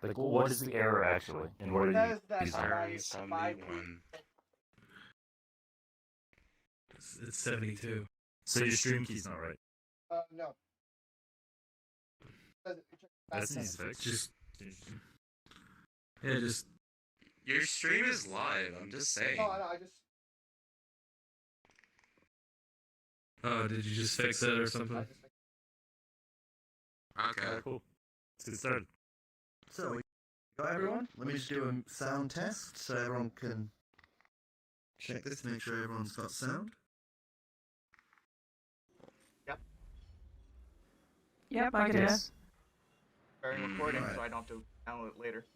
Like, what is the error actually? And what are you? That Sorry, my 71. It's 72. So your stream key's not right. no. That's an easy fix. Just yeah, just Your stream is live, I'm just saying. No, I just. oh, did you just fix it or something? Okay. Cool. Let's get started. So, we got everyone? Let me just do a sound test so everyone can check this, make sure everyone's got sound. Yep, I can. Starting recording, Right. so I don't have to download it later.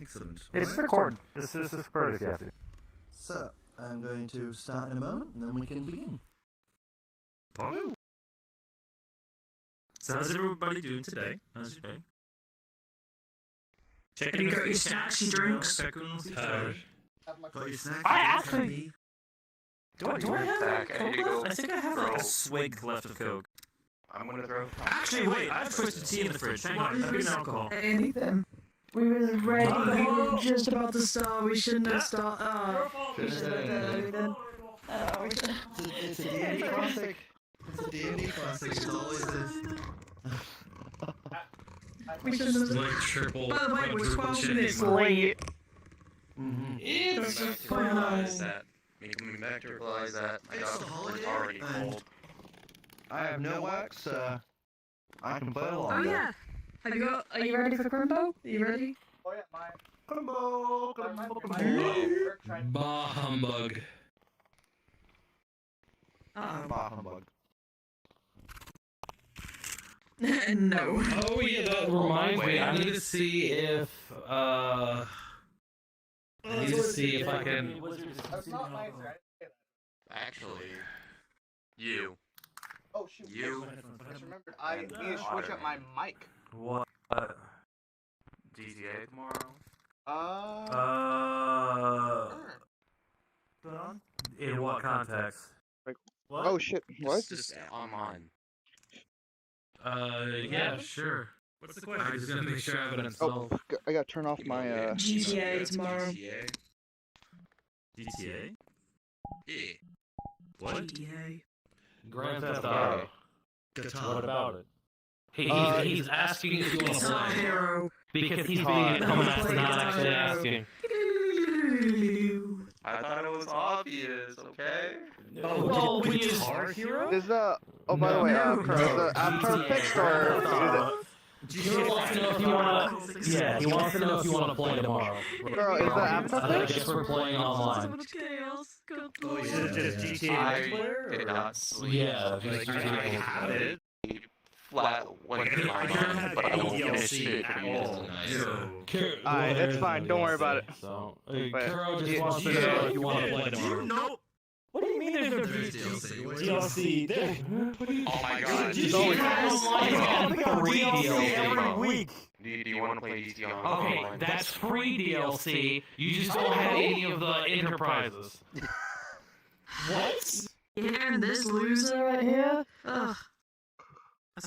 Excellent. It's Alright. recorded. This is recorded if you have to. So, I'm going to start in a moment, and then we can begin. Oh. So how's everybody doing today? How's your day? Checking You in got with your snacks, your drinks? checking with each other. Have my Got your snacks? I your actually- candy? Do I have Back, like there you Coke? go. I think I have like Bro. a swig left of Coke. I'm gonna throw. Actually, wait, I have twisted tea in the fridge. Hang on, give me alcohol. Anything. We were ready, but we were just about to start. We shouldn't have started. We should have done everything. We should. It's a D&D classic. It's a D&D classic. It's always is. We shouldn't have. Like triple. By the way, we're 12 quadruple minutes shit. late. Mm-hmm. It's Coming back to fine. realize that. Me coming back to realize that I It's got a holiday, it's already and- cold. I have no work, so I can play along. Oh yeah. Have you got? Are you ready for Crimbo? Are you ready? Oh yeah, my Combo! work tried. Bah humbug. Bah humbug. No. Oh yeah, that reminds me. I need to see if I need to see if I can. That's not my answer. I didn't say that. Actually, you. Oh shoot. You. I just remembered. I need to switch up my mic. What? GTA tomorrow? Sure. In what context? Like- What? Oh shit. What? Just online. Yeah, sure. What's the question? I just gotta make sure I have it Oh, installed. I gotta turn off my GTA tomorrow. GTA? GTA? Yeah. What? GTA. Grand Theft Okay. Auto. Guitar. What about it? He's asking if you want to Guitar play. Hero. Because he's being being dumb dumbass, not actually asking. I thought it was obvious, okay? Well, we use Guitar Hero? Is oh by the way, No. is the avatar fixed or He wants to know if you wanna. Yeah, he wants to know if you wanna play tomorrow. Bro, is the avatar I fixed? guess we're playing So online. much chaos. Good Oh, lord. yeah. Just GTA I multiplayer, did or- not sleep. Yeah, Like, just I GTA had multiplayer. it flat when Like, in my I don't mind, have but I any won't finish DLC it for at you guys all. tonight. So, Alright, that's fine, don't worry about it. So, But- Kuro just Yeah, wants to yeah, know if you want to yeah, play do you tomorrow. know? What do you mean there's no There's DLC. What do you DLC? Oh my god. GTA Online is GTA free DLC every online. week. Do you want to play GTA Okay, Online? that's free DLC. You just don't have any of the enterprises. What? Yeah, and this loser right here? Ugh.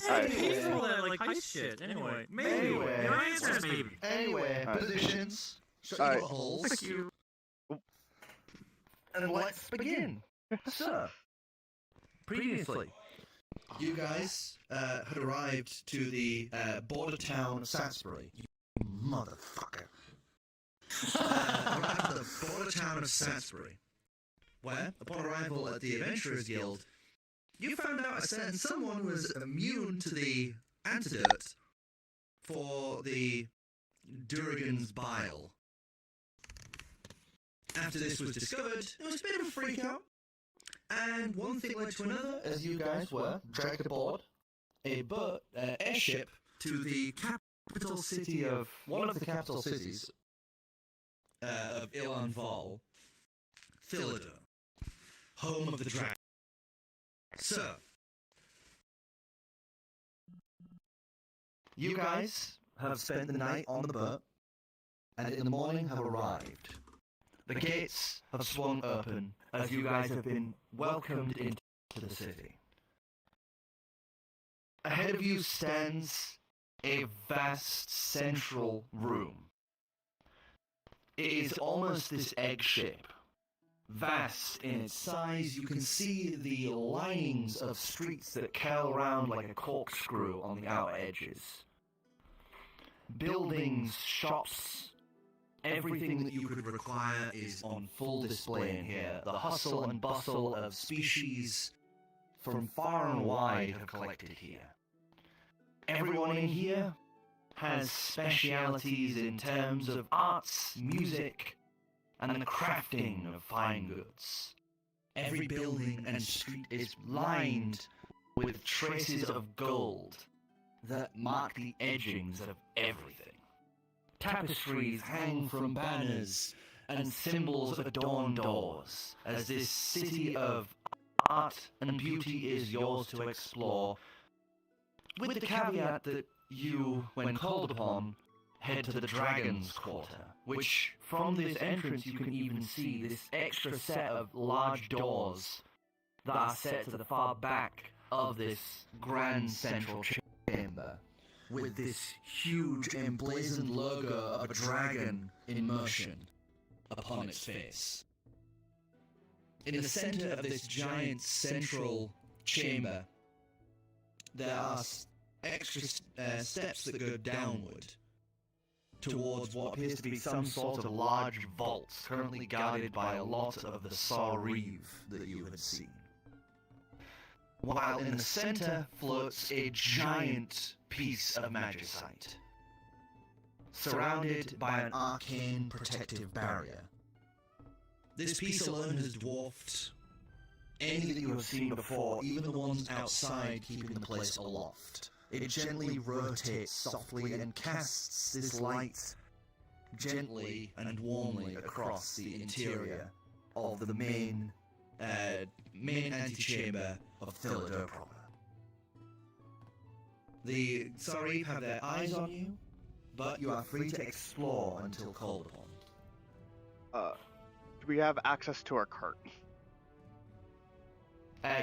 Alright. He's all that like heist shit. Anyway, maybe. Anyway. Your answer is maybe. Anyway, Alright. positions. Shut Alright. your holes. Fuck you. And let's begin. So, previously, you guys had arrived to the border town of Salisbury. You motherfucker. Arrived at the border town of Salisbury, where, upon arrival at the Adventurers Guild, you found out a certain someone was immune to the antidote for the Durgan's bile. After this was discovered, it was a bit of a freak out. And one thing led to another, as you guys were dragged aboard a airship to the capital city of one of the capital cities of Ilan Val, Thilladuhr, home of the dragon. So, you guys have spent the night on the boat, and in the morning have arrived. The gates have swung open as you guys have been welcomed into the city. Ahead of you stands a vast central room. It is almost this egg shape. Vast in its size, you can see the linings of streets that curl around like a corkscrew on the outer edges. Buildings, shops, everything that you could require is on full display in here. The hustle and bustle of species from far and wide have collected here. Everyone in here has specialities in terms of arts, music, and the crafting of fine goods. Every building and street is lined with traces of gold that mark the edgings of everything. Tapestries hang from banners, and symbols adorn doors, as this city of art and beauty is yours to explore, with the caveat that you, when called upon, head to the Dragon's Quarter, which, from this entrance you can even see this extra set of large doors that are set to the far back of this grand central chamber, with this huge emblazoned logo of a dragon in motion upon its face. In the center of this giant central chamber, there are extra steps that go downward towards what appears to be some sort of large vault currently guarded by a lot of the Saw-Reeve that you had seen. While in the center floats a giant piece of magicite, surrounded by an arcane protective barrier. This piece alone has dwarfed any that you have seen before, even the ones outside keeping the place aloft. It gently rotates softly and casts this light gently and warmly across the interior of the main antechamber of Thilladuhr proper. The Saw-Reeve have their eyes on you, but you are free to explore until called upon. Do we have access to our cart?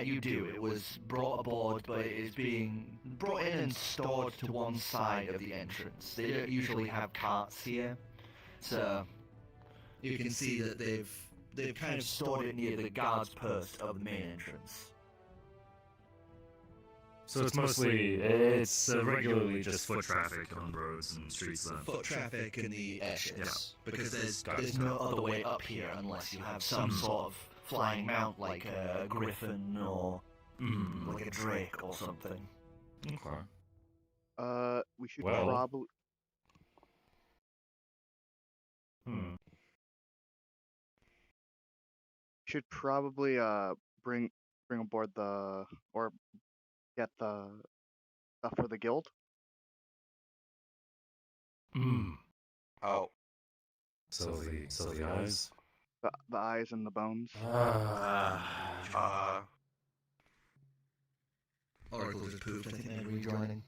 You do. It was brought aboard, but it is being brought in and stored to one side of the entrance. They don't usually have carts here, so you can see that they've kind of stored it near the guard's post of the main entrance. So it's regularly just foot traffic on roads and streets then. Foot traffic in the airships, because Got it. there's no other way up here unless you have some sort of flying mount like a griffin or like a drake or something. Okay. We should Well. probably. Should probably bring aboard get the stuff for the guild. Oh. So the eyes. The eyes and the bones. Oracle just pooped. I think they're rejoining.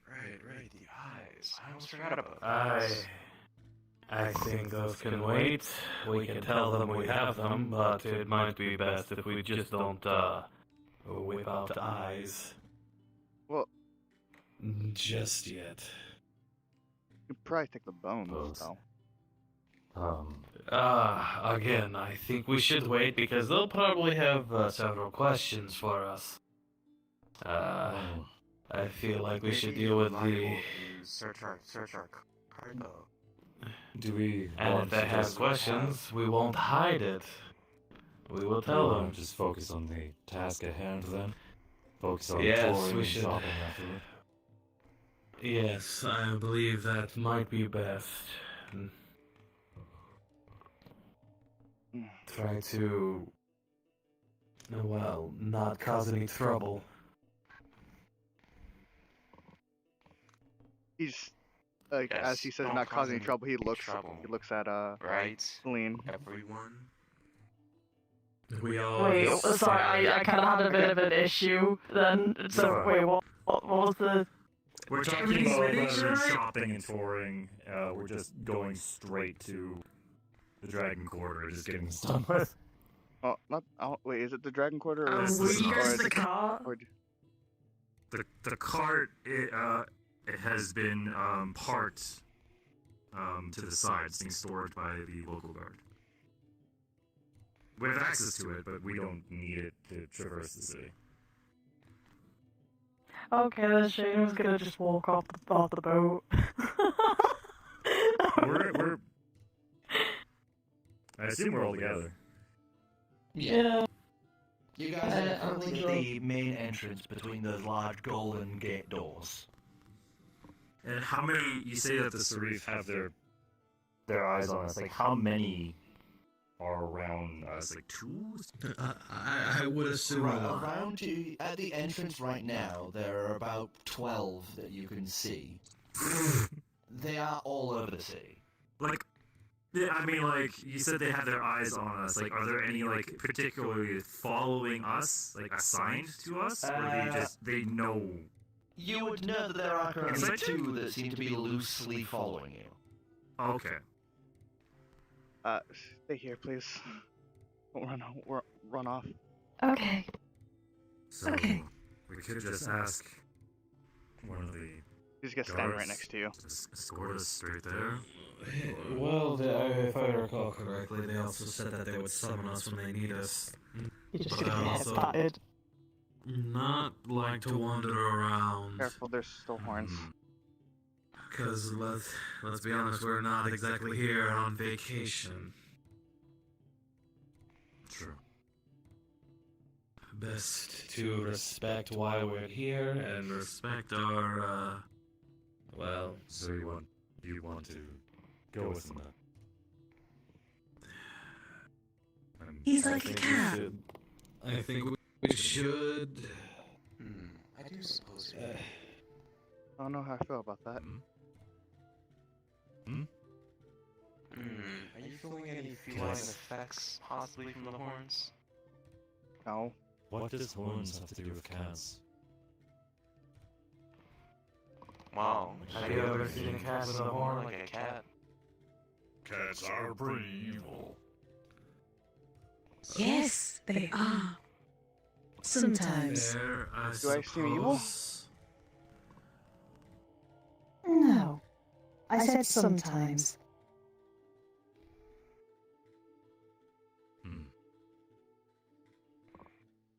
Right, the eyes. I almost forgot about those. I think those can wait. We can tell them we have them, but it might be best if we just don't, whip out the eyes. Well, Just yet. you could probably take the bones, Bones. though. Again, I think we should wait because they'll probably have several questions for us. I feel like we should deal with the... Search our card though. Do we? And if want they to have just questions, we won't hide it. We will tell them. Just focus on the task at hand then. Focus on Yes, touring we and should. shopping afterward. Yes, I believe that might be best. Try to, well, not cause any trouble. He's like, as Yes, he says, don't not cause causing any trouble. He looks at Right? Celine. Everyone. We all. Wait, sorry, I kind of had a bit of an issue then. So, wait, what was the... We're talking Everything's about ready, rather than right? shopping and touring. We're just going straight to the Dragon Quarter, just getting this done with. Oh, not. Oh, wait, is it the Dragon Quarter or, Oh, This were is you not- guys is the it- car? or The cart it has been parked to the side. It's being stored by the local guard. We have access to it, but we don't need it to traverse the city. Okay, then Shane gonna just walk off the boat. We're I assume we're all together. Yeah. You guys Uh, are currently at the main entrance between those large golden gate doors. And how many? You say that the Serif have their eyes on us. Like, how many are around us? Like 2? I would assume around you at the entrance right now. There are about 12 that you can see. They are all over the city. Like, yeah, I mean, like, you said they have their eyes on us. Like, are there any, like, particularly following us, like, assigned to us? Or they know? You would know that there are currently Insight check? 2 that seem to be loosely following you. Okay. stay here, please. Don't run off. Okay. So, Okay. we could just ask one of the He's gonna stand right guards next to you. to escort us straight there. Well, if I recall correctly, they also said that they would summon us when they need us. You just But gonna get also- patted. Not like to wander around. Careful, there's still horns. Because let's be honest, we're not exactly here on vacation. True. Best to respect why we're here and respect our, well... So you want to go with them then? He's I like a think cat. I think we should... I do suppose you I don't know how I feel about that. Are you feeling any feline effects, possibly from the horns? No. What does horns have to do with cats? Wow. Have you ever seen a cat with a horn? Like a cat? Cats are pretty evil. Yes, they are. Sometimes. There, I Do I seem evil? suppose. No. I said sometimes.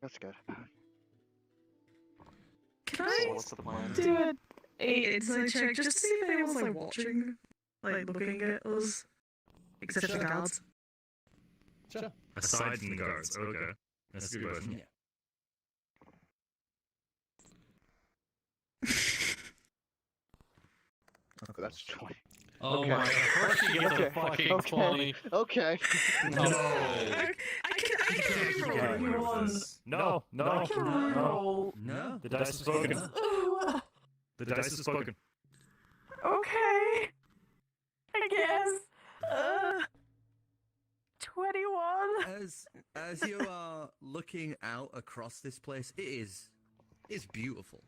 That's good. Can So I what's the plan? do a insight check just to see if anyone's like watching, like looking at us, except for the guards? Sure. Aside from the guards, okay. That's a good question. Okay, that's 20. Oh Okay. my god, first you get Okay, the fucking okay. 20. Okay. No. I can roll. Get away with Anyone. this. No, I can roll. No. The dice is spoken. Ooh, The dice is spoken. okay. I guess. 21. As you are looking out across this place, it's beautiful.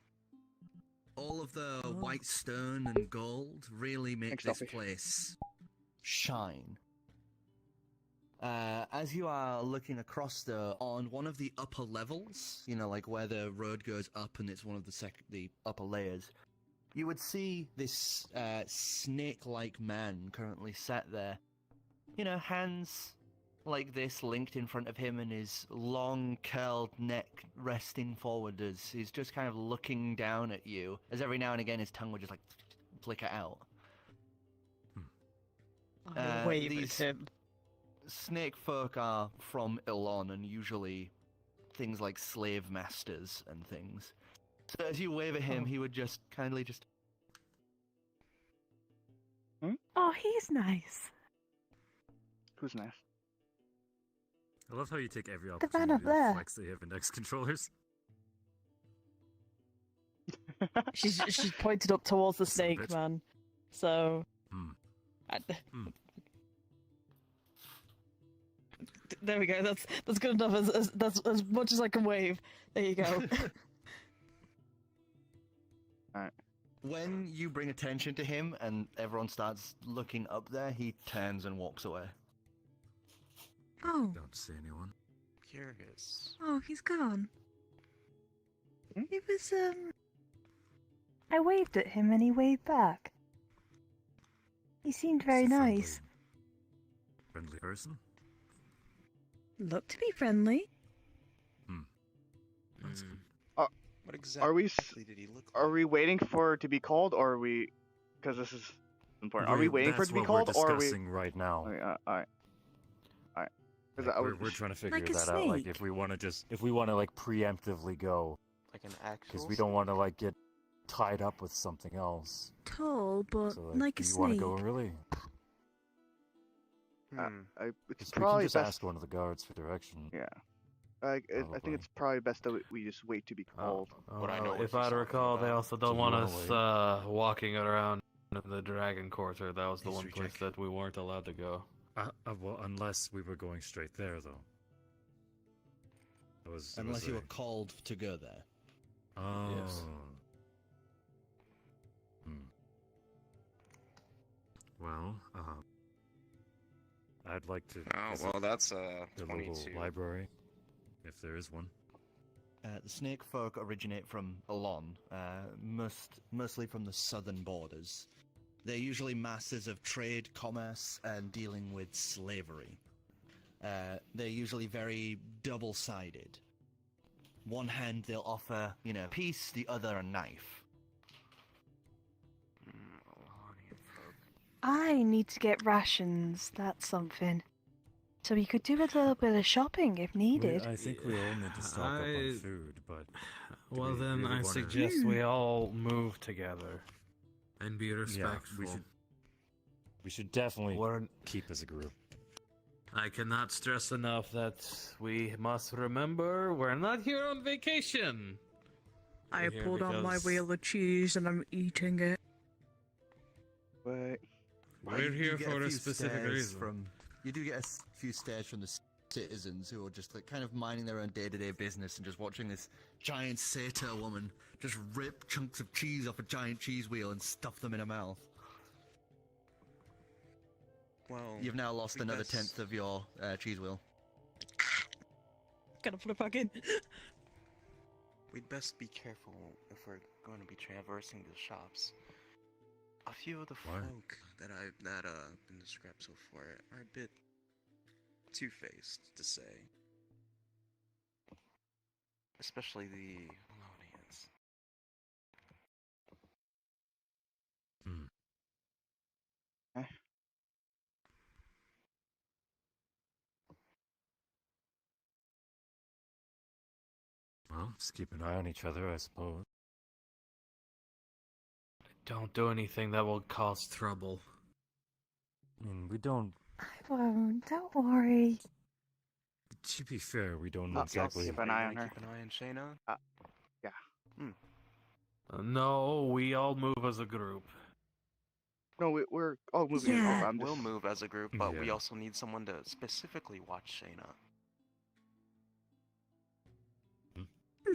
All of the white stone and gold really make Thanks, this Selfish. place shine. As you are looking across on one of the upper levels, you know, like where the road goes up and it's one of the upper layers, you would see this snake-like man currently sat there. You know, hands like this linked in front of him and his long curled neck resting forward as he's just kind of looking down at you, as every now and again his tongue would just like flicker out. Wave at these- him. Snake folk are from Ilon and usually things like slave masters and things. So as you wave at him, he would just kindly just... Oh, he's nice. Who's nice? I love how you take every man opportunity up to there. flex that you have index controllers. She's pointed up towards the Son of a snake bitch. man. So. Hmm. Hmm. There we go. That's good enough. That's as much as I can wave. There you go. When you bring attention to him and everyone starts looking up there, he turns and walks away. Oh. Don't see anyone. curious. Oh, he's gone. Hmm? It was, I waved at him and he waved back. He seemed very He's a friendly- nice. Friendly person? looked to be friendly. That's good. What exactly Are we did he look like? Are we waiting for it to be called, or are we? Because this is important. Are we waiting for it to be That's called, what or we're are we? discussing right now. Okay, all right. All right. 'Cause Like, I was we're trying to figure Like a that out. Like, snake. if we want to like preemptively go, Like an actual. because we don't want to like get tied up with something else. Tall, but So like a do you want to snake. go early? It's 'Cause probably we can just best. ask one of the guards for direction. Yeah. I think Probably. it's probably best that we just wait to be called. What I know if what I you're talking recall, they about. also So don't you want wanna us walking around the Dragon Quarter. That was the one History place check. that we weren't allowed to go. Well, unless we were going straight there, though. It was, Unless you were called to go there. Oh. Yes. Well, I'd like to Oh, visit well, that's the local 22. library, if there is one. The snake folk originate from Alon, mostly from the southern borders. They're usually masters of trade, commerce, and dealing with slavery. They're usually very double-sided. One hand they'll offer, peace, the other a knife. I need to get rations, that's something. So we could do a little bit of shopping if needed. I think we all need to stock up on food, but Well, we then really I wanna- suggest we all move together and be yeah, respectful. We should definitely We're- keep as a group. I cannot stress enough that we must remember we're not here on vacation. I We're here pulled on my because wheel of cheese and I'm eating it. But We're You do here get for a few specific stares reason. You do get a few stares from the citizens who are just like kind of minding their own day-to-day business and just watching this giant satyr woman just rip chunks of cheese off a giant cheese wheel and stuff them in her mouth. Well, You've now lost we another best- tenth of your cheese wheel. Gotta put it back in. We'd best be careful if we're going to be traversing the shops. A few of the Why? folk that I've been described so far are a bit two-faced, to say. Especially the Melodians. Well, just keep Keep an eye on each other, I suppose. Don't do anything that will cause trouble. I mean, we don't. I won't, don't worry. To be fair, we don't Not exactly. keep an eye on her. Keep an eye on Shayna? No, we all move as a group. no, we're all moving. Yeah. Over. I'm We'll just, move as a group, but we Yeah. also need someone to specifically watch Shayna.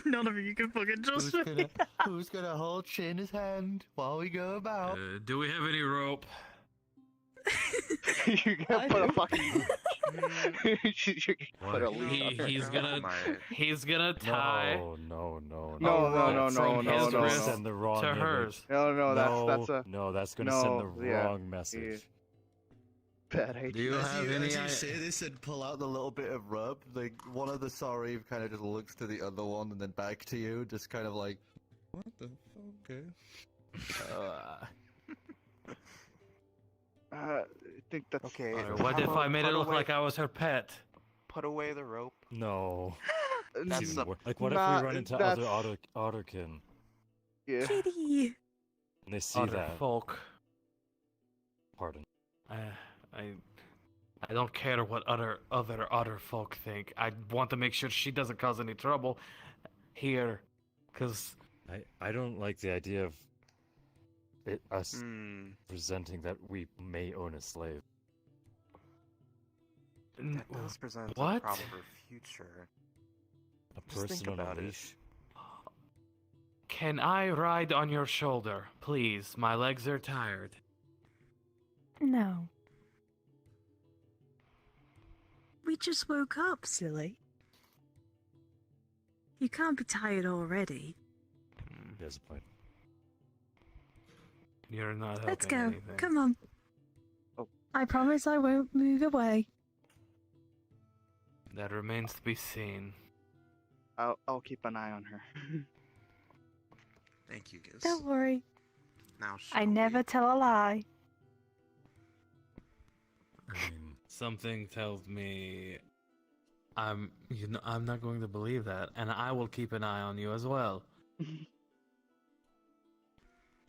None of you can fucking trust me. Who's gonna hold Shayna's hand while we go about? Do we have any rope? You're gonna I put a do. fucking. You're gonna put a Why? leash on her. He's gonna tie No. No, from That's his gonna wrist send the wrong to image. hers. No, that's a No, that's gonna no, send the yeah, wrong message. bad idea. Do you have any? As you say this and pull out the little bit of rub, like one of the sorry kind of just looks to the other one and then back to you, just kind of like, what the I think that's Okay. What how if about I made it put look away- like I was her pet? Put away the rope. No. That's Even the- wor- like, what if Nah, we run into that's- other Otterkin yeah. Kitty. and they see Other that? folk. Pardon. I don't care what other folk think. I want to make sure she doesn't cause any trouble here, cause I don't like the idea of us Hmm. presenting that we may own a slave. That does present a what? problem for future. A Just think person on a about it. leash. Can I ride on your shoulder, please? My legs are tired. No. We just woke up, silly. You can't be tired already. He has a point. You're not helping Let's go. anything. Come on. Oh. I promise I won't move away. That remains to be seen. I'll keep an eye on her. Thank you, Giz. Don't worry. Now, I shall never we? tell a lie. I mean, Something tells me I'm not going to believe that, and I will keep an eye on you as well.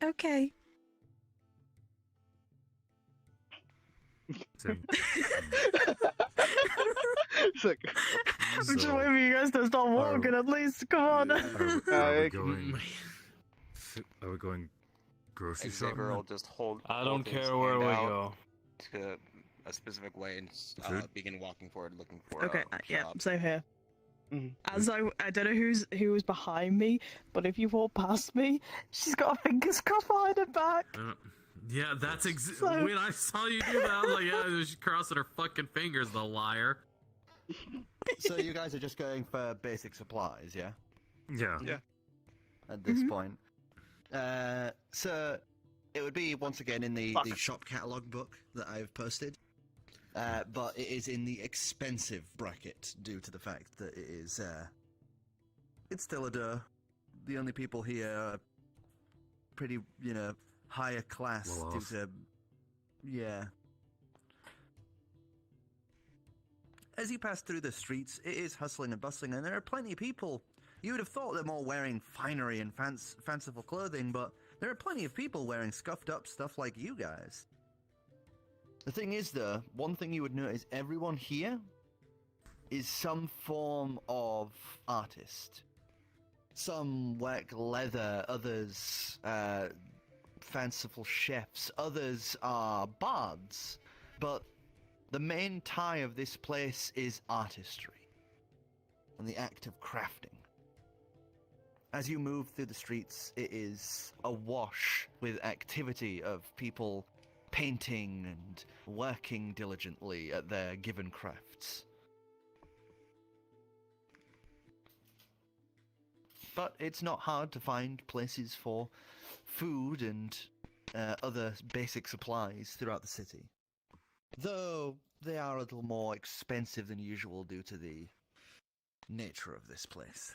Okay. Same. It's like, I'm just So- waiting for you guys to start walking at least. Come on. Are we going? Are we going grocery Xavier shopping? will just hold. I don't hold his care where hand we out go. to a specific way and Food? begin walking forward, looking for. Okay, a yeah, shop. same here. Mhm. As I don't know who was behind me, but if you walk past me, she's got her fingers crossed behind her back. Yeah, that's So- when I saw you do that. I was like, yeah, she's crossing her fucking fingers, the liar. So you guys are just going for basic supplies, yeah? Yeah. Yeah. At this Mhm. point. So it would be once again in the Fuck. shop catalog book that I've posted. But it is in the expensive bracket due to the fact that it is it's Thilladuhr. The only people here are pretty, higher class Well due off. to yeah. As you pass through the streets, it is hustling and bustling, and there are plenty of people. You would have thought them all wearing finery and fanciful clothing, but there are plenty of people wearing scuffed up stuff like you guys. The thing is, though, one thing you would notice, everyone here is some form of artist. Some work leather, others fanciful chefs, others are bards, but the main tie of this place is artistry and the act of crafting. As you move through the streets, it is awash with activity of people painting and working diligently at their given crafts. But it's not hard to find places for food and other basic supplies throughout the city. Though they are a little more expensive than usual due to the nature of this place.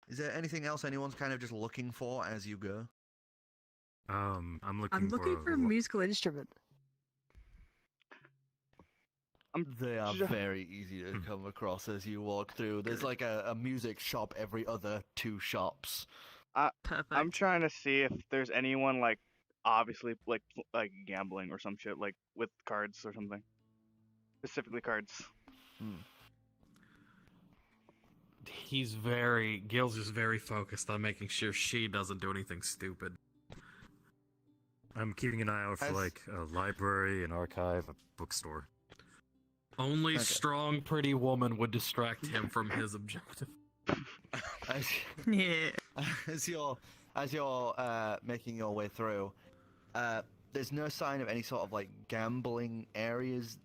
Is there anything else anyone's kind of just looking for as you go? I'm looking. I'm looking for a lo- musical instrument. They are Ju- very easy to come across as you walk through. There's like a music shop every other 2 shops. Perfect. I'm trying to see if there's anyone like obviously like gambling or some shit like with cards or something. Specifically cards. Gil's is very focused on making sure she doesn't do anything stupid. I'm keeping an eye out for As- like a library, an archive, a bookstore. Only Okay. strong, pretty woman would distract him from his objective. As, Yeah. as you're making your way through, there's no sign of any sort of like gambling areas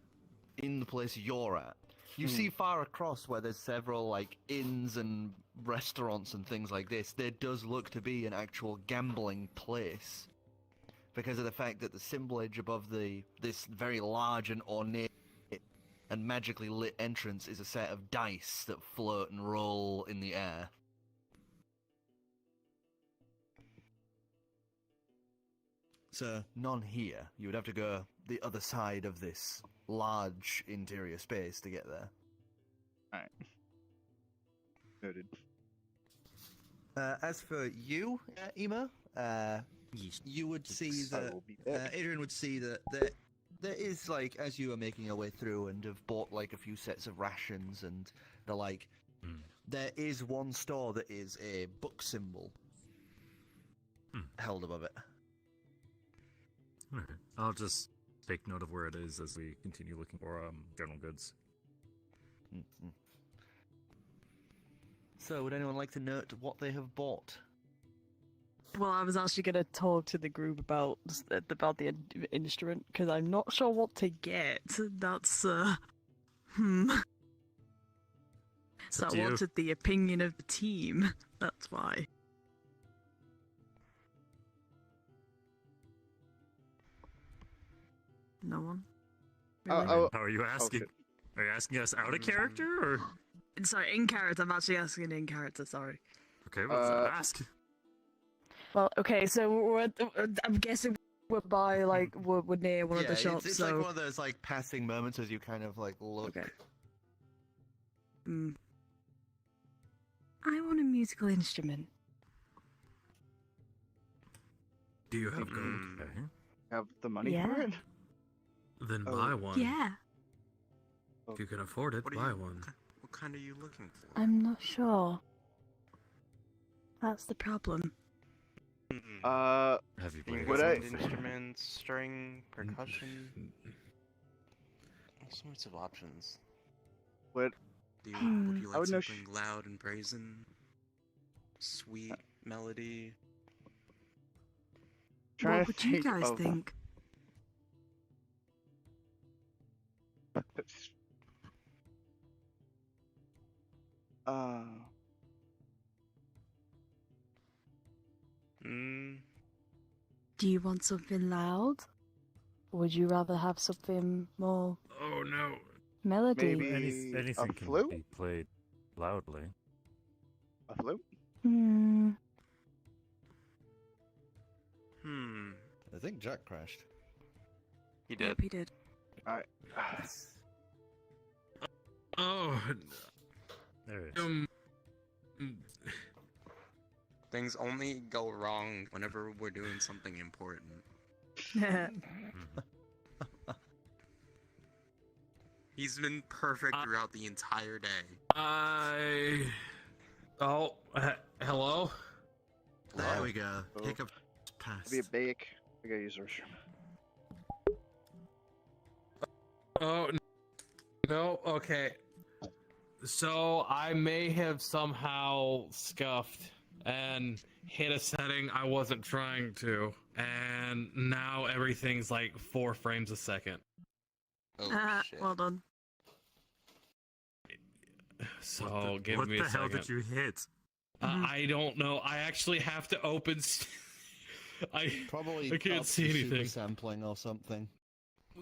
in the place you're at. You see far across where there's several like inns and restaurants and things like this. There does look to be an actual gambling place because of the fact that the symbolage above this very large and ornate and magically lit entrance is a set of dice that float and roll in the air. So, none here. You would have to go the other side of this large interior space to get there. Alright. Noted. As for you, Ema, you would see I that will be back. Adrian would see that there is, like, as you are making your way through and have bought, like, a few sets of rations and the like, there is one store that is a book symbol held above it. Alright. I'll just take note of where it is as we continue looking for general goods. Mhm. So, would anyone like to note what they have bought? Well, I was actually going to talk to the group about the instrument because I'm not sure what to get. That's So I wanted the opinion of the team. That's why. No one. Really? Oh, How are you asking? Are you asking us out of character or? Sorry, in character. I'm actually asking in character. Sorry. Okay, what's ask? Well, okay, so I'm guessing we're by we're near one of the shops. It's so like one of those like passing moments as you kind of like look. Okay. I want a musical instrument. Do you have gold? Okay. Have the money Yeah. for it? Then buy one. Yeah. If you can afford it, buy one. What kind are you looking for? I'm not sure. That's the problem. Have you played Would Wind I- instruments, string, percussion, all sorts of options. What? Would you I like would know something loud and brazen? Sweet melody? Trying What to would you think guys of- think? Do you want something loud? Or would you rather have something more Oh no. melody? Maybe anything a can flute? be played loudly. A flute? I think Jack crashed. He did. Yep, he did. Alright. Oh. There it is. Things only go wrong whenever we're doing something important. He's been perfect throughout the entire day. Hello? There we go. Oh. Hiccup passed. Be a bake. I gotta use the restroom. Oh, no, okay. So, I may have somehow scuffed and hit a setting I wasn't trying to, and now everything's like 4 frames a second. Oh shit. Well done. So, give me a second. What the hell did you hit? I don't know. I actually have to open... Probably I can't up see to anything. super sampling or something.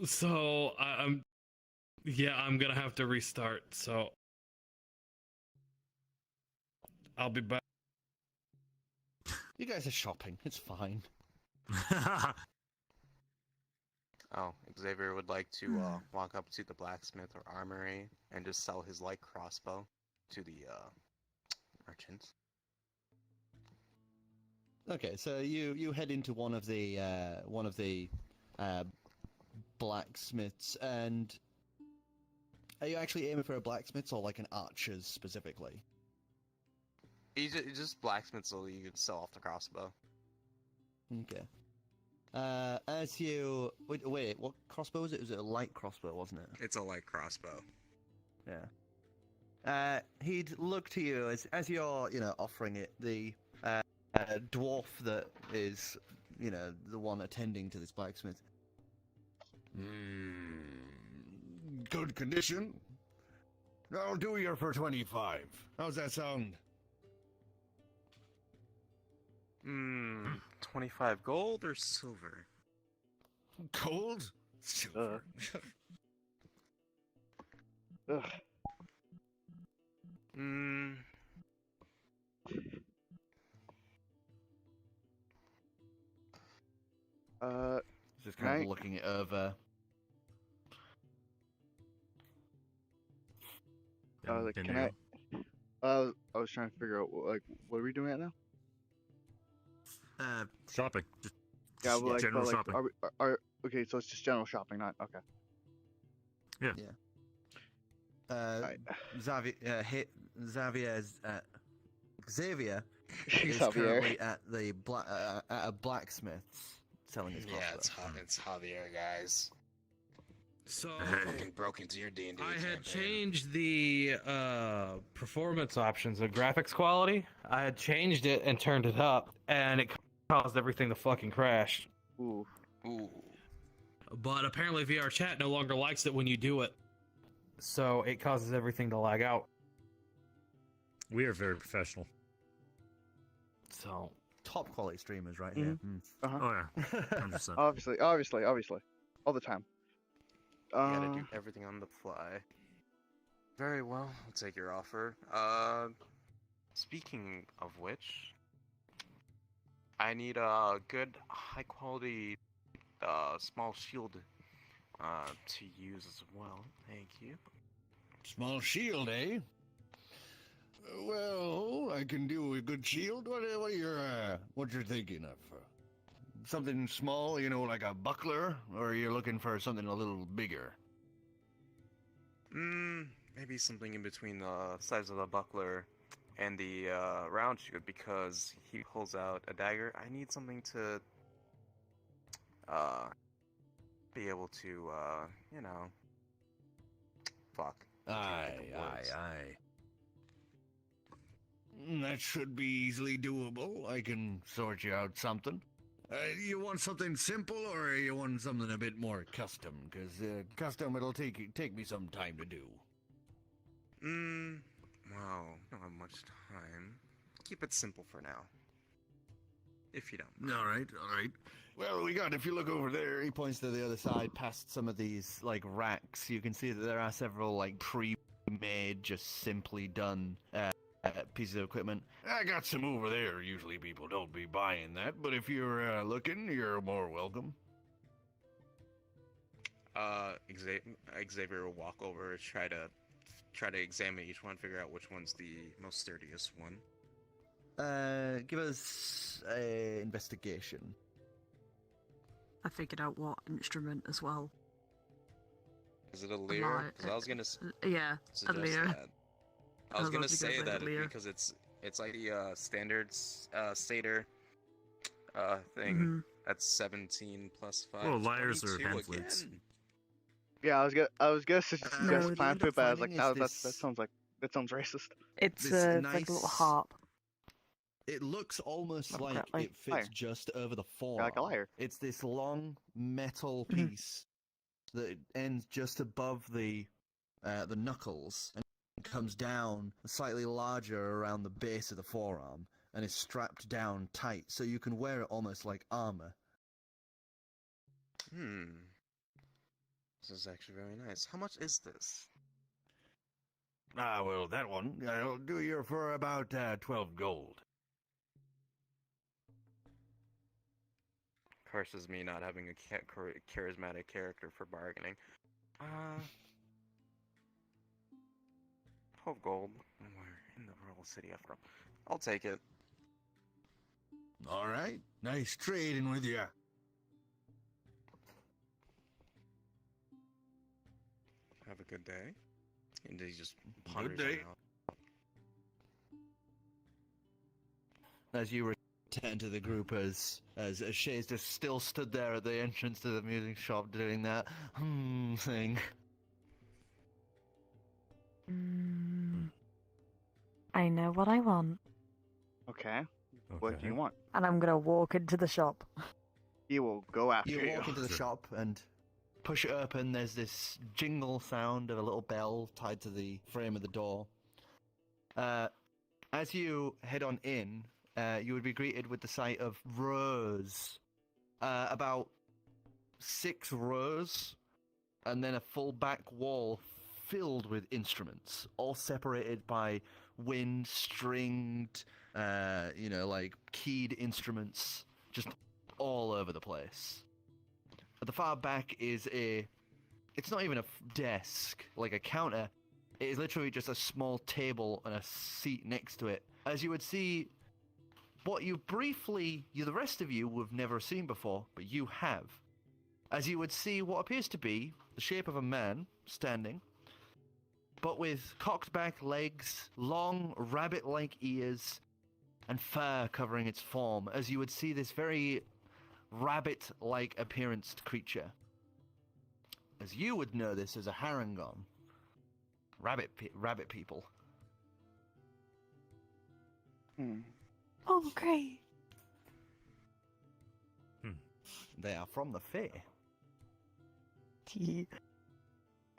So, I'm gonna have to restart, so... I'll be back. You guys are shopping. It's fine. Oh, Xavier would like to walk up to the blacksmith or armory and just sell his light crossbow to the merchants. Okay, so you head into one of the blacksmiths, and are you actually aiming for a blacksmith or like an archer's specifically? He's just blacksmith, so you can sell off the crossbow. Okay. As you wait, what crossbow was it? Was it a light crossbow, wasn't it? It's a light crossbow. Yeah. He'd look to you as you're, offering it. The dwarf that is, the one attending to this blacksmith. Good condition. I'll do you for 25. How's that sound? 25 gold or silver? Gold? Silver. Ugh. Just kind of looking it over. Can I? I was trying to figure out what are we doing right now? Shopping. Just Yeah, well, general shopping. Okay, so it's just general shopping, not okay. Yeah. Xavier is currently at the at a blacksmith's selling his crossbow. Yeah, it's Javier, guys. So, Fucking broke into your D&D I had campaign. changed the performance options, the graphics quality. I had changed it and turned it up, and it caused everything to fucking crash. Ooh. Ooh. But apparently VR chat no longer likes it when you do it. So it causes everything to lag out. We are very professional. So Top quality streamers right here. Uh-huh. Oh yeah, 100%. Obviously, all the time. You gotta do everything on the fly. Very well, I'll take your offer. Speaking of which, I need a good, high-quality, small shield, to use as well. Thank you. Small shield, eh? Well, I can do a good shield. What you're thinking of? Something small, you know, like a buckler, or you're looking for something a little bigger? Maybe something in between the size of the buckler and the round shield, because he pulls out a dagger. I need something to be able to you know, fuck. Aye. That should be easily doable. I can sort you out something. You want something simple, or you want something a bit more custom? Because custom, it'll take me some time to do. Well, don't have much time. Keep it simple for now. If you don't. All right. Well, if you look over there, He points to the other side, past some of these like racks. You can see that there are several like pre-made, just simply done pieces of equipment. I got some over there. Usually people don't be buying that, but if you're looking, you're more welcome. Xavier will walk over, try to examine each one, figure out which one's the most sturdiest one. Give us a investigation. I figured out what instrument as well. Is it a lyre? Because I was gonna yeah, a suggest lyre. that. I was gonna say that lyre. because it's like the standard Satyr thing. Mhm. That's 17 plus 5. Well, lyres are 22 hand flutes. again. Yeah, I was gonna suggest No, plan the flute, but I was like, finding oh, is that sounds racist. It's This like a nice- little harp. It looks almost Not like exactly. it fits Lyre. just over the Yeah, forearm. like a lyre. It's this long metal Mhm. piece that ends just above the knuckles and comes down slightly larger around the base of the forearm and is strapped down tight, so you can wear it almost like armor. This is actually very nice. How much is this? Well, that one I'll do you for about 12 gold. Curses me not having a charismatic character for bargaining. 12 gold. We're in the rural city after all. I'll take it. All right, nice trading with you. Have a good day. And he just ponders day. it out. As you return to the group, as Shay's just still stood there at the entrance to the music shop doing that thing. I know what I want, Okay. What do you want? and I'm gonna walk into the shop. He will go after You you. walk into the shop and push it open. There's this jingle sound of a little bell tied to the frame of the door. As you head on in, you would be greeted with the sight of rows, about 6 rows, and then a full back wall filled with instruments, all separated by wind-stringed, like keyed instruments, just all over the place. At the far back is it's not even a desk, like a counter. It is literally just a small table and a seat next to it. As you would see, what the rest of you have never seen before, but you have. As you would see what appears to be the shape of a man standing, but with cocked back legs, long rabbit-like ears, and fur covering its form, as you would see this very rabbit-like appearanced creature. As you would know this as a harangon. Rabbit people. Oh, great. They are from the Fae.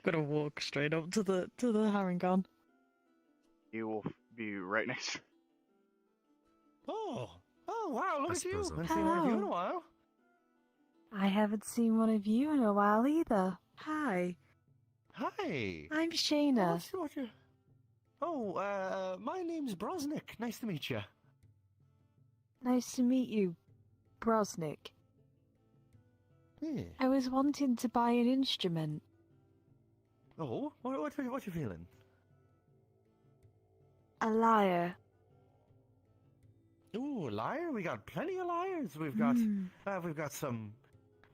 Gonna walk straight up to the Harangon. You will be right next. Oh wow! Look I at you! suppose so. Haven't seen one of you in a Hello. while. I haven't seen one of you in a while either. Hi, Hi. I'm Shayna. What's your... Oh, my name's Brosnik. Nice to meet you. Nice to meet you, Brosnik. Yeah. I was wanting to buy an instrument. Oh, what you feeling? A lyre. Ooh, a lyre? We got plenty of lyres. We've got some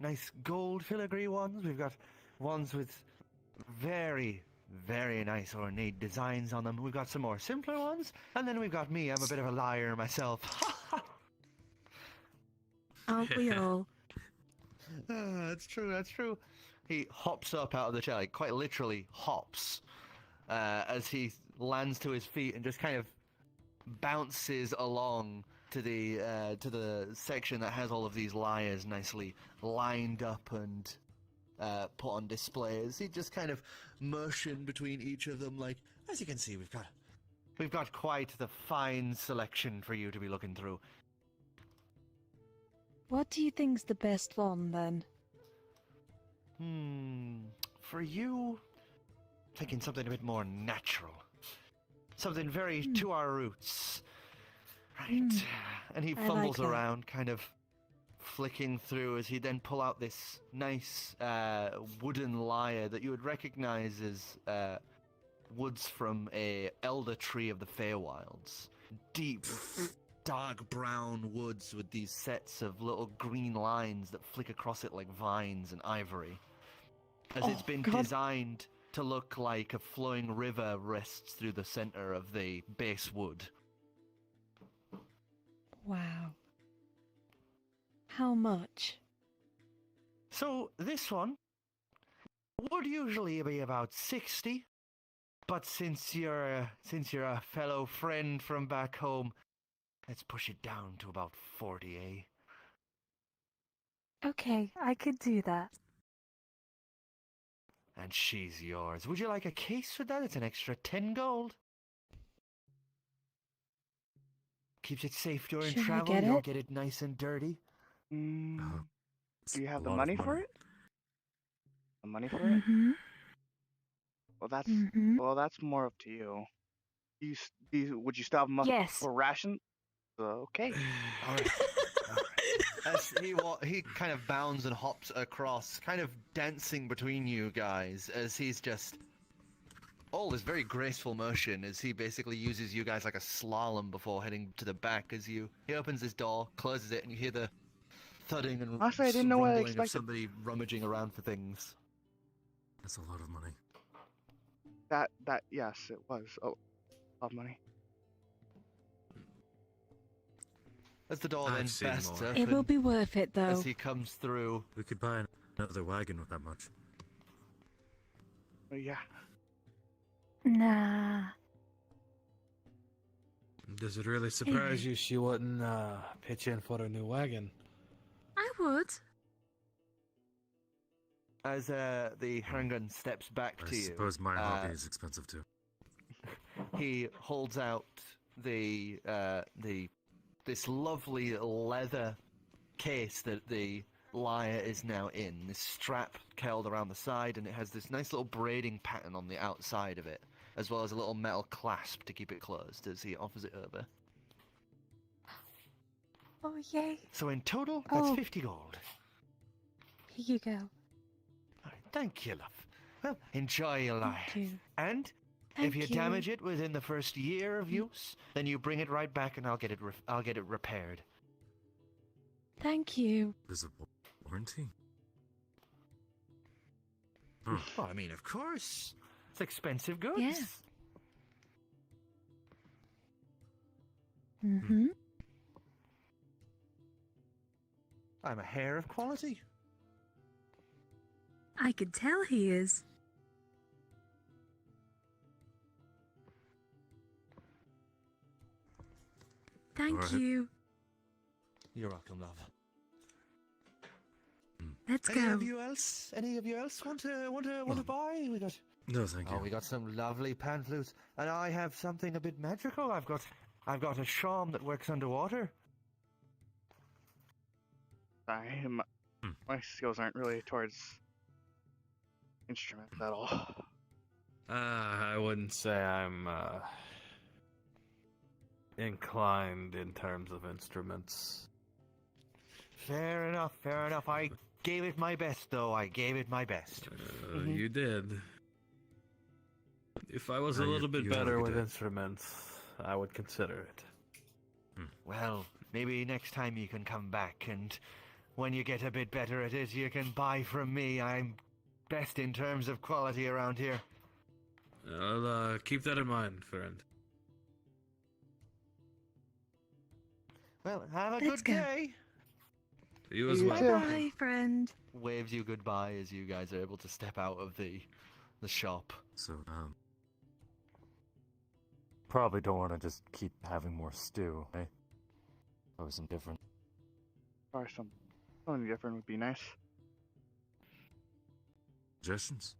nice gold filigree ones. We've got ones with very, very nice ornate designs on them. We've got some more simpler ones, and then we've got me. I'm a bit of a liar myself. aren't we all? That's true. That's true. He hops up out of the chair, like quite literally hops, as he lands to his feet and just kind of bounces along to the section that has all of these lyres nicely lined up and put on display. As he just kind of motion between each of them, like, as you can see, we've got quite the fine selection for you to be looking through. What do you think's the best one then? For you, thinking something a bit more natural. Something very to our roots. Right. And he I fumbles like that. around, kind of flicking through as he then pull out this nice wooden lyre that you would recognize as woods from a elder tree of the Feywilds. Deep, dark brown woods with these sets of little green lines that flick across it like vines and ivory. As it's been designed to look like a flowing river rests through the center of the base wood. Wow. How much? So this one would usually be about 60, but since you're a fellow friend from back home, let's push it down to about 40, eh? Okay, I could do that. And she's yours. Would you like a case for that? It's an extra 10 gold. Keeps it safe during Should I travel. get You don't it? get it nice and dirty. Do you have a the lot of money for money. it? The money for it? Mm-hmm. Well, that's more up to you. Would you still have enough Yes. for ration? Okay. All right. As he kind of bounds and hops across, kind of dancing between you guys, as he's just all this very graceful motion as he basically uses you guys like a slalom before heading to the back. As he opens his door, closes it, and you hear the thudding and Honestly, I didn't know what I rumbling of expected. somebody rummaging around for things. That's a lot of money. That yes, it was a lot of money. As the door I've then seen bursts more. open, It will be worth it though. as he comes through. We could buy another wagon with that much. Yeah. Nah. Does it really surprise you she wouldn't pitch in for a new wagon? I would. As the Harangon steps back I to you, suppose my hobby is expensive too. he holds out this lovely leather case that the lyre is now in. This strap curled around the side, and it has this nice little braiding pattern on the outside of it, as well as a little metal clasp to keep it closed as he offers it over. Oh yay. So in total, that's Oh. 50 gold. Here you go. All right, thank you, love. Well, enjoy your lyre. Thank you. And Thank if you you. damage it within the first year of use, then you bring it right back, and I'll get it repaired. Thank you. There's a warranty. Well, I mean, of course. It's expensive goods. Yeah. Mm-hmm. I'm a hair of quality. I could tell he is. Thank Alright. you. You're welcome, love. Let's Any go. of you else? Any of you else want to buy? We got. No, thank you. Oh, we got some lovely pan flutes, and I have something a bit magical. I've got a shawm that works underwater. Sorry, my skills aren't really towards instruments at all. I wouldn't say I'm inclined in terms of instruments. Fair enough, fair enough. I gave it my best, though. I gave it my best. You did. If I was a No, little bit you have a better good with day. instruments, I would consider it. Well, maybe next time you can come back, and when you get a bit better at it, you can buy from me. I'm best in terms of quality around here. I'll keep that in mind, friend. Well, have a Let's good go. day. You as You well. too. Bye, friend. Waves you goodbye as you guys are able to step out of the shop. So, probably don't want to just keep having more stew, eh? Probably some different. Or something different would be nice. Suggestions?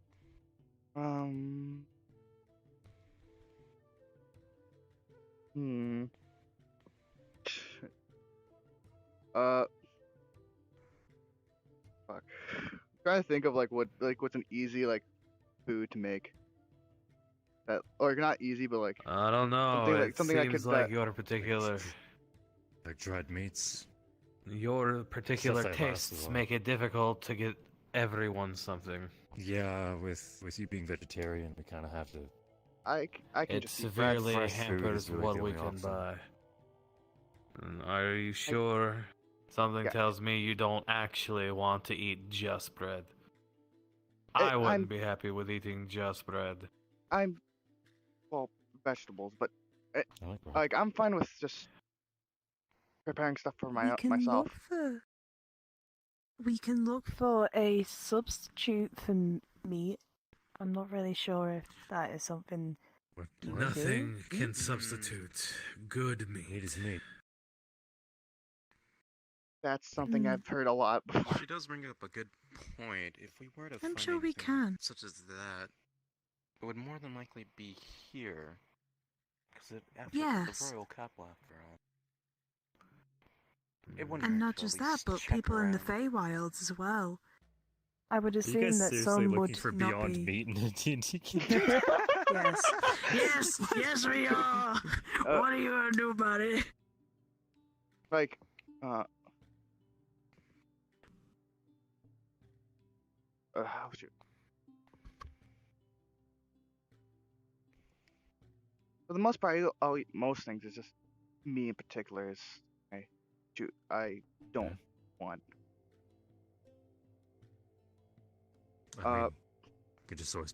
Fuck. Trying to think of what's an easy food to make. That, or not easy, but like I don't know. something it I seems could like your particular Like dried meats? your particular Stuff that lasts a tastes while. make it difficult to get everyone something. Yeah, with you being vegetarian, we kind of have to. I can It just eat bread. severely fresh food hampers is really what the we only can option. buy. Are you sure? Something Yeah. tells me you don't actually want to eat just bread. I'm- I wouldn't be happy with eating just bread. Well, vegetables, but I like bread. like I'm fine with just preparing stuff for we can myself. look for. We can look For a substitute for meat, I'm not really sure if that is something. What? Nothing can substitute good meat. Meat is meat. That's something Mm. I've heard a lot before. She does bring up a good point. If we were to I'm find sure we anything can. such as that, it would more than likely be here. Because Yes. the royal capital, after all. It wouldn't And hurt not to at just that, least but check people in the around. Feywilds as well. I would Are you assume guys that seriously some looking would for not Beyond be. Meat in a D&D game? Yes. Yes, we are. What are you gonna do about it? Like, shoot. For the most part, I'll eat most things. It's just me in particular is I don't want. I mean, you could just always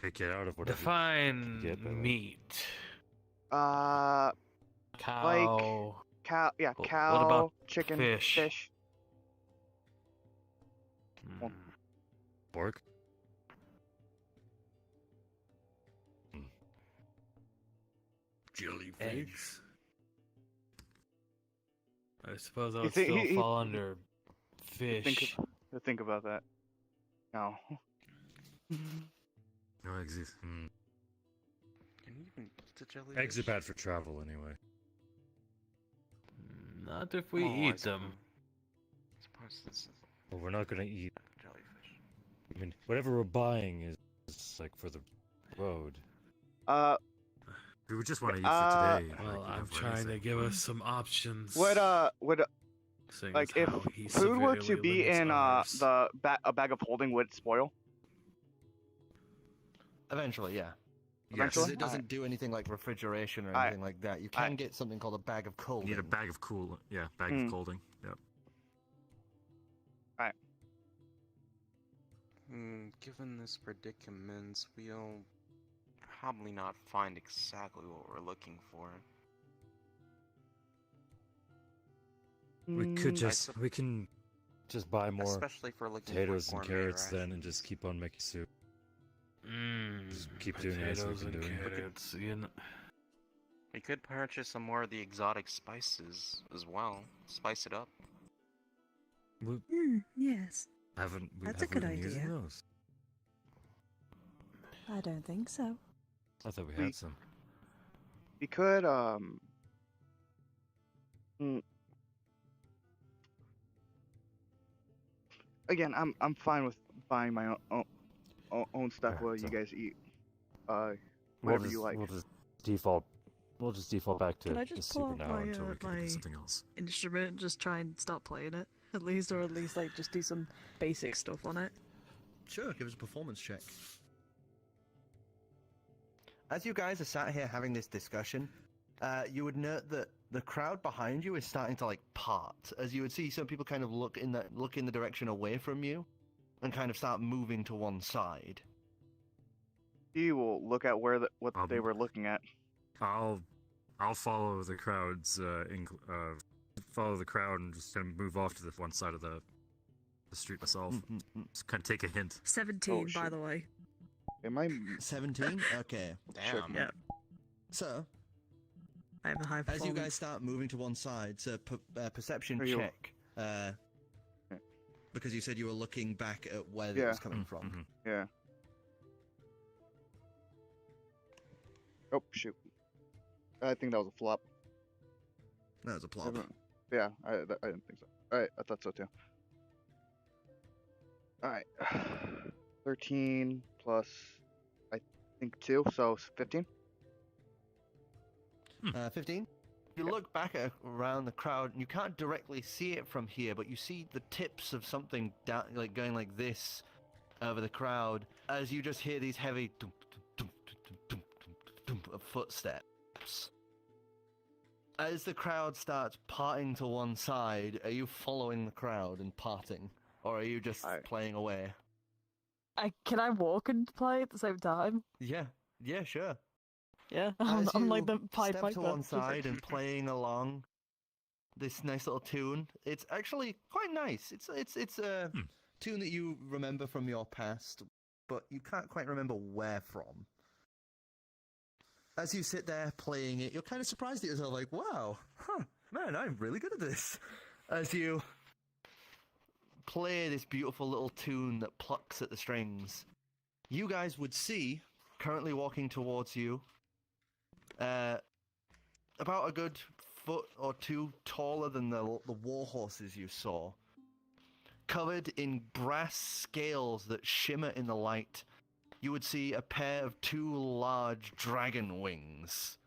pick it out of whatever. Define you get, but, like- meat. Cow. Cow. Yeah, What cow. about chicken. fish? Well, Mm. Pork? Jellyfish. Eggs. I suppose that You would think- still he- fall under fish. Think about that. No. No eggs. Can you even eat a jellyfish? Eggs are bad for travel anyway. Not if we Oh, I eat suppose- them. suppose this is But we're not gonna eat. jellyfish. I mean, whatever we're buying is like for the road. We would just want to eat for today. Well, like, I'm for trying to anything. give us some options. would seeing like as if how he food were to severely be limits in ours. a bag of holding, would it spoil? Eventually, yeah. Yes. Because Eventually? it doesn't do anything like refrigeration or I- anything like that. You can get something called a bag of coal. You need a bag of cool. Yeah, bag Hmm. of colding. Yep. Given this predicament, we'll probably not find exactly what we're looking for. We could Mm, just we can just buy more Especially if we're looking potatoes for and gourmet carrots then, and rations. just keep on making soup. Just keep doing it as potatoes we've been and doing. carrots, you know. We could purchase some more of the exotic spices as well. Spice it up. Yes. That's a good been using idea. those? I don't think so. I thought we We- had some. We could again, I'm fine with buying my own stuff Okay, while so- you guys eat. We'll Whatever just, you like. We'll just default. We'll just default back to Can I the just super pull out now my, until we can my do something else. instrument and just try and start playing it? At least, or at least, like, just do some basic stuff on it. Sure, give us a performance check. As you guys are sat here having this discussion, you would note that the crowd behind you is starting to like part. As you would see, some people kind of look in the direction away from you, and kind of start moving to one side. He will look at what they were looking at. I'll follow the crowd's follow the crowd and just kind of move off to the one side of the street myself. Just kind of take a hint. 17, by shoot. the way. Am I 17? Okay. Damn. Yeah, So, I have a high as performance. you guys start moving to one side, so perception Are you- check. Because you said you were looking back at where it was coming from. Yeah. Oh shoot! I think that was a flop. That was a plop. Yeah, I didn't think so. Alright, I thought so too. Alright. 13 plus, I think 2, so 15. 15. You look back around the crowd, and you can't directly see it from here, but you see the tips of something down, like going like this over the crowd, as you just hear these heavy dum, dum, dum, dum, dum, dum, dum, dum of footsteps. As the crowd starts parting to one side, are you following the crowd and parting, or are you just playing away? Can I walk and play at the same time? Yeah, sure. Yeah, As I'm like you the Pied step Piper. to one just like- side and playing along this nice little tune. It's actually quite nice. It's a tune that you remember from your past, but you can't quite remember where from. As you sit there playing it, you're kind of surprised at yourself, like, wow, man, I'm really good at this. As you play this beautiful little tune that plucks at the strings, you guys would see, currently walking towards you, about a good foot or two taller than the war horses you saw, covered in brass scales that shimmer in the light. You would see a pair of 2 large dragon wings,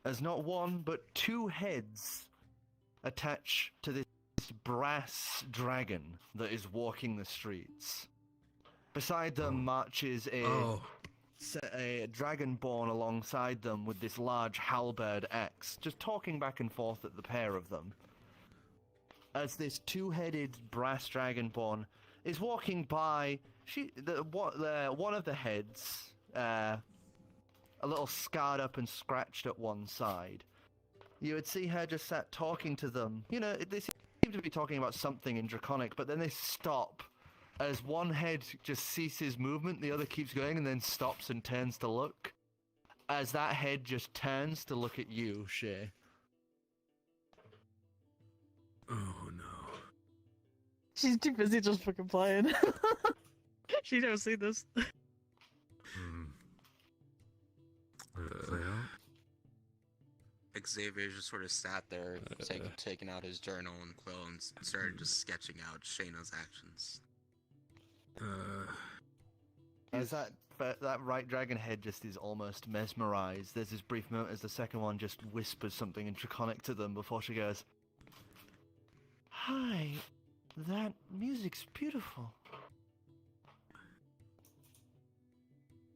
as not one but 2 heads attach to this brass dragon that is walking the streets. Beside them marches a dragonborn alongside them with this large halberd axe, just talking back and forth at the pair of them. As this 2-headed brass dragonborn is walking by, one of the heads, a little scarred up and scratched at one side. You would see her just sat talking to them. You know, they seem to be talking about something in Draconic, but then they stop. As one head just ceases movement, the other keeps going and then stops and turns to look. As that head just turns to look at you, Shay. Oh no. She's too busy just fucking playing. She don't see this. Play out? Xavier just sort of sat there, taking out his journal and quill and started just sketching out Shayna's actions. As that right dragon head just is almost mesmerized, there's this brief moment as the second one just whispers something in Draconic to them before she goes, "Hi, that music's beautiful."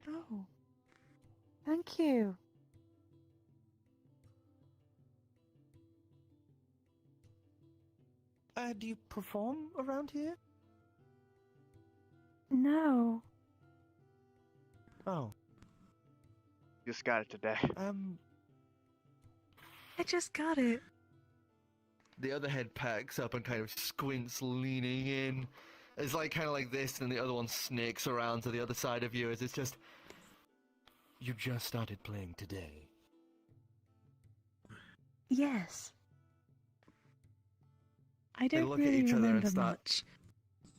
Oh, thank you. Do you perform around here? No. Oh. Just got it today. I just got it. The other head packs up and kind of squints, leaning in. It's like kind of like this, and the other one snakes around to the other side of you as it's just... You just started playing today. Yes. I They don't look at really each other and remember start much.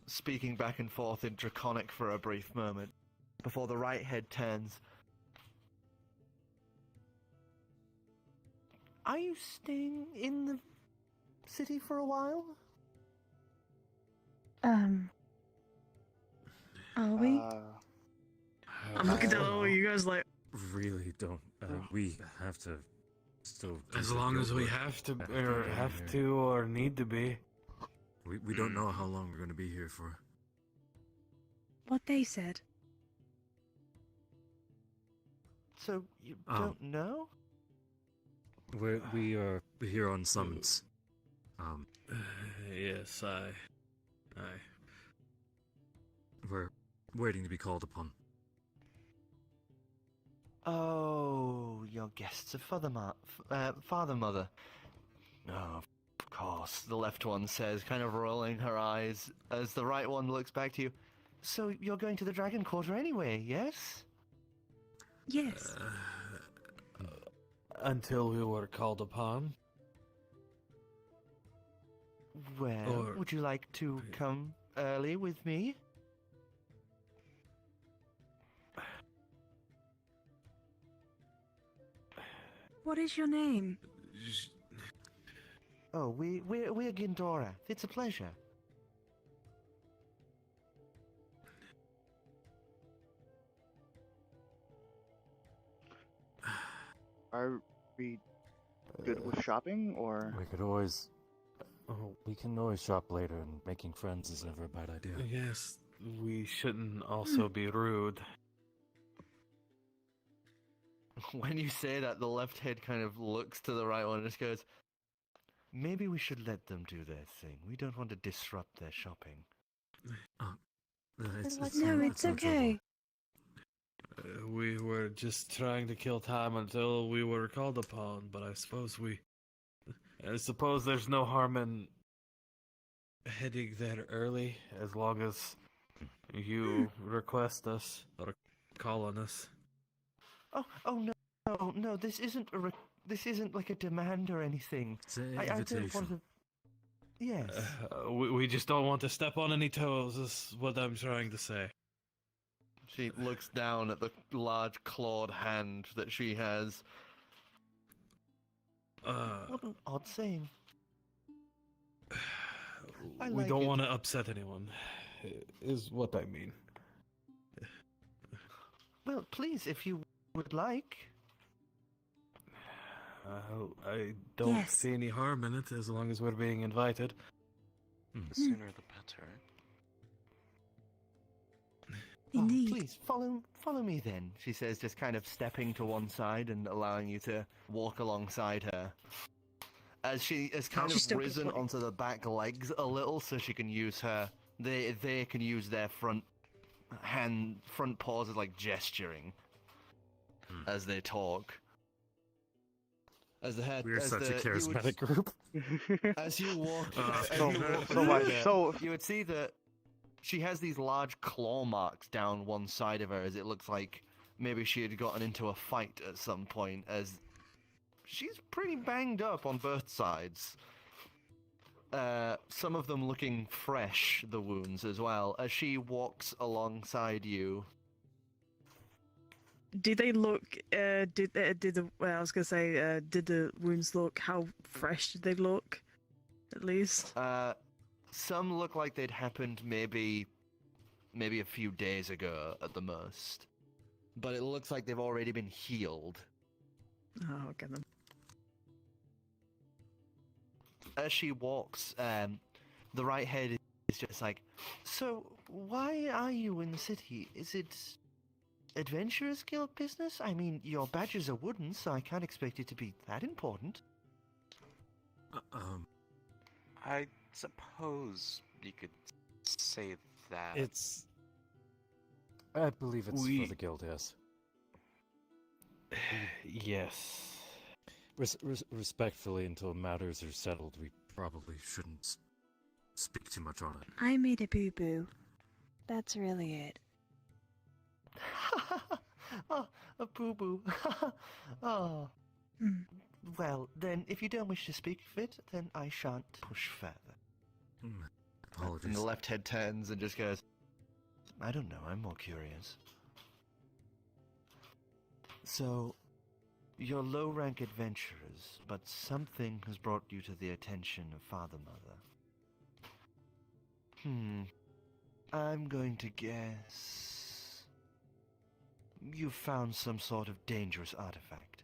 speaking back and forth in Draconic for a brief moment, before the right head turns. Are you staying in the city for a while? Are we? I'm looking at all you guys like. Really don't. We have to still. As long as we have to, or need to be. We don't know how long we're going to be here for. What they said. So you don't know? We are here on summons. Yes, We're waiting to be called upon. Oh, your guests of Father Mother. Oh, of course, the left one says, kind of rolling her eyes, as the right one looks back to you. So you're going to the Dragon Quarter anyway, yes? Yes. Until we were called upon. Well, would you like to come early with me? What is your name? Oh, we're Gindora. It's a pleasure. Are we good with shopping, or? We could always. We can always shop later, and making friends is never a bad idea. Yes, we shouldn't also be rude. When you say that, the left head kind of looks to the right one and just goes, maybe we should let them do their thing. We don't want to disrupt their shopping. It's okay. We were just trying to kill time until we were called upon, but I suppose there's no harm in heading there early, as long as you request us or call on us. No, this isn't this isn't like a demand or anything. It's an I don't invitation. want to... Yes. We just don't want to step on any toes, is what I'm trying to say. She looks down at the large clawed hand that she has. What an odd saying. We don't want to upset anyone, is what I mean. Well, please, if you would like. I don't see any harm in it, as long as we're being invited. The sooner the better. Indeed. Oh, please, follow me then, she says, just kind of stepping to one side and allowing you to walk alongside her. As she has kind of risen onto the back legs a little, so she can use her... They can use their front paws as like gesturing as they talk. As the head, We're such a charismatic group. As you walk, you would see that she has these large claw marks down one side of her, as it looks like maybe she had gotten into a fight at some point, as she's pretty banged up on both sides. Some of them looking fresh, the wounds as well, as she walks alongside you. Did they look? Did the? Well, I was gonna say, did the wounds look? How fresh did they look? At least. Some look like they'd happened maybe a few days ago at the most, but it looks like they've already been healed. Oh, okay then. As she walks, the right head is just like, so why are you in the city? Is it Adventurers Guild business? I mean, your badges are wooden, so I can't expect it to be that important. I suppose you could say that. I believe it's for the guild, yes. Yes. Respectfully, until matters are settled, we probably shouldn't speak too much on it. I made a boo-boo. That's really it. Oh, a boo-boo. Oh. Well, then, if you don't wish to speak of it, then I shan't push further. Apologies. And the left head turns and just goes, I don't know, I'm more curious. So, you're low-rank adventurers, but something has brought you to the attention of Father Mother. I'm going to guess... you found some sort of dangerous artifact.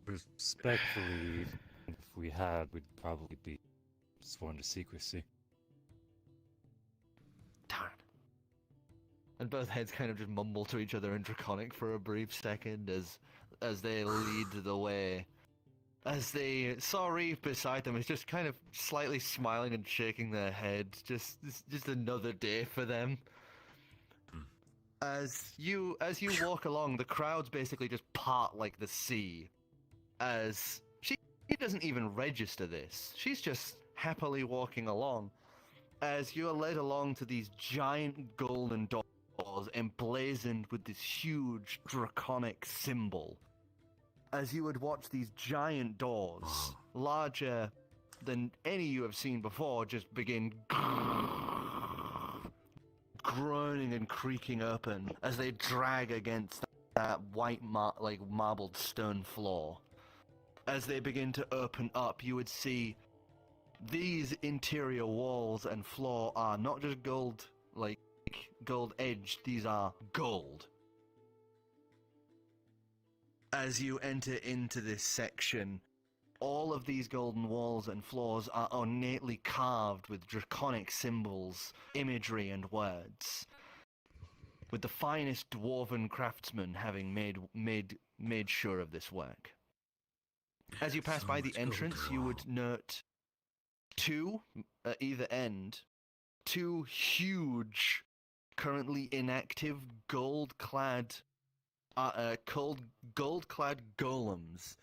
Respectfully, if we had, we'd probably be sworn to secrecy. Darn. And both heads kind of just mumble to each other in Draconic for a brief second as they lead the way. As the Sarif beside them is just kind of slightly smiling and shaking their head. Just another day for them. As you walk along, the crowds basically just part like the sea. As she doesn't even register this. She's just happily walking along. As you are led along to these giant golden doors emblazoned with this huge draconic symbol. As you would watch these giant doors, larger than any you have seen before, just begin groaning and creaking open as they drag against that white marbled stone floor. As they begin to open up, you would see these interior walls and floor are not just gold edged, these are gold. As you enter into this section, all of these golden walls and floors are ornately carved with draconic symbols, imagery, and words, with the finest dwarven craftsmen having made sure of this work. As you pass by the entrance, you would note two, at either end, two huge, currently inactive, gold-clad golems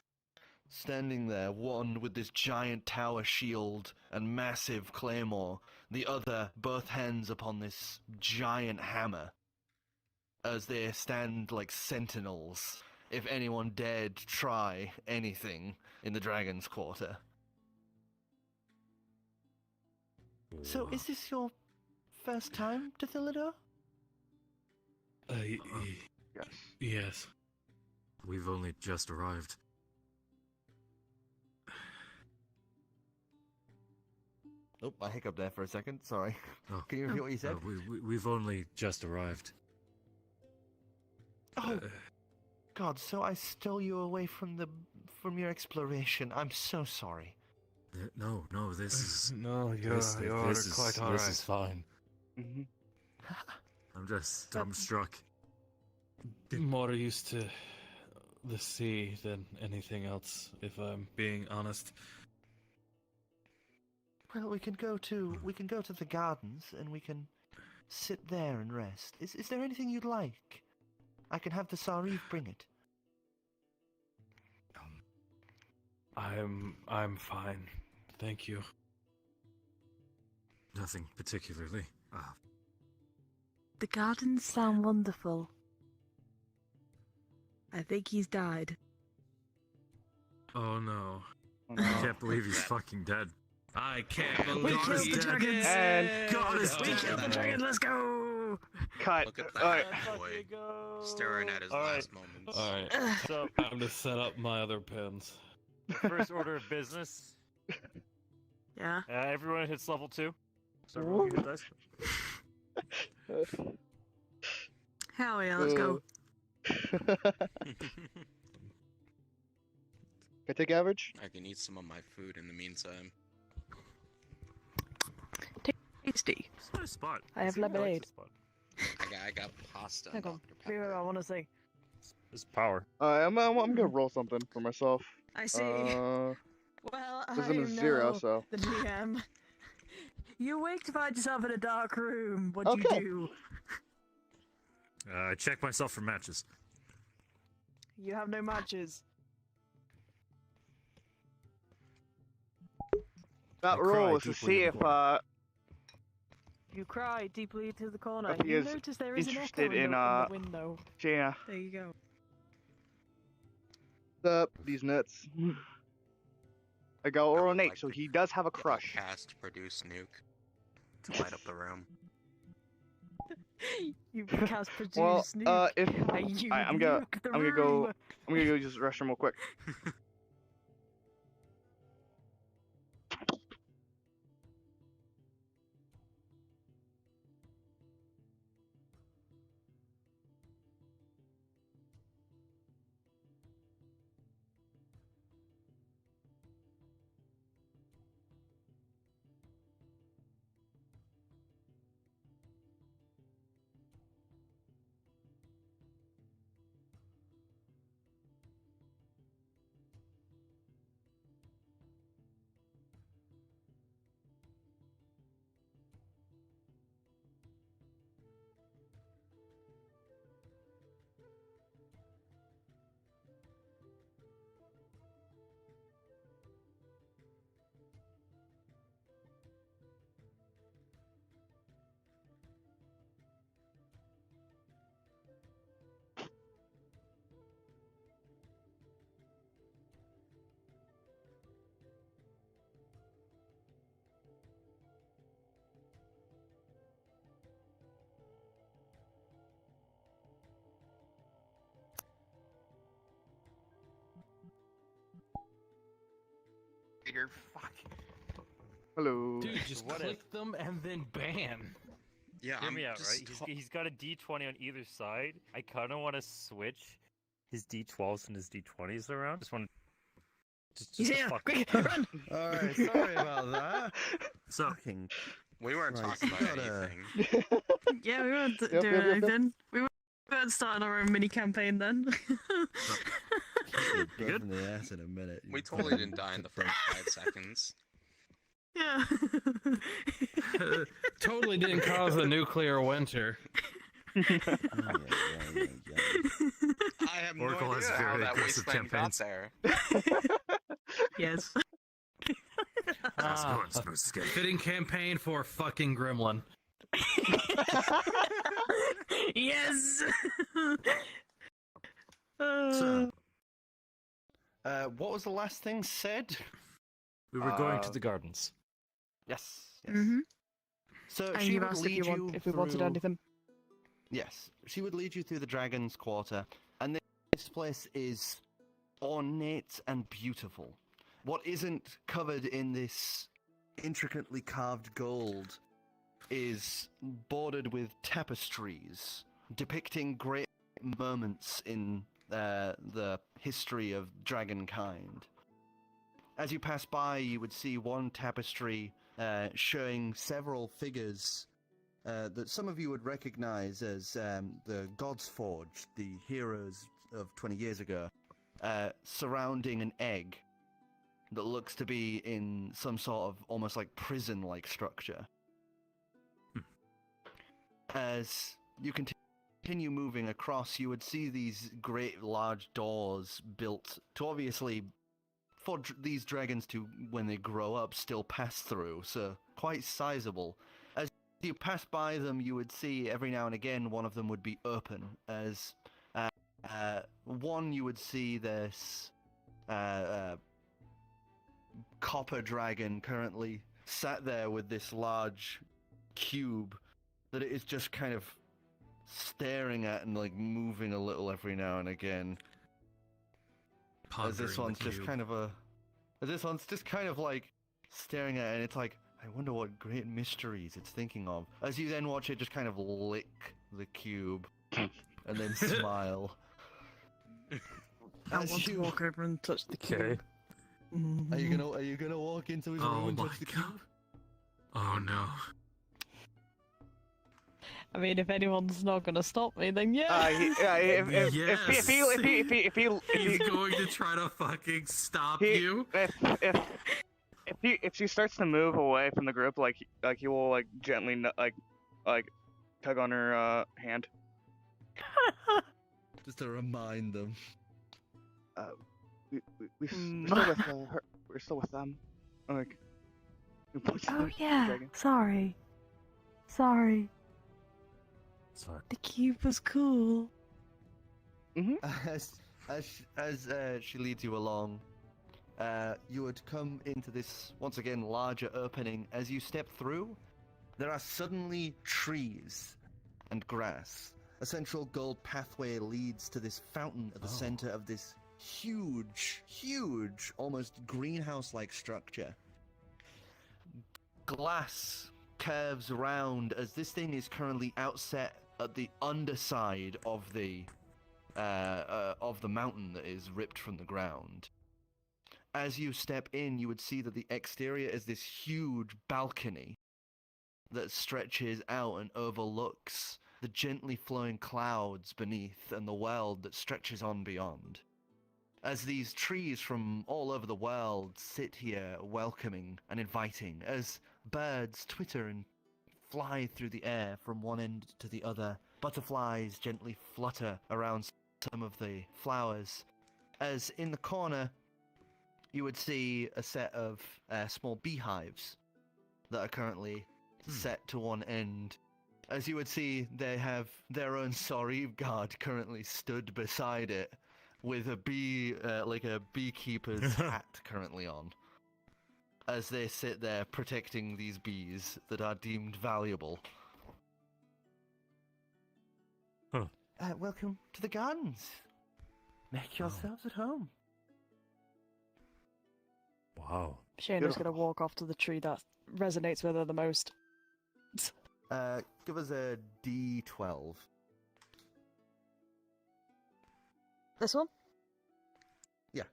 standing there, one with this giant tower shield and massive claymore, the other both hands upon this giant hammer, as they stand like sentinels if anyone dared try anything in the Dragon's Quarter. So, is this your first time to Thilladuhr? Yes. Yes. We've only just arrived. Oh, I hiccuped there for a second, sorry. Oh. Can you repeat what you said? We've only just arrived. Oh, God, so I stole you away from your exploration. I'm so sorry. No, this is... No, you're quite alright. This is fine. Mm-hmm. I'm struck. More used to the sea than anything else, if I'm being honest. Well, we can go to the gardens and we can sit there and rest. Is there anything you'd like? I can have the Sarif bring it. I'm fine. Thank you. Nothing particularly. The gardens sound wonderful. I think he's died. Oh no. I can't believe he's fucking dead. I can't believe We killed the dragons! And God is We dead. killed the dragons, let's go! cut. Look at All right. that boy staring at his last moments. Alright, So, time to set up my other pins. first order of business. Yeah? Everyone hits level 2. So everyone can hit dice. Hell yeah, let's go. Can I take average? I can eat some of my food in the meantime. Tasty. It's a nice spot. I have See, like lemonade. this spot. I got pasta. Hang and on. Dr. Pepper. I want to say. This is power. I'm gonna roll something for myself. I see. Well, I I'm a 0, know so. the DM. You wake to find yourself in a dark room. What do Okay. you do? I check myself for matches. You have no matches. That I cry roll was to deeply see in if the You cry deeply into the corner. If he You is notice there is an echo interested in in, the window. Jaina. There you go. What's up? These nuts. I got oral would innate, like so to- he does have a crush. Cast produce nuke to light up the room. You cast produce Well, nuke. if And you I'm nuke the gonna room. go use the restroom real quick. You're fuck. Hello. Dude, just What click them and then ban. Yeah, Hear I'm me out, just right? He's got a D20 on either side. I kind of want to switch his D12s and his D20s around. Just want to. Just to Yeah, fuck quick, with run! Alright, sorry about that. So, Fucking We weren't Right, talking about you gotta- anything. Yeah, we weren't Yep, doing yep, yep, yep. anything. We weren't starting our own mini campaign then. you You good? in the ass in a minute. We totally didn't die in the first 5 seconds. Yeah. Totally didn't cause a nuclear winter. Oh, yeah. I have Oracle no has idea how very that aggressive wasteland got campaigns. there. Yes. Ah, That's going to fitting campaign for fucking gremlin. Yes. So, what was the last thing said? We were going to the gardens. Yes. Mhm. So And she you would asked lead if we wanted through- anything. Yes, she would lead you through the Dragon's Quarter, and this place is ornate and beautiful. What isn't covered in this intricately carved gold is bordered with tapestries depicting great moments in the history of dragonkind. As you pass by, you would see one tapestry showing several figures that some of you would recognize as the God's Forge, the heroes of 20 years ago, surrounding an egg that looks to be in some sort of almost like prison-like structure. As you continue moving across, you would see these great large doors built to obviously for these dragons to, when they grow up, still pass through, so quite sizable. As you pass by them, you would see every now and again one of them would be open, as one you would see this copper dragon currently sat there with this large cube that it is just kind of staring at and like moving a little every now and again. As this one's just kind of like staring at it, and it's like, I wonder what great mysteries it's thinking of. As you then watch it just kind of lick the cube and then smile. I As want to you- walk over and touch the cube. Okay. Are you gonna walk into his Oh room and my touch the God. cube? Oh no. I mean, if anyone's not gonna stop me, then yeah. If he He's going to try to fucking stop He- you. if she starts to move away from the group, like he will like gently like tug on her hand. Just to remind them. We're still with her. We're still with them. Like. we pointed to Oh the yeah, dragon. sorry. Sorry. Sorry. The cube was cool. As she leads you along, you would come into this, once again, larger opening. As you step through, there are suddenly trees and grass. A central gold pathway leads to this fountain at the center of this huge, almost greenhouse-like structure. Glass curves around as this thing is currently outset at the underside of the mountain that is ripped from the ground. As you step in, you would see that the exterior is this huge balcony that stretches out and overlooks the gently flowing clouds beneath and the world that stretches on beyond. As these trees from all over the world sit here welcoming and inviting, as birds twitter and fly through the air from one end to the other, butterflies gently flutter around some of the flowers, as in the corner you would see a set of small beehives that are currently set to one end. As you would see, they have their own Sorry guard currently stood beside it, with a beekeeper's hat currently on, as they sit there protecting these bees that are deemed valuable. Welcome to the gardens. Make yourselves at home. Wow. Shayna's gonna walk off to the tree that resonates with her the most. Give us a D12. This one? Yeah.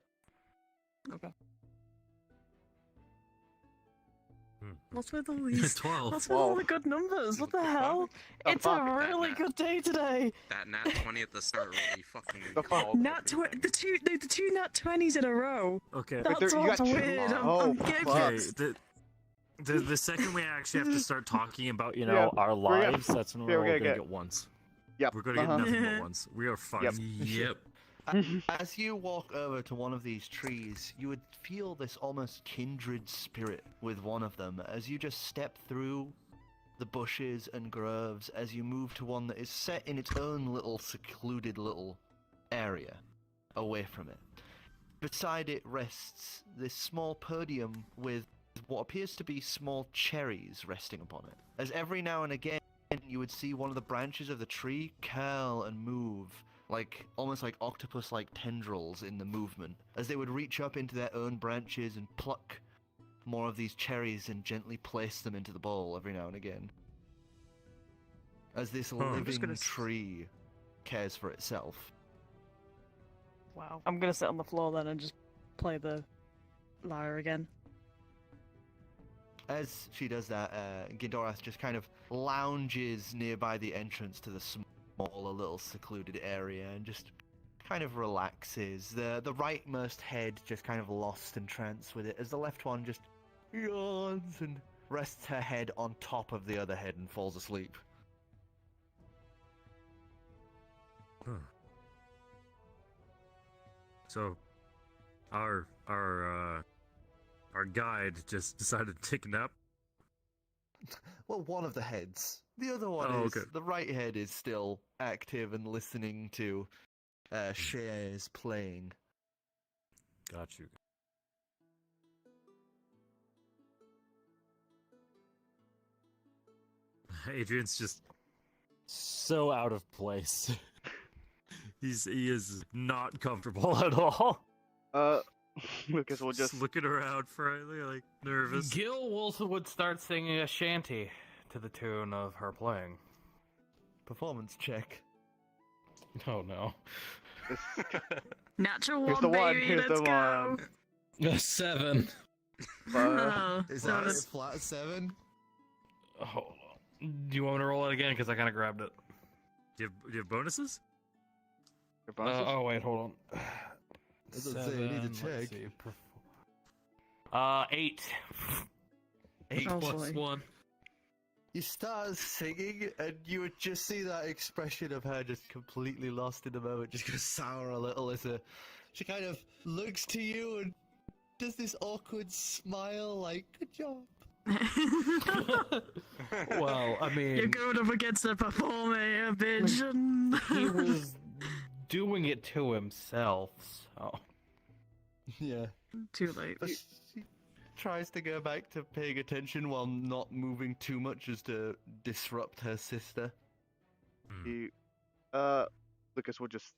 Okay. What's with all these? 12. What's with all the good numbers? What the hell? It's a really good day today. That nat 20 at the start really fucking The two nat 20s in a row. Okay. That's what's weird. I'm getting Okay. The second we actually have to start talking about, our lives, that's when we're all gonna get ones. Yep. We're gonna get nothing but ones. We are fine. Yep. As you walk over to one of these trees, you would feel this almost kindred spirit with one of them as you just step through the bushes and groves as you move to one that is set in its own little secluded little area away from it. Beside it rests this small podium with what appears to be small cherries resting upon it. As every now and again you would see one of the branches of the tree curl and move, almost like octopus-like tendrils in the movement, as they would reach up into their own branches and pluck more of these cherries and gently place them into the bowl every now and again. As this living tree cares for itself. Wow. I'm gonna sit on the floor then and just play the lyre again. As she does that, Gindorath just kind of lounges nearby the entrance to the smaller little secluded area and just kind of relaxes. The rightmost head just kind of lost in trance with it, as the left one just yawns and rests her head on top of the other head and falls asleep. So, our guide just decided to take a nap? Well, one of the heads. The other one is... The right head is still active and listening to Shares playing. Got you. Adrian's just so out of place. He is not comfortable at all. Lucas will just looking around friendly, nervous. Gil would start singing a shanty to the tune of her playing. Performance check. Oh no. Natural Here's one, the one. baby. Here's Let's the go. one. A 7. Is that a flat 7? Hold on. Do you want me to roll it again? Because I kind of grabbed it. Do you have bonuses? Your bonuses? Oh wait, hold on. It doesn't say I need to check. 8. 8 Oh, plus boy. 1. You start singing, and you would just see that expression of her just completely lost in the moment, just go sour a little as she kind of looks to you and does this awkward smile like, good job. Well, I mean... You're going up against a performer here, bitch. He was doing it to himself, so... Yeah. Too late. But she tries to go back to paying attention while not moving too much as to disrupt her sister. He, Lucas will just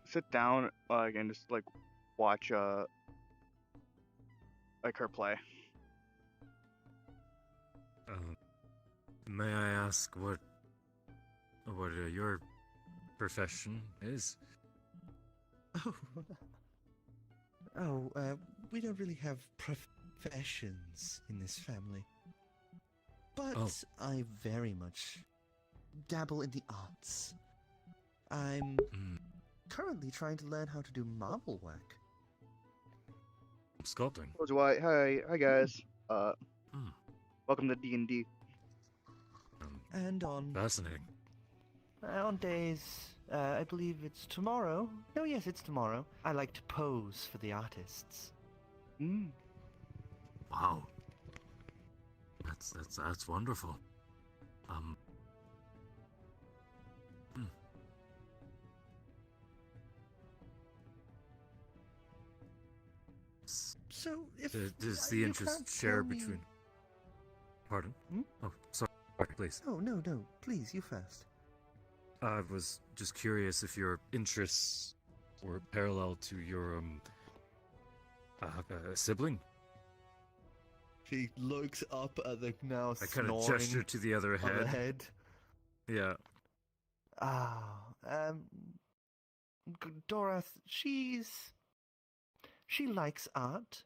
sit down, and just like watch like her play. May I ask what your profession is? We don't really have professions in this family. But I very much dabble in the arts. I'm currently trying to learn how to do marble work. Sculpting. So do I. Hi guys. Welcome to D&D. And on Fascinating. on days, I believe it's tomorrow. No, yes, it's tomorrow. I like to pose for the artists. Wow. That's wonderful. So if Does the you interest can't share tell me- between? Pardon? Oh, sorry, please. Oh no, please, you first. I was just curious if your interests were parallel to your sibling. She looks up at the now I kind of snoring gesture to the other other head. head. Yeah. Dorath, she likes art,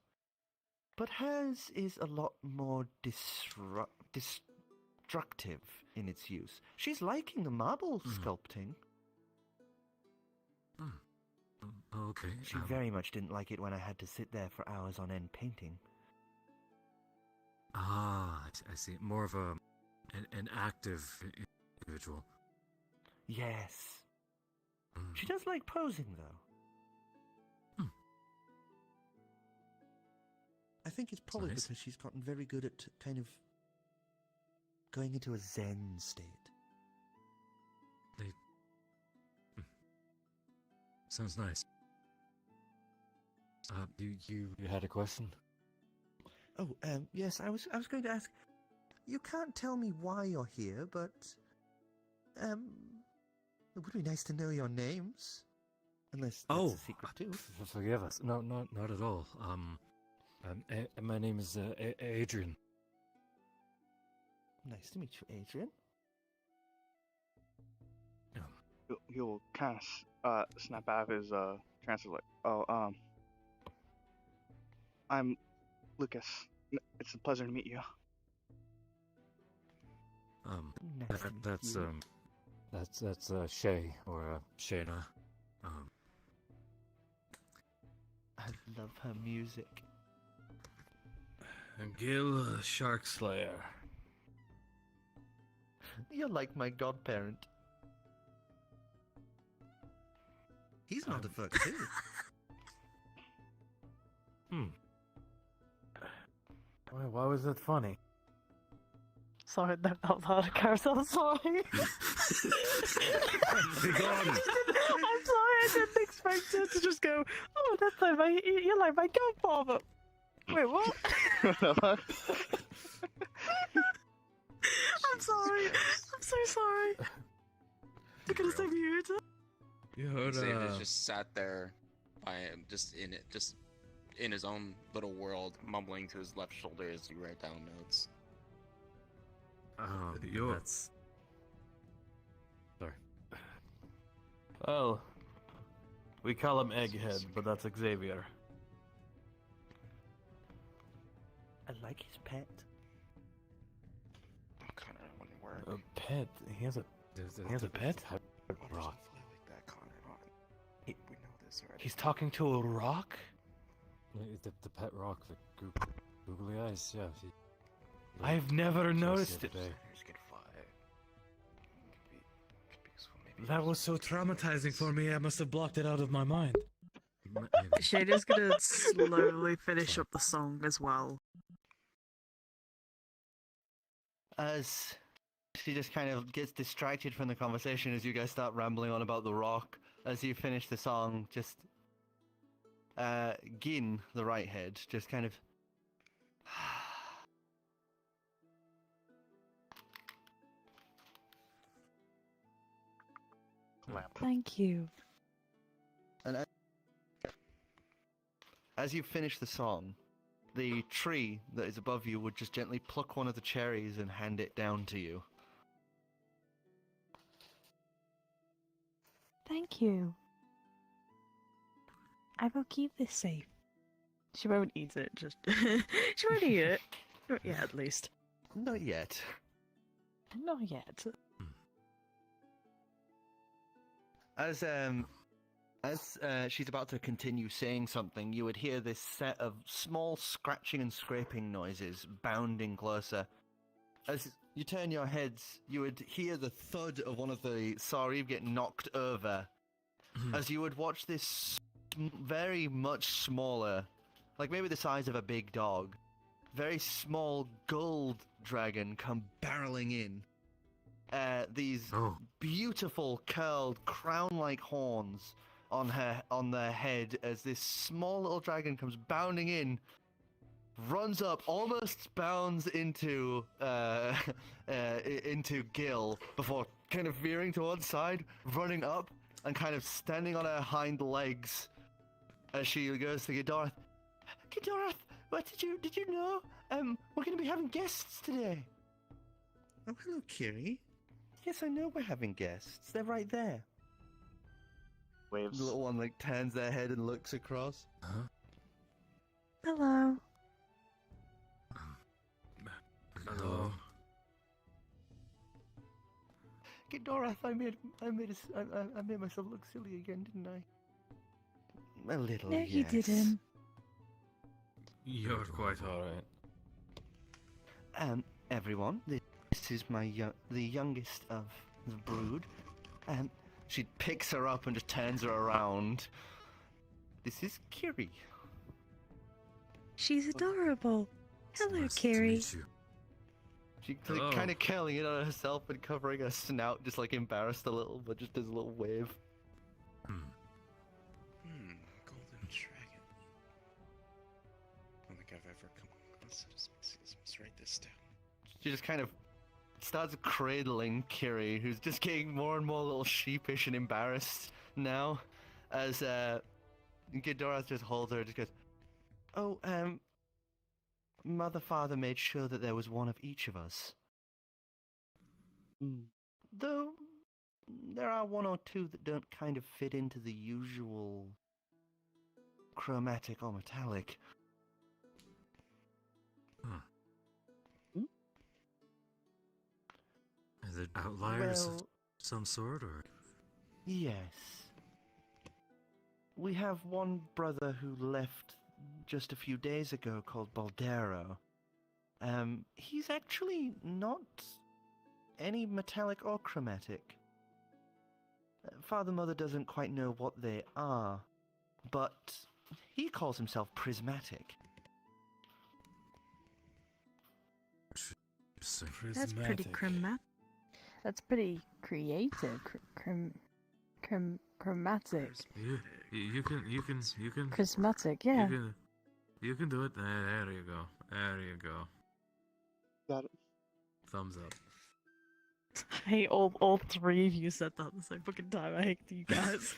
but hers is a lot more destructive in its use. She's liking the marble sculpting. Okay. She very much didn't like it when I had to sit there for hours on end painting. I see. More of an active individual. Yes. She does like posing, though. I think it's probably nice. because she's gotten very good at kind of going into a zen state. Sounds nice. You had a question? Oh, yes, I was going to ask. You can't tell me why you're here, but it would be nice to know your names. Unless that's a secret too. Forgive us. No, not at all. My name is Adrian. Nice to meet you, Adrian. He'll kind of snap out of his trance, like, I'm Lucas. It's a pleasure to meet you. Nice to meet you. That's Shay or Shayna. I love her music. Gil Shark Slayer. You're like my godparent. He's not a fuck too. Why was that funny? Sorry, that out loud, Carousel, I'm sorry. Be gone. I'm sorry, I didn't expect it to just go, oh, that's like my, you're like my godfather. Wait, what? I'm sorry. I'm so sorry. You're gonna say mute. You heard, Xavier's just sat there by him, just in his own little world, mumbling to his left shoulder as he write down notes. That's... Sorry. Well, we call him Egghead, but that's Xavier. I like his pet. I'm kind of wondering where. A pet? He has a pet? Rock. Like that, Connor. We know this already. He's talking to a rock? The pet rock, the googly eyes, yeah. I've never noticed it. That was so traumatizing for me, I must have blocked it out of my mind. Shady's gonna slowly finish up the song as well. As she just kind of gets distracted from the conversation as you guys start rambling on about the rock. As you finish the song, just Gin, the right head, just kind of. Thank you. And as you finish the song, the tree that is above you would just gently pluck one of the cherries and hand it down to you. Thank you. I will keep this safe. She won't eat it, just. She won't eat it. Not yet, at least. Not yet. Not yet. As she's about to continue saying something, you would hear this set of small scratching and scraping noises bounding closer. As you turn your heads, you would hear the thud of one of the Sarib get knocked over. As you would watch this very much smaller, like maybe the size of a big dog, very small gold dragon come barreling in. These beautiful curled crown-like horns on their head as this small little dragon comes bounding in, runs up, almost bounds into Gil before kind of veering to one side, running up and kind of standing on her hind legs as she goes to Ghidorah. Ghidorah, what did you know? We're going to be having guests today. Oh, hello, Ciri. Yes, I know we're having guests. They're right there. Waves. The little one like turns their head and looks across. Hello. Hello. Ghidorah, I made myself look silly again, didn't I? A little, No, yes. you didn't. You're quite alright. Everyone, this is the youngest of the brood. She picks her up and just turns her around. This is Ciri. She's adorable. Hello, Nice to Ciri. meet you. She Hello. kind of curling it on herself and covering her snout, just like embarrassed a little, but just does a little wave. Golden dragon. I don't think I've ever come across it. Let's write this down. She just kind of starts cradling Ciri, who's just getting more and more a little sheepish and embarrassed now, as Ghidorah just holds her and just goes, "Oh, Mother Father made sure that there was one of each of us. Though there are one or two that don't kind of fit into the usual chromatic or metallic." Are there outliers of Well, some sort, or? yes. We have one brother who left just a few days ago called Baldero. He's actually not any metallic or chromatic. Father Mother doesn't quite know what they are, but he calls himself prismatic. That's pretty chromatic. That's pretty creative. Chromatic. You can. Charismatic, yeah. You can do it. There you go. There you go. Got it. Thumbs up. I hate all three of you said that at the same fucking time. I hate you guys.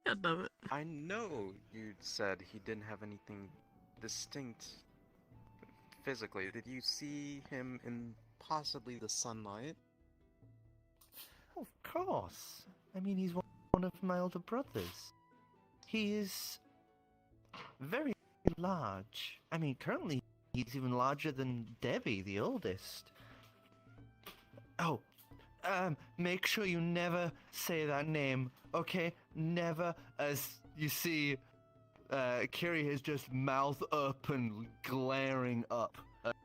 God damn it. I know you said he didn't have anything distinct physically. Did you see him in possibly the sunlight? Of course. I mean, he's one of my older brothers. He is very large. I mean, currently he's even larger than Debbie, the oldest. Oh, make sure you never say that name, okay? Never, as you see, Ciri has just mouth up and glaring up at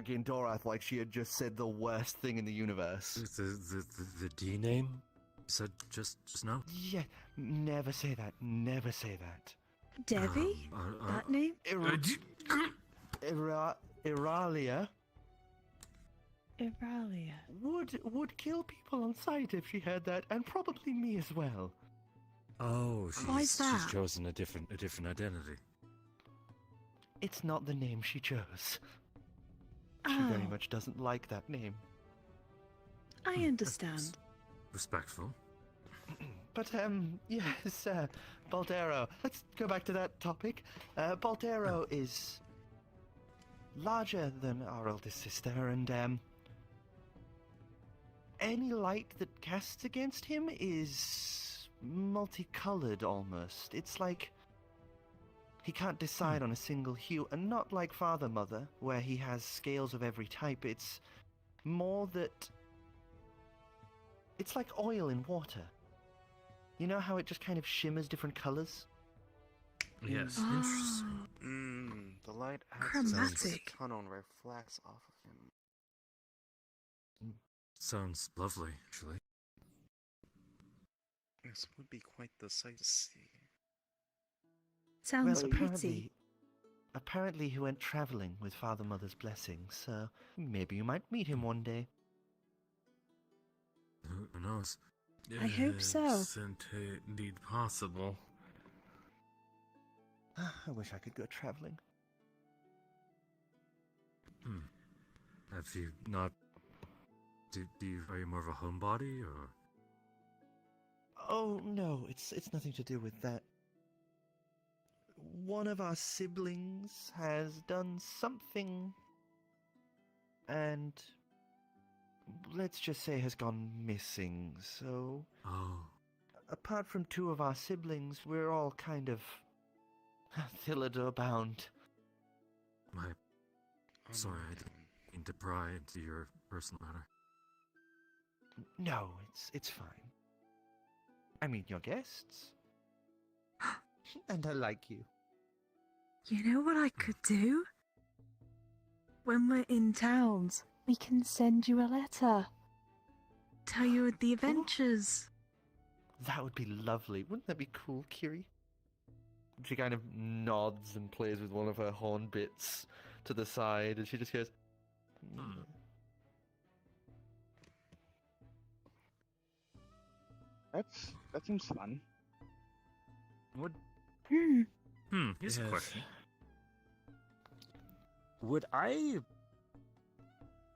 Ghidorah like she had just said the worst thing in the universe. The D name? You said just now? Yeah, never say that. Never say that. Debbie? That name? Iralia. Iralia. Would kill people on sight if she heard that, and probably me as well. Oh, Why is that? she's chosen a different identity. It's not the name she chose. She very Oh, much doesn't like that name. I understand. Respectful. But, yes, Baldero. Let's go back to that topic. Baldero is larger than our eldest sister, and, any light that casts against him is multicolored almost. It's like he can't decide on a single hue, and not like Father Mother, where he has scales of every type. It's more that it's like oil in water. You know how it just kind of shimmers different colors? Yes, Oh, interesting. The light acts as Chromatic. a tunnel and reflects off of him. Sounds lovely, actually. This would be quite the sight to see. sounds Well, pretty. apparently he went traveling with Father Mother's blessing, so maybe you might meet him one day. Who knows? I hope so. Isn't it indeed possible? I wish I could go traveling. Have you not... are you more of a homebody, or...? Oh, no, it's nothing to do with that. One of our siblings has done something, and let's just say has gone missing, so... Oh. Apart from two of our siblings, we're all kind of Thilladuhr bound. Sorry, I didn't mean to pry into your personal matter. No, it's fine. I mean, you're guests. And I like you. You know what I could do? When we're in towns, we can send you a letter. Tell you the adventures. That would be lovely. Wouldn't that be cool, Kiri? She kind of nods and plays with one of her horn bits to the side, and she just goes... That seems fun. Would... Here's a Yes. question. Would I...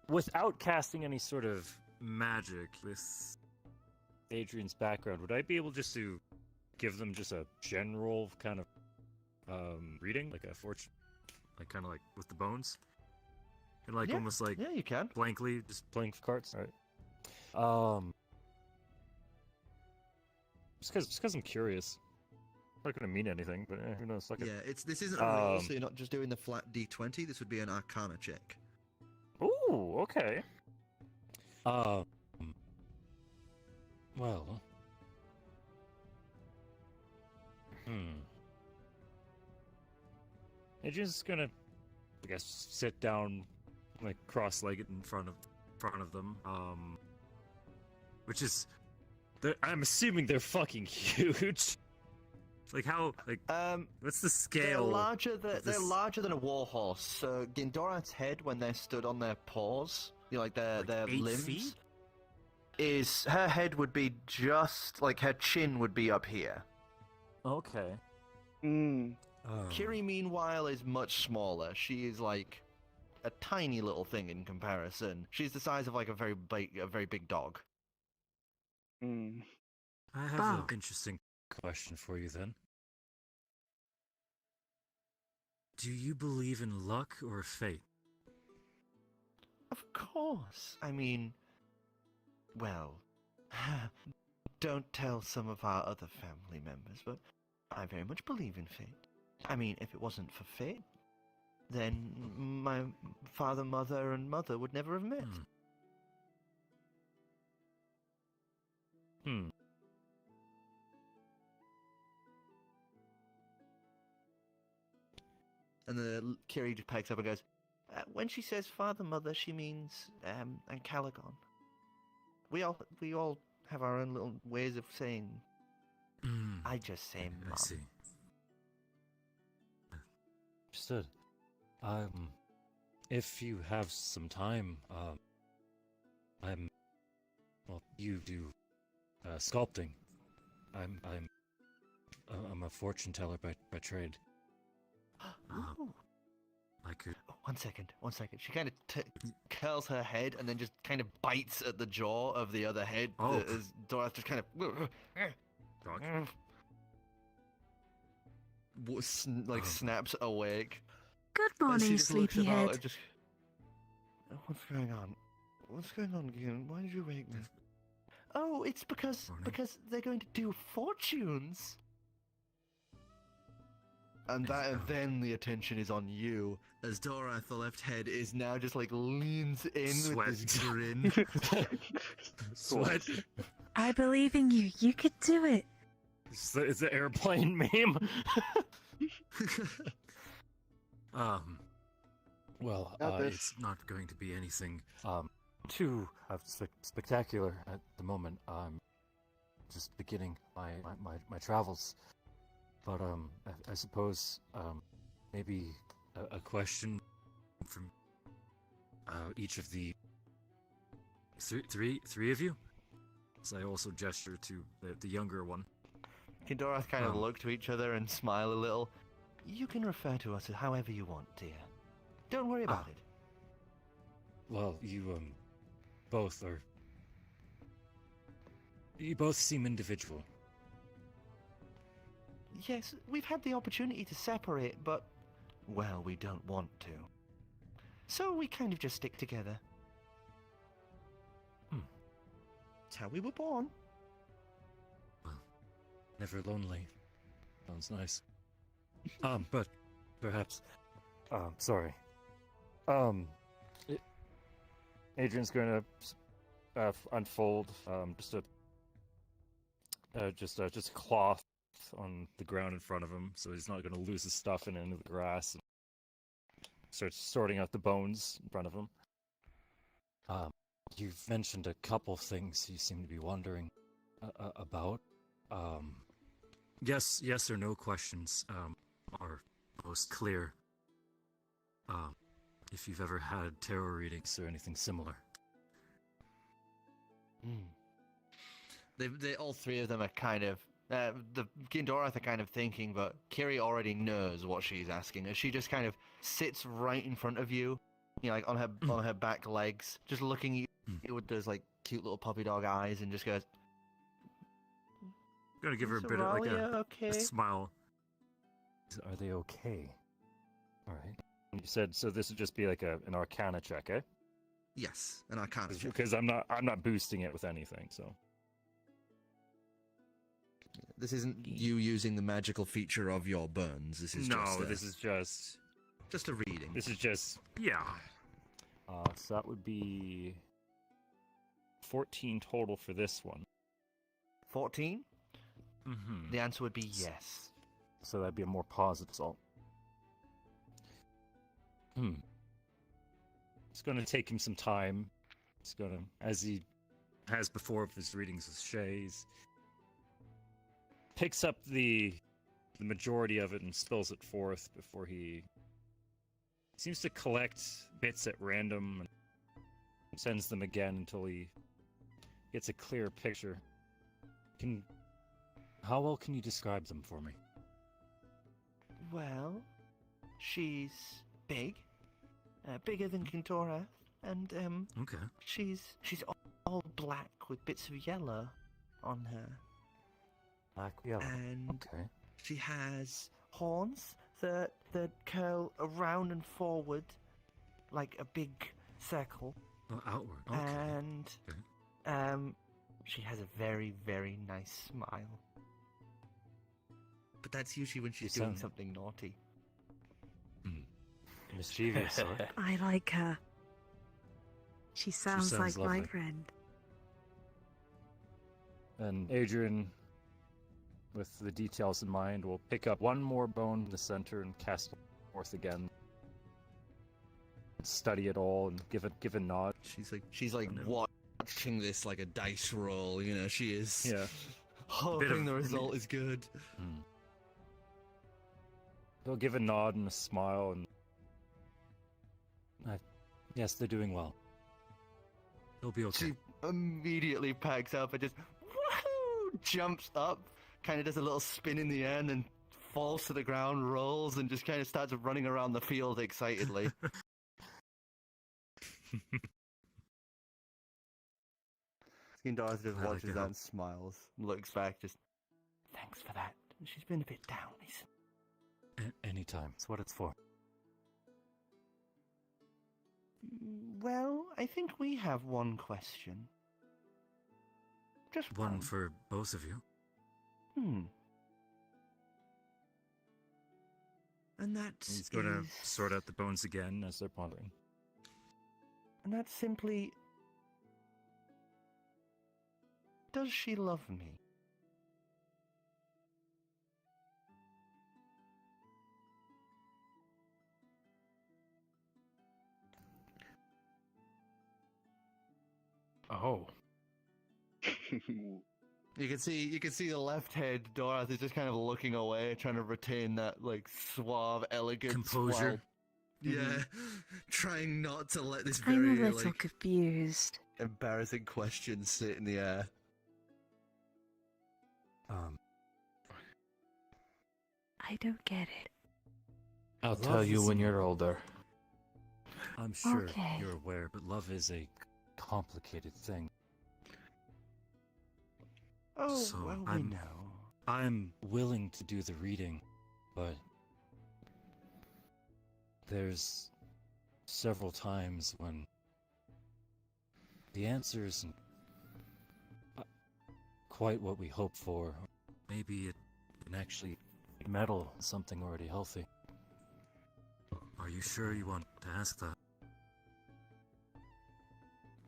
Without casting any sort of magic with Adrian's background, would I be able just to give them just a general kind of reading? Like a fortune? Like kind of like with the bones? And like Yeah. almost like Yeah, you can. blankly, just playing cards? Alright. Just because I'm curious. Not gonna mean anything, but who knows? Fuck it. Yeah, this isn't a roll, so you're not just doing the flat d20. This would be an Arcana check. Ooh, okay. Well. Adrian's gonna, I guess, sit down, like cross-legged in front of them. Which is, I'm assuming they're fucking huge. Like how, like, what's the scale? They're larger than a warhorse. So Gindorat's head, when they're stood on their paws, you know, like their 8 limbs, feet? is her head would be just like her chin would be up here. Okay. Kiri, meanwhile, is much smaller. She is like a tiny little thing in comparison. She's the size of like a very big dog. I have an interesting question for you then. Do you believe in luck or fate? Of course. I mean, well, don't tell some of our other family members, but I very much believe in fate. I mean, if it wasn't for fate, then my father, mother, and mother would never have met. And the Kiri just picks up and goes, when she says father, mother, she means Ancalagon. We all have our own little ways of saying. I just say mom. I see. Understood. If you have some time, Well, you do sculpting. I'm a fortune teller by trade. I could. One second. She kind of curls her head and then just kind of bites at the jaw of the other head. Oh. As Dorath just kind of snaps awake. Good And morning, she just looks about sleepyhead. and just, what's going on? What's going on again? Why did you wake me? Oh, it's because they're going to do fortunes. And then the attention is on you, as Dorath, the left head, is now just like leans in with this grin. Sweat. I believe in you. You could do it. It's the airplane meme. Well, it's not going to be anything too spectacular at the moment. I'm just beginning my travels, but I suppose maybe a question from each of the three of you. So I also gesture to the younger one. Kindorath kind of look to each other and smile a little. You can refer to us however you want, dear. Don't worry about it. Well, you both are. You both seem individual. Yes, we've had the opportunity to separate, but, well, we don't want to. So we kind of just stick together. It's how we were born. Well, never lonely. Sounds nice. But perhaps. Sorry. Adrian's going to unfold just a cloth on the ground in front of him, so he's not going to lose his stuff and into the grass. And starts sorting out the bones in front of him. You've mentioned a couple things you seem to be wondering about. Yes or no questions are most clear. If you've ever had tarot readings or anything similar. They all three of them are kind of the Gindorath are kind of thinking, but Kiri already knows what she's asking. As she just kind of sits right in front of you, you know, like on her back legs, just looking at you with those like cute little puppy dog eyes, and just goes. Gonna give her a bit of like a smile. Are they okay? All right. You said so. This would just be like an Arcana check, eh? Yes, an Arcana check. Because I'm not boosting it with anything, so. This isn't you using the magical feature of your burns. This is this is just a reading. This is just so that would be 14 total for this one. 14? Mm-hmm. The answer would be yes. So that'd be a more positive result. It's going to take him some time. It's going to, as he has before of his readings with Shays, picks up the majority of it and spills it forth before he seems to collect bits at random and sends them again until he gets a clear picture. How well can you describe them for me? Well, she's big, bigger than Kintorath, and okay. She's all black with bits of yellow on her. Black yellow. And okay. She has horns that curl around and forward like a big circle. Oh, outward. Okay. And she has a very, very nice smile. But that's usually when she's doing something naughty. Mischievous, right? I like her. She sounds like lovely. my friend. And Adrian, with the details in mind, will pick up one more bone in the center and cast it forth again. Study it all and give a nod. She's like watching this like a dice roll. You know, she is. Yeah. Hoping the result is good. They'll give a nod and a smile, and yes, they're doing well. He'll be okay. She immediately packs up and just woohoo, jumps up, kind of does a little spin in the air, and then falls to the ground, rolls, and just kind of starts running around the field excitedly. Skindarth just Glad I watches could that help. and smiles, looks back, just thanks for that. She's been a bit down recently. Anytime. It's what it's for. Well, I think we have one question. Just One for both of you. And that He's going to sort out the bones again as they're pondering. And that's simply... Does she love me? Oh. You can see the left head, Dorath is just kind of looking away, trying to retain that like suave elegance. Composure. Yeah, trying not to let this I'm a very little confused. Embarrassing questions sit in the air. I don't get it. I'll tell you when you're older. I'm sure Okay. you're aware, but love is a complicated thing. Oh, So, well, we I'm- know. I'm willing to do the reading, but there's several times when the answer isn't quite what we hope for. Maybe it can actually meddle something already healthy. Are you sure you want to ask that?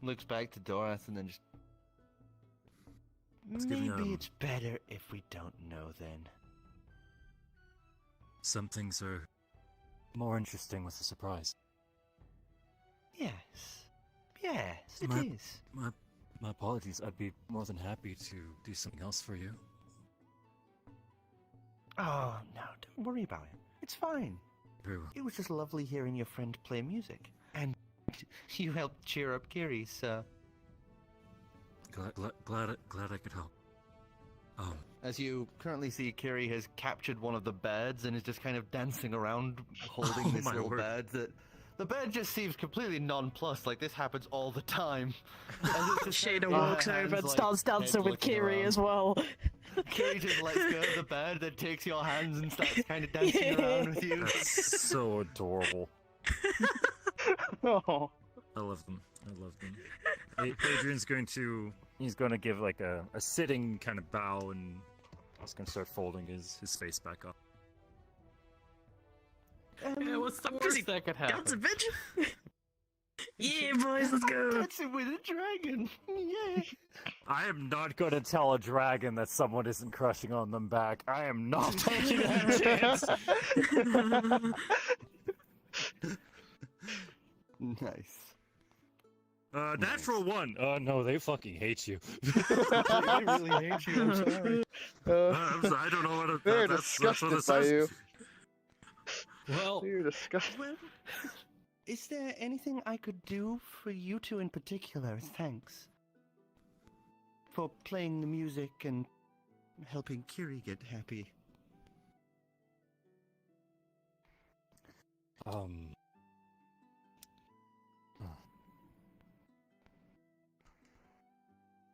Looks back to Dorath and then just... Let's give me, Maybe it's better if we don't know then. Some things are more interesting with a surprise. Yes. Yes, it My- is. My apologies. I'd be more than happy to do something else for you. Oh, no, don't worry about it. It's fine. Very well. It was just lovely hearing your friend play music. And you helped cheer up Kiri, so... Glad I could help. As you currently see, Kiri has captured one of the birds and is just kind of dancing around holding Oh, this my little word. bird that... The bird just seems completely nonplussed, like this happens all the time. And it's just Shada kind of walks her over hands, and like, starts dancing head with looking Kiri around. as well. Kiri just lets go of the bird, then takes your hands and starts kind of dancing around with you. That's so adorable. Oh. I love them. I love them. Adrian's he's going to give like a sitting kind of bow, and he's going to start folding his face back up. Yeah, what's the worst that could happen? God's adventure. Yeah, boys, let's go. Dancing with a dragon. Yeah. I am not going to tell a dragon that someone isn't crushing on them back. I am not taking that chance. Nice. Natural one. No, they fucking hate you. I really hate you, I'm sorry. I don't know what They're that's disgusted what it by says. you. Well, You're disgusted. Well, is there anything I could do for you two in particular as thanks? For playing the music and helping Kiri get happy.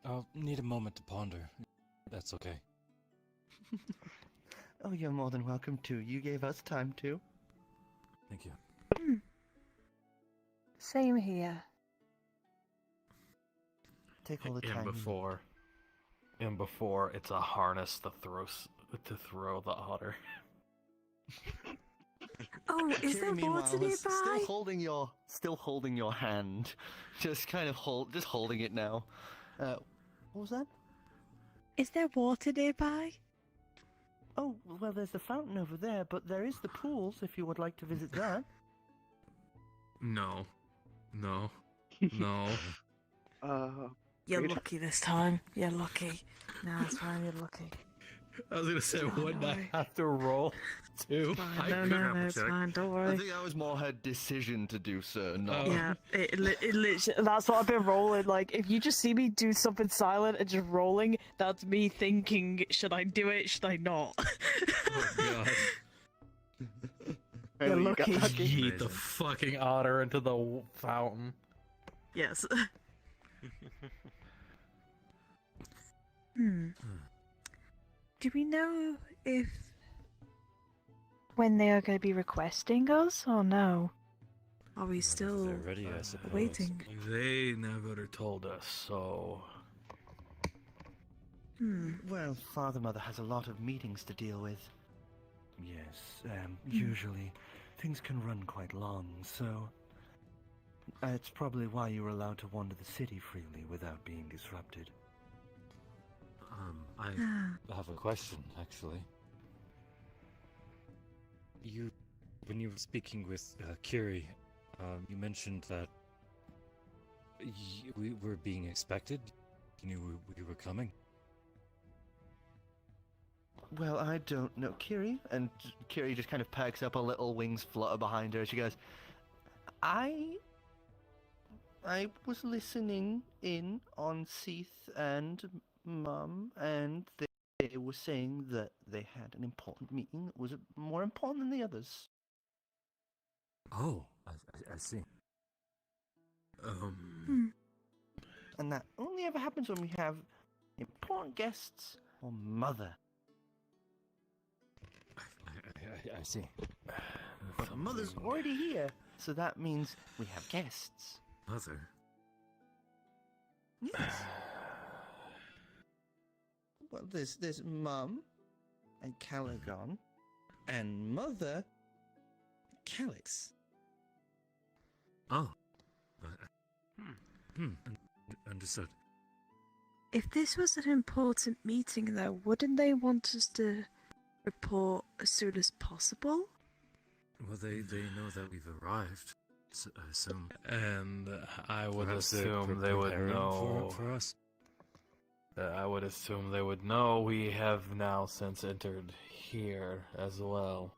I'll need a moment to ponder. That's okay. Oh, you're more than welcome to. You gave us time to. Thank you. Same here. Take all the time. And before it's a harness to throw the otter. Oh, is Kiri, there meanwhile, water is nearby? still holding your hand, just kind of holding it now. What was that? Is there water nearby? Oh, well, there's the fountain over there, but there is the pools if you would like to visit that. No. No. No. You're Great. lucky this time. You're lucky. No, it's fine. You're lucky. I was gonna say, wouldn't I worry. have to roll too? Fine, no, it's fine. Don't I worry. think that was more her decision to do so, not. Yeah, it literally. That's what I've been rolling. Like, if you just see me do something silent and just rolling, that's me thinking, should I do it? Should I not? Oh god. You're You got lucky. Yeet the fucking otter into the fountain. Yes. Hmm. Do we know if when they are going to be requesting us or no? Are we still They're ready, I suppose. waiting? They never told us, so. Well, Father Mother has a lot of meetings to deal with. Yes, usually things can run quite long, so it's probably why you were allowed to wander the city freely without being disrupted. I Ah. have a question, actually. When you were speaking with Kiri, you mentioned that we were being expected. You knew we were coming. Well, I don't know, Kiri. And Kiri just kind of perks up, a little wings flutter behind her. She goes, I was listening in on Seath and Mum, and they were saying that they had an important meeting that was more important than the others. Oh, I see. And that only ever happens when we have important guests or Mother. I see. But Mother's already here, so that means we have guests. Mother. Yes. Well, there's Mum and Caligon, and Mother Calix. Oh. Understood. If this was an important meeting, though, wouldn't they want us to report as soon as possible? Well, they know that we've arrived. So I assume. And I would Perhaps they're assume they would preparing know. for us. I would assume they would know we have now since entered here as well.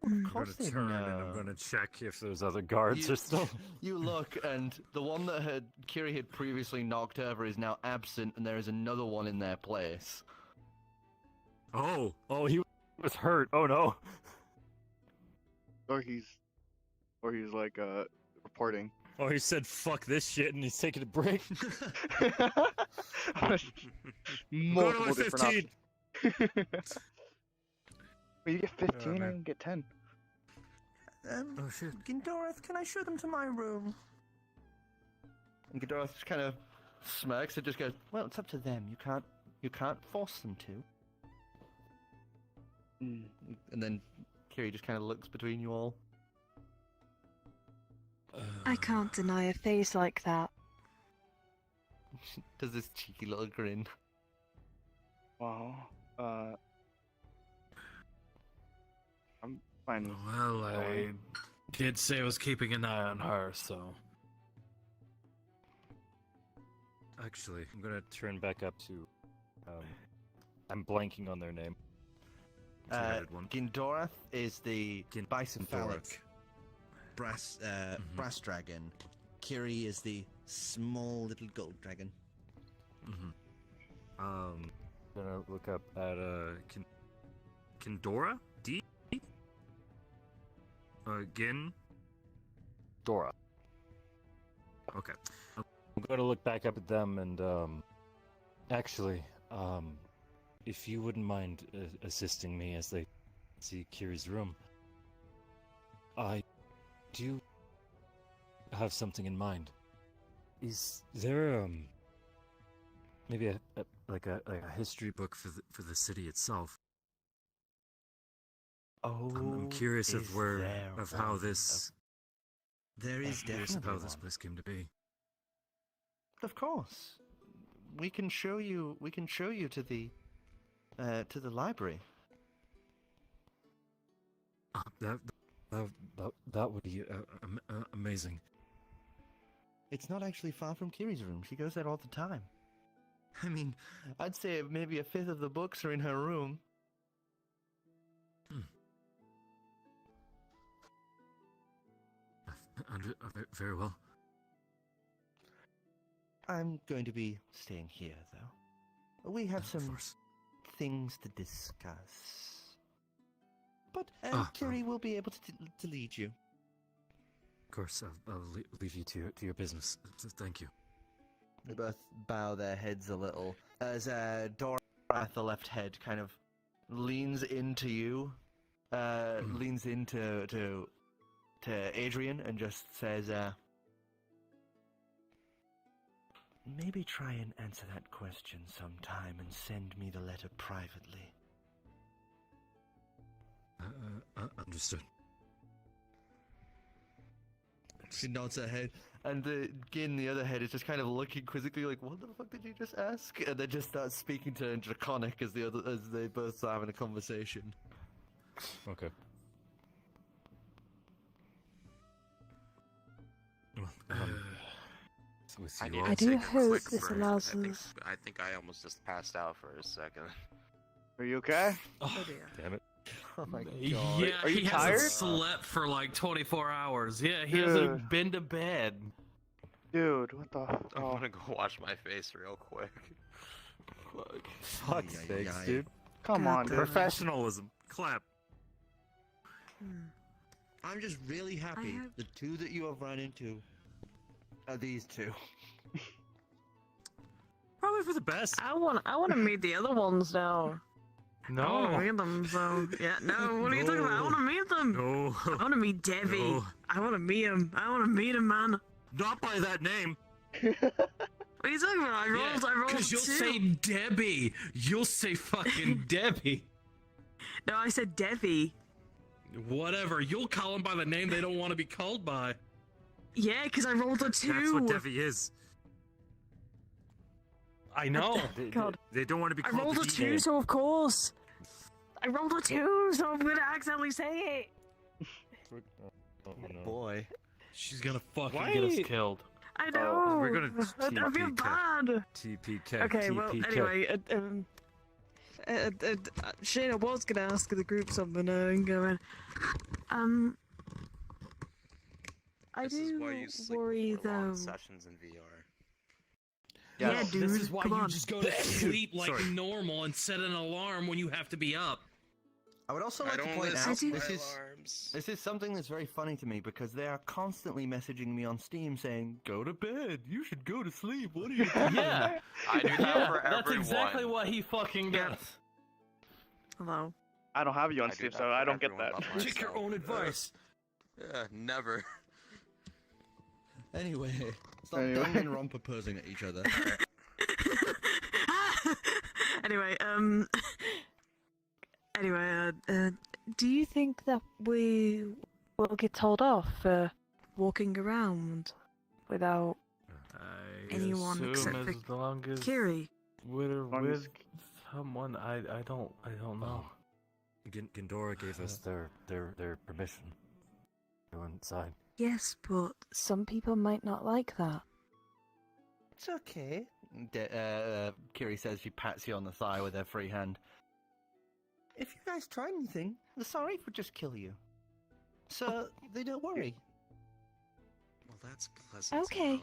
Of I'm course gonna they turn know. and I'm gonna check if there's other guards or stuff. You look, and the one that Kiri had previously knocked over is now absent, and there is another one in their place. Oh, he was hurt. Oh no. Or he's like reporting. Oh, he said fuck this shit and he's taking a break. Multiple different 15. options. Well, you get 15 man. and get 10. Oh shit. Gindorath, can I show them to my room? And Gindorath just kind of smirks and just goes, "Well, it's up to them. You can't force them to." And then Kiri just kind of looks between you all. I can't deny a face like that. Does this cheeky little grin. Wow. I'm fine with Well, I did say I was keeping an eye on her, so. Actually, I'm gonna turn back up to. I'm blanking on their name. Two-headed one. Gindorath is the bicephalic brass dragon. Kiri is the small little gold dragon. Gonna look up at Kindora? D? Gin? Dora. Okay. I'm gonna look back up at them and, actually, if you wouldn't mind assisting me as they see Kiri's room, I do have something in mind. Is there, maybe a history book for the city itself? Oh, I'm curious is there how one? this. There is Curious of definitely how this one. place came to be. Of course, we can show you. We can show you to the library. That would be amazing. It's not actually far from Kiri's room. She goes there all the time. I mean, I'd say maybe a fifth of the books are in her room. Very well. I'm going to be staying here, though. We have some things to discuss. But Cari will be able to lead you. Of course, I'll leave you to your business. Thank you. They both bow their heads a little as Dora, the left head, kind of leans into you, leans into to Adrian, and just says, maybe try and answer that question sometime and send me the letter privately. Understood. She nods her head, and Gin, the other head, is just kind of looking quizzically like, what the fuck did you just ask? And then just starts speaking to her in Draconic as they both start having a conversation. Okay. Well, I do hope this allows us. I think I almost just passed out for a second. Are you okay? Oh, damn it. Oh my god. Yeah, Are you he tired? hasn't slept for like 24 hours. Yeah, he hasn't been to bed. Dude, what the? I want to go wash my face real quick. Fuck's sakes, dude. Come on, dude. Professionalism. Clap. I'm just really happy the two that you have run into are these two. Probably for the best. I want to meet the other ones now. I want No. to meet them, so... Yeah, no, what are you talking about? I want to meet them! No. I want to meet Debbie. No. I want to meet him. I want to meet him, man. Not by that name. What are you talking about? I rolled Because you'll two. say Debbie. You'll say fucking Debbie. No, I said Debbie. Whatever. You'll call them by the name they don't want to be called by. Yeah, because I rolled a 2. That's what Devi is. I know. God. They don't want to be I called rolled the a 2, D-name. so of course. I rolled a 2, so I'm going to accidentally say it. Boy. She's gonna fucking Why? get us killed. I know. we're gonna I feel TPK. bad. TPK. Okay, well, TPK. anyway, Shayna was gonna ask the group something and going, I This is do why you sleep worry for long though. sessions in VR. Yeah, dude, This is why come you on. just go to sleep like Sorry. normal and set an alarm when you have to be up. I would also I like to don't point listen out to my this is alarms. this is something that's very funny to me because they are constantly messaging me on Steam saying, "Go to bed. You should go to sleep. What are you doing?" Yeah. I do that Yeah, for that's everyone. exactly what he fucking does. Hello. I don't have you on I do Steam, that so for I don't get everyone that. but Take your myself. own advice. Yeah, never. Anyway, stop Anyway. Dung and Ron proposing at each other. Anyway, do you think that we will get told off for walking around without anyone except for as long as Kiri? we're long as- with someone, I don't know. Gindora gave us their permission. Go inside. Yes, but some people might not like that. It's okay. Kiri says she pats you on the thigh with her free hand. If you guys try anything, the Sarif would just kill you. So they don't worry. Well, that's pleasant. Okay.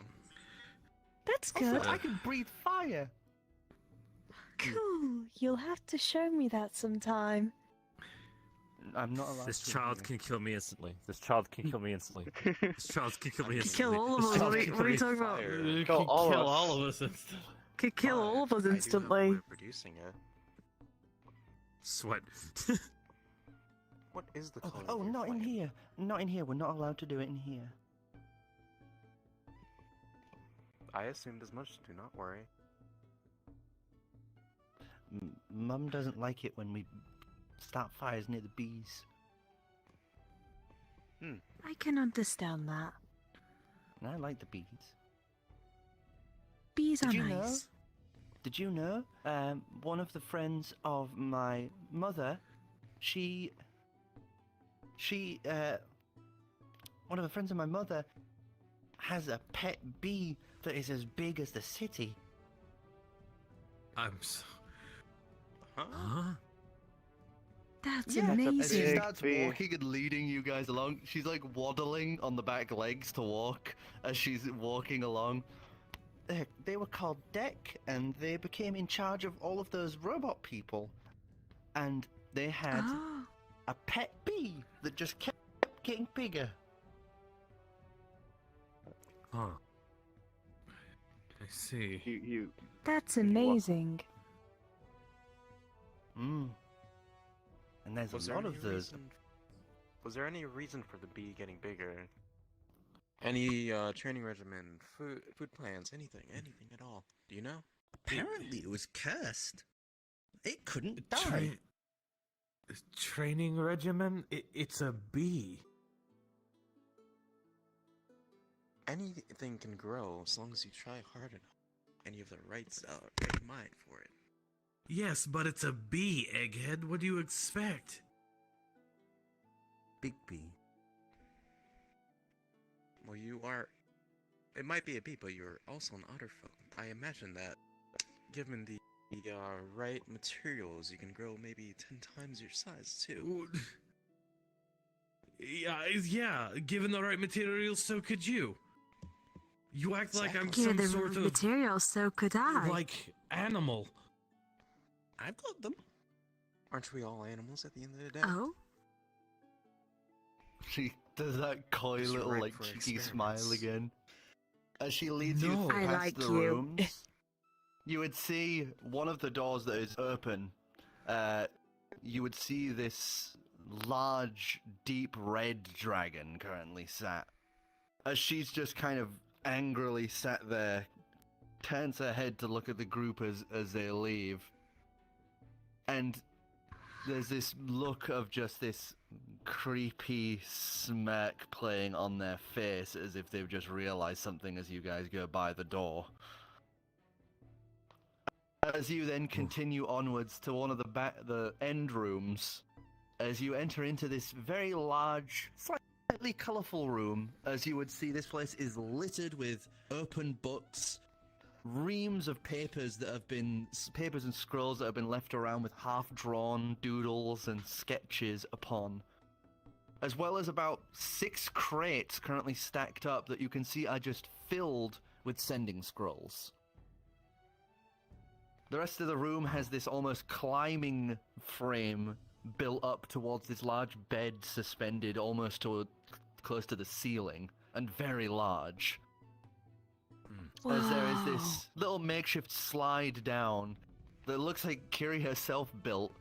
That's good. Also, I can breathe fire. Cool. You'll have to show me that sometime. I'm not allowed This to. child can kill me instantly. This child can kill me instantly. This child can kill me Could instantly. kill all of This us. child What are can you kill me. talking about? You Kill can all of kill us. all of us instantly. Could kill all of us I do have a way instantly. of producing it. Sweat. What is the color? Oh, of your not in flame? here. Not in here. We're not allowed to do it in here. I assumed as much. Do not worry. Mum doesn't like it when we start fires near the bees. I can understand that. And I like the bees. Bees are Did you know? nice. Did you know? One of the friends of my mother, one of the friends of my mother has a pet bee that is as big as the city. I'm so. Huh? Huh? That's And she amazing. starts walking and leading you guys along. She's like waddling on the back legs to walk as she's walking along. They were called Deck, and they became in charge of all of those robot people. And they had Oh, a pet bee that just kept getting bigger. Huh. I see. that's amazing. Mm. And there's Was a there lot any of those. reason? Was there any reason for the bee getting bigger? Any training regimen, food plans, anything at all? Do you know? Apparently, it was cursed. It couldn't die. Training regimen? It's a bee. Anything can grow as long as you try hard enough, and you have the right mind for it. Yes, but it's a bee, Egghead. What do you expect? Big bee. Well, you are. It might be a bee, but you're also an Otterfolk. I imagine that, given the right materials, you can grow maybe 10 times your size too. Yeah. Given the right materials, so could you. You act like I'm Give some the sort of materials, so could I. like animal. I've got them. Aren't we all animals at the end of the day? Oh, She does that coy Because you're little, ripe like, for cheeky smile experiments. again. As she leads No. you I past like the you. rooms, you would see one of the doors that is open. You would see this large, deep red dragon currently sat. As she's just kind of angrily sat there, turns her head to look at the group as they leave. And there's this look of just this creepy smirk playing on their face as if they've just realized something as you guys go by the door. As you then continue onwards to one of the end rooms, as you enter into this very large, slightly colourful room, as you would see, this place is littered with open books, reams of papers and scrolls that have been left around with half-drawn doodles and sketches upon, as well as about 6 crates currently stacked up that you can see are just filled with sending scrolls. The rest of the room has this almost climbing frame built up towards this large bed suspended almost close to the ceiling, and very large. As there is this little makeshift slide down that looks like Kiri herself built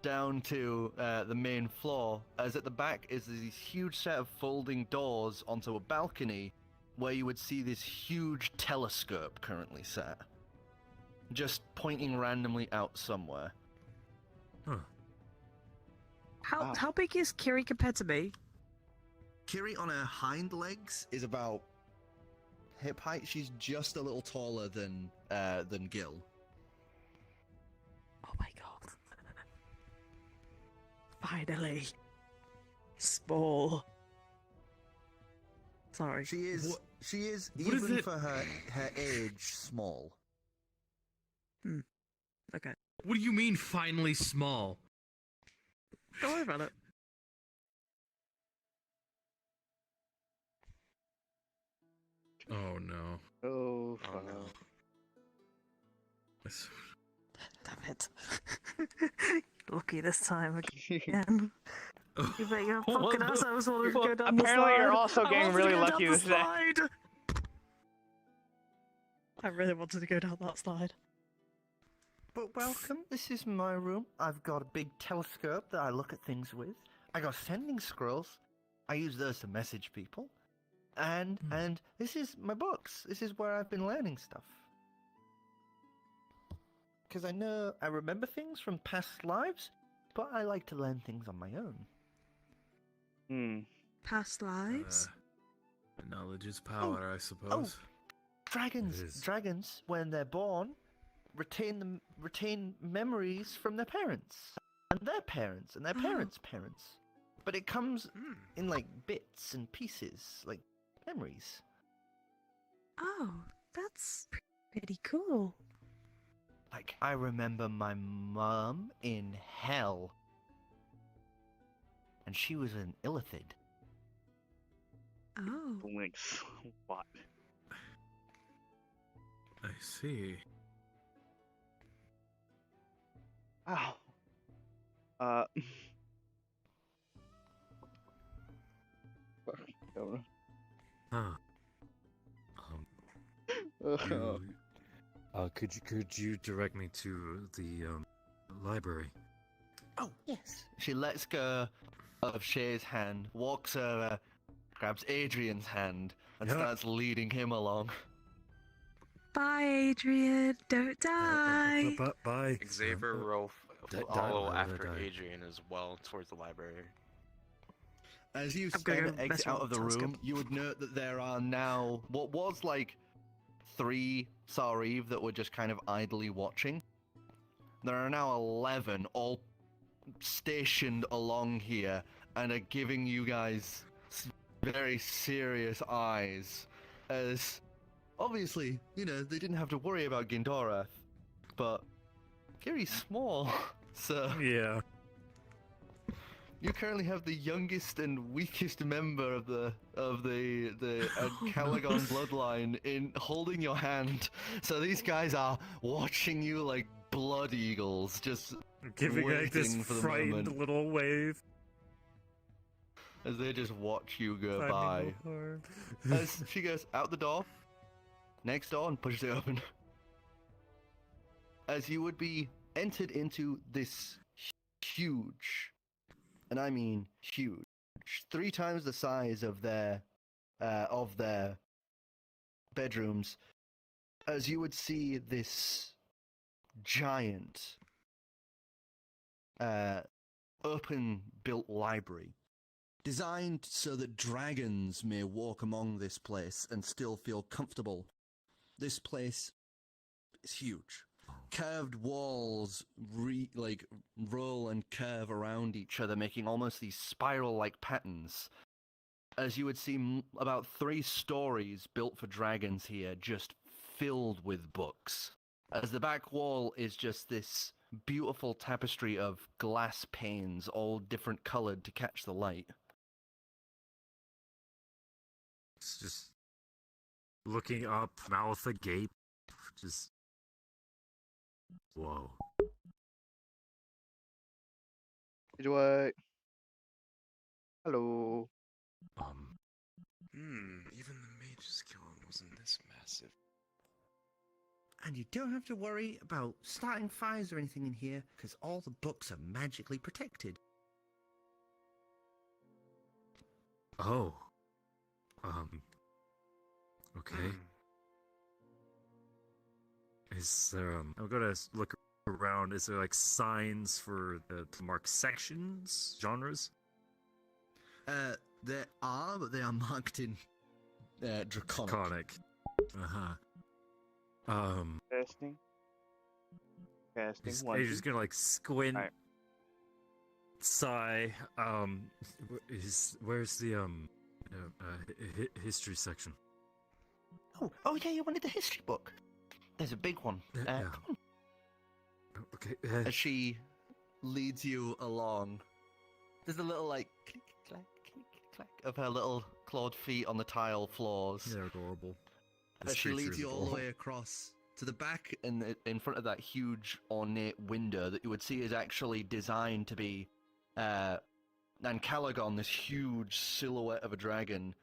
down to the main floor, as at the back is this huge set of folding doors onto a balcony where you would see this huge telescope currently set, just pointing randomly out somewhere. How big is Kiri compared to me? Kiri on her hind legs is about hip height. She's just a little taller than Gil. Oh my god. Finally. Small. Sorry. She is what is even it? for her age small. Okay. What do you mean finally small? Don't worry about it. Oh no. Oh, Oh fuck. no. Damn it. Lucky this time again. You bet your fucking ass I was wanting to go down the slide. Apparently you're also I getting wanted to really go down lucky the with that. slide. I really wanted to go down that slide. But welcome, this is my room. I've got a big telescope that I look at things with. I got sending scrolls. I use those to message people. And this is my books. This is where I've been learning stuff. Because I remember things from past lives, but I like to learn things on my own. past lives? Knowledge is power, I suppose. Oh, dragons, when they're born, retain memories from their parents, and their parents, and their parents' parents. But it comes in like bits and pieces, like memories. Oh, that's pretty cool. Like, I remember my mum in hell. And she was an illithid. Oh. Blinks. What? I see. Wow. Don't know. Huh. Could you direct me to the library? Oh, yes. She lets go of Shay's hand, walks over, grabs Adrian's hand, and starts leading him along. Bye, Adrian. Don't die. Bye. Xavier will Die, follow die, after die. Adrian as well towards the library. As you I'm gonna exit out of the room, you would note that there are now what was like 3 Sareve that were just kind of idly watching. There are now 11 all stationed along here and are giving you guys very serious eyes. As obviously, you know, they didn't have to worry about Gindorath, but Gary's small, so Yeah. you currently have the youngest and weakest member of the Calagon bloodline in holding your hand. So these guys are watching you like blood eagles, just Giving like this waiting for the frightened moment little wave. as they just watch you go Finding by. no harm. As she goes out the door, next door, and pushes it open. As you would be entered into this huge, and I mean huge, 3 times the size of their bedrooms, as you would see this giant open-built library, designed so that dragons may walk among this place and still feel comfortable. This place is huge. Curved walls roll and curve around each other, making almost these spiral-like patterns. As you would see about 3 stories built for dragons here, just filled with books. As the back wall is just this beautiful tapestry of glass panes, all different colored to catch the light. It's just looking up, mouth agape, just whoa. What? Hello. Even the mage's killing wasn't this massive. And you don't have to worry about starting fires or anything in here, because all the books are magically protected. Oh. Okay. Is there, I'm gonna look around. Is there, like, signs for to mark sections, genres? There are, but they are marked in Draconic. Uh-huh. Casting. Are One, you two. just gonna, like, squint, Alright. sigh, where's the, history section? Oh yeah, you wanted the history book. There's a big one. Yeah. Come on. Okay, As she leads you along, there's a little like click, clack, click, clack of her little clawed feet on the tile floors. they're adorable. As This she creature leads is you all the adorable. way across to the back, and in front of that huge ornate window that you would see is actually designed to be Calagon, this huge silhouette of a dragon,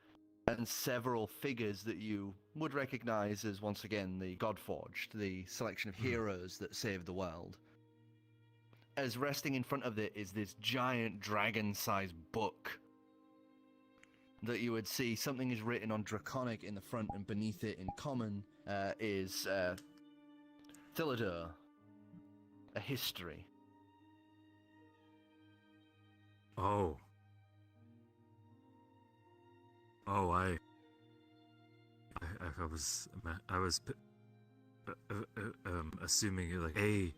and several figures that you would recognize as, once again, the Godforged, the selection of heroes that saved the world. As resting in front of it is this giant dragon-sized book that you would see. Something is written on Draconic in the front, and beneath it in common is Thilladuhr, a history. Oh. Oh, I was assuming like a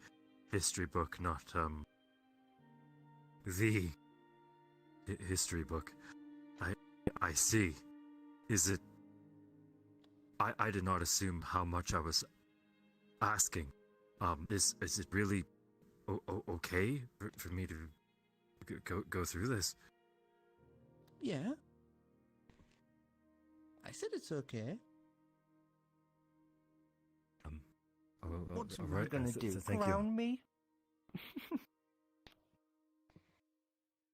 history book, not the history book. I see. Is it? I did not assume how much I was asking. Is it really okay for me to go through this? Yeah. I said it's okay. What's all we right. gonna do? Thank Clown me?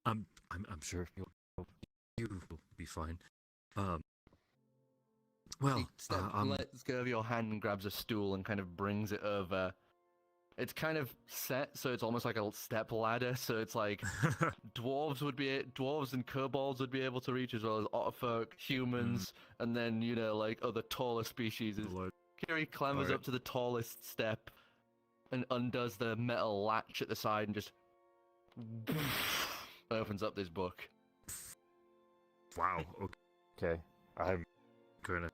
I'm sure you will be fine. Well, lets go of your hand and grabs a stool and kind of brings it over. It's kind of set, so it's almost like a step ladder. So it's like dwarves and kobolds would be able to reach, as well as Otterfolk, humans, and then like other taller species. Kiri clambers up to the tallest step and undoes the metal latch at the side and just opens up this book. Wow. Okay. I'm gonna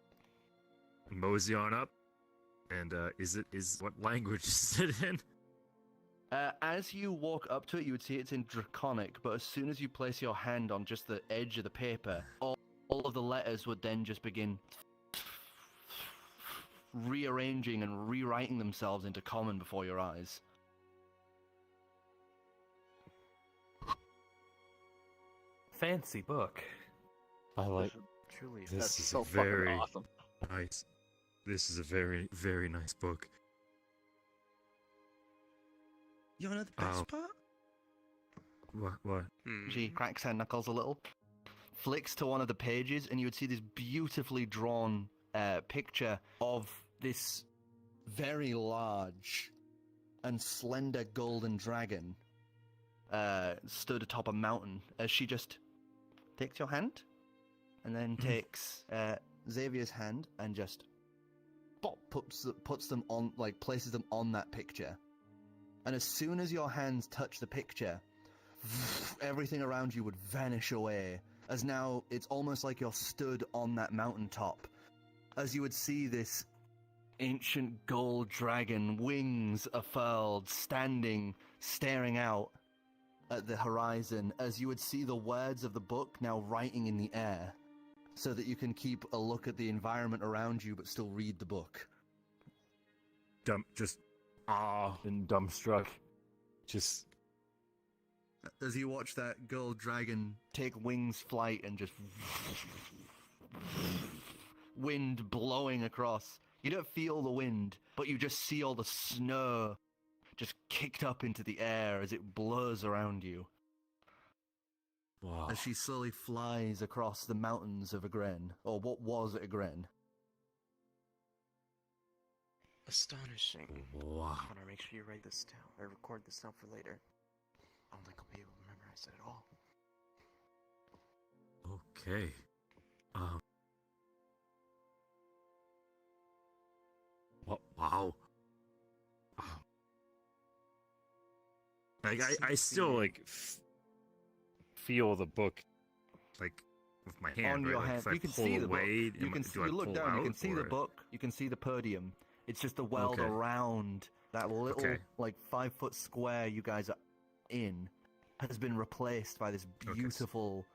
mosey on up. And what language is it in? As you walk up to it, you would see it's in Draconic, but as soon as you place your hand on just the edge of the paper, all of the letters would then just begin rearranging and rewriting themselves into Common before your eyes. Fancy book. I like. Truly, This that's is so a very fucking awesome. nice. This is a very, very nice book. You wanna know the best part? What? She cracks her knuckles a little, flicks to one of the pages, and you would see this beautifully drawn picture of this very large and slender golden dragon stood atop a mountain. As she just takes your hand, and then takes Xavier's hand and just puts them on, like places them on that picture. And as soon as your hands touch the picture, everything around you would vanish away, as now it's almost like you're stood on that mountaintop. As you would see this ancient gold dragon, wings unfurled, standing, staring out at the horizon, as you would see the words of the book now writing in the air, so that you can keep a look at the environment around you but still read the book. Just and dumbstruck. Just as you watch that gold dragon take wings flight and just wind blowing across. You don't feel the wind, but you just see all the snow just kicked up into the air as it blows around you. Wow. As she slowly flies across the mountains of Agren, or what was Agren. Astonishing. Wow. Connor, make sure you write this down, or record this down for later. I don't think I'll be able to memorize it at all. Okay. Wow. Like I still feel the book, like with my hand. On your right? hand, If I you can pull see the away, book. You can see. do I You look pull down. You out, can see the or- book. You can see the podium. It's just the world Okay. around that little, Okay. 5-foot square you guys are in has been replaced by this beautiful,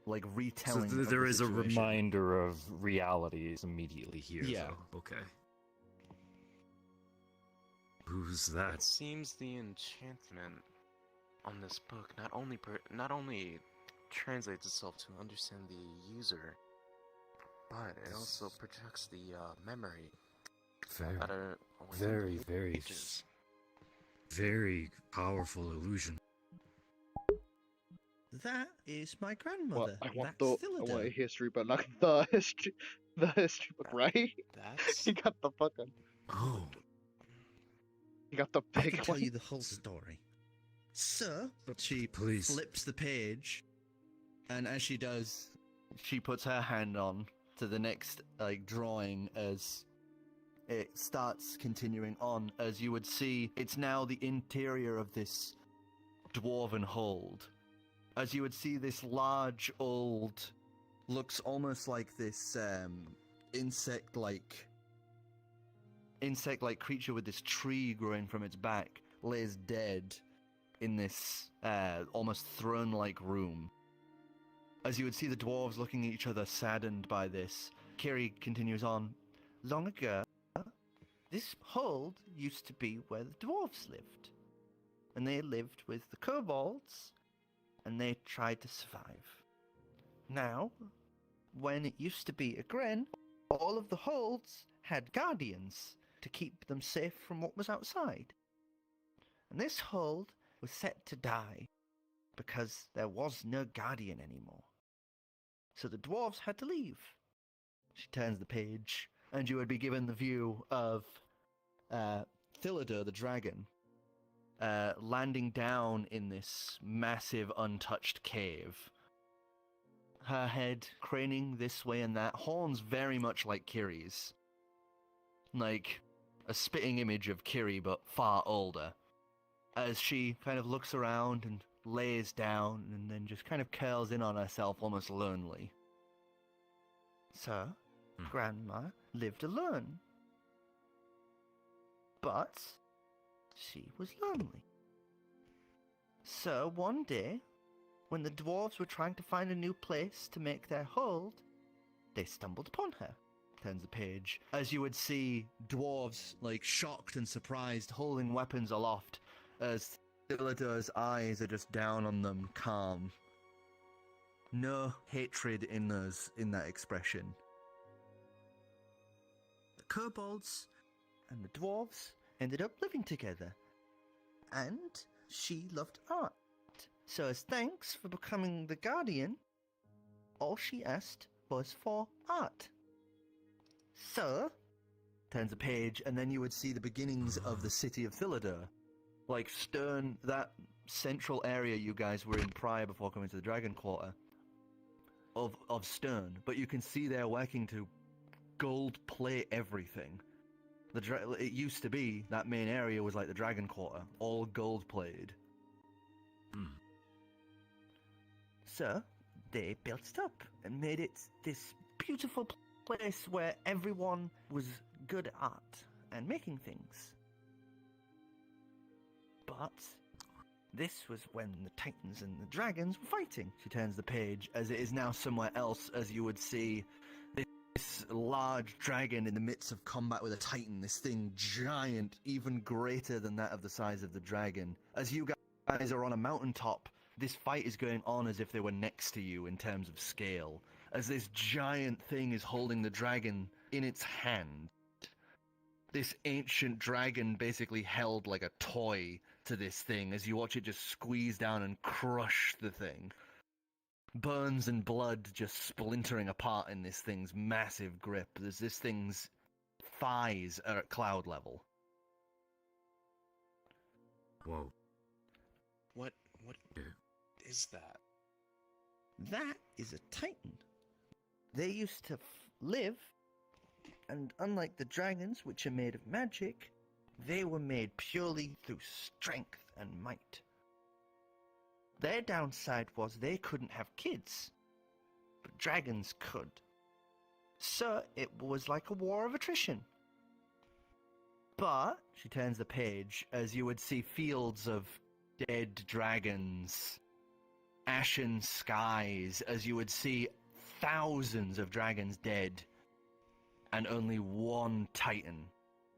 So retelling. of there the is a situation. reminder of reality is immediately here. Yeah. Though. Okay. Who's that? It seems the enchantment on this book not only translates itself to understand the user, but it also projects the memory. Very, that are within very, the very, pages. very powerful illusion. That is my grandmother. I want That's I want a Thilladuhr. history, but not the history book, right? That's You got the fucking. Oh. You got the I big can tell one. you the whole story. So, she Please. flips the page, And as she does, she puts her hand on to the next drawing as it starts continuing on. As you would see, it's now the interior of this dwarven hold. As you would see, this large old, looks almost like this insect-like creature with this tree growing from its back lays dead in this almost throne-like room. As you would see the dwarves looking at each other, saddened by this, Kiri continues on. Long ago, this hold used to be where the dwarves lived. And they lived with the kobolds, and they tried to survive. Now, when it used to be a gren, all of the holds had guardians to keep them safe from what was outside. And this hold was set to die because there was no guardian anymore. So the dwarves had to leave. She turns the page, and you would be given the view of Thilladuhr, the dragon, landing down in this massive untouched cave. Her head craning this way and that, horns very much like Kiri's. Like a spitting image of Ciri, but far older. As she kind of looks around and lays down and then just kind of curls in on herself, almost lonely. So, Grandma lived alone. But she was lonely. So one day, when the dwarves were trying to find a new place to make their hold, they stumbled upon her. Turns the page. As you would see dwarves, like, shocked and surprised, holding weapons aloft, as Thilladuhr's eyes are just down on them, calm. No hatred in that expression. The kobolds and the dwarves ended up living together, and she loved art. So as thanks for becoming the guardian, all she asked was for art. So, turns a page, and then you would see the beginnings of the city of Thilladuhr. Like Stern, that central area you guys were in prior before coming to the Dragon Quarter, of Stern. But you can see they're working to gold plate everything. It used to be, that main area was like the Dragon Quarter, all gold plated. So, they built it up and made it this beautiful place where everyone was good at art and making things. But this was when the Titans and the Dragons were fighting. She turns the page, as it is now somewhere else, as you would see this large dragon in the midst of combat with a Titan, this thing giant, even greater than that of the size of the dragon. As you guys are on a mountaintop, this fight is going on as if they were next to you in terms of scale, as this giant thing is holding the dragon in its hand. This ancient dragon basically held like a toy to this thing as you watch it just squeeze down and crush the thing. Bones and blood just splintering apart in this thing's massive grip. As this thing's thighs are at cloud level. Whoa. What is that? That is a Titan. They used to live, and unlike the dragons, which are made of magic, they were made purely through strength and might. Their downside was they couldn't have kids, but dragons could. So it was like a war of attrition. But, she turns the page, as you would see fields of dead dragons, ashen skies, as you would see thousands of dragons dead, and only one Titan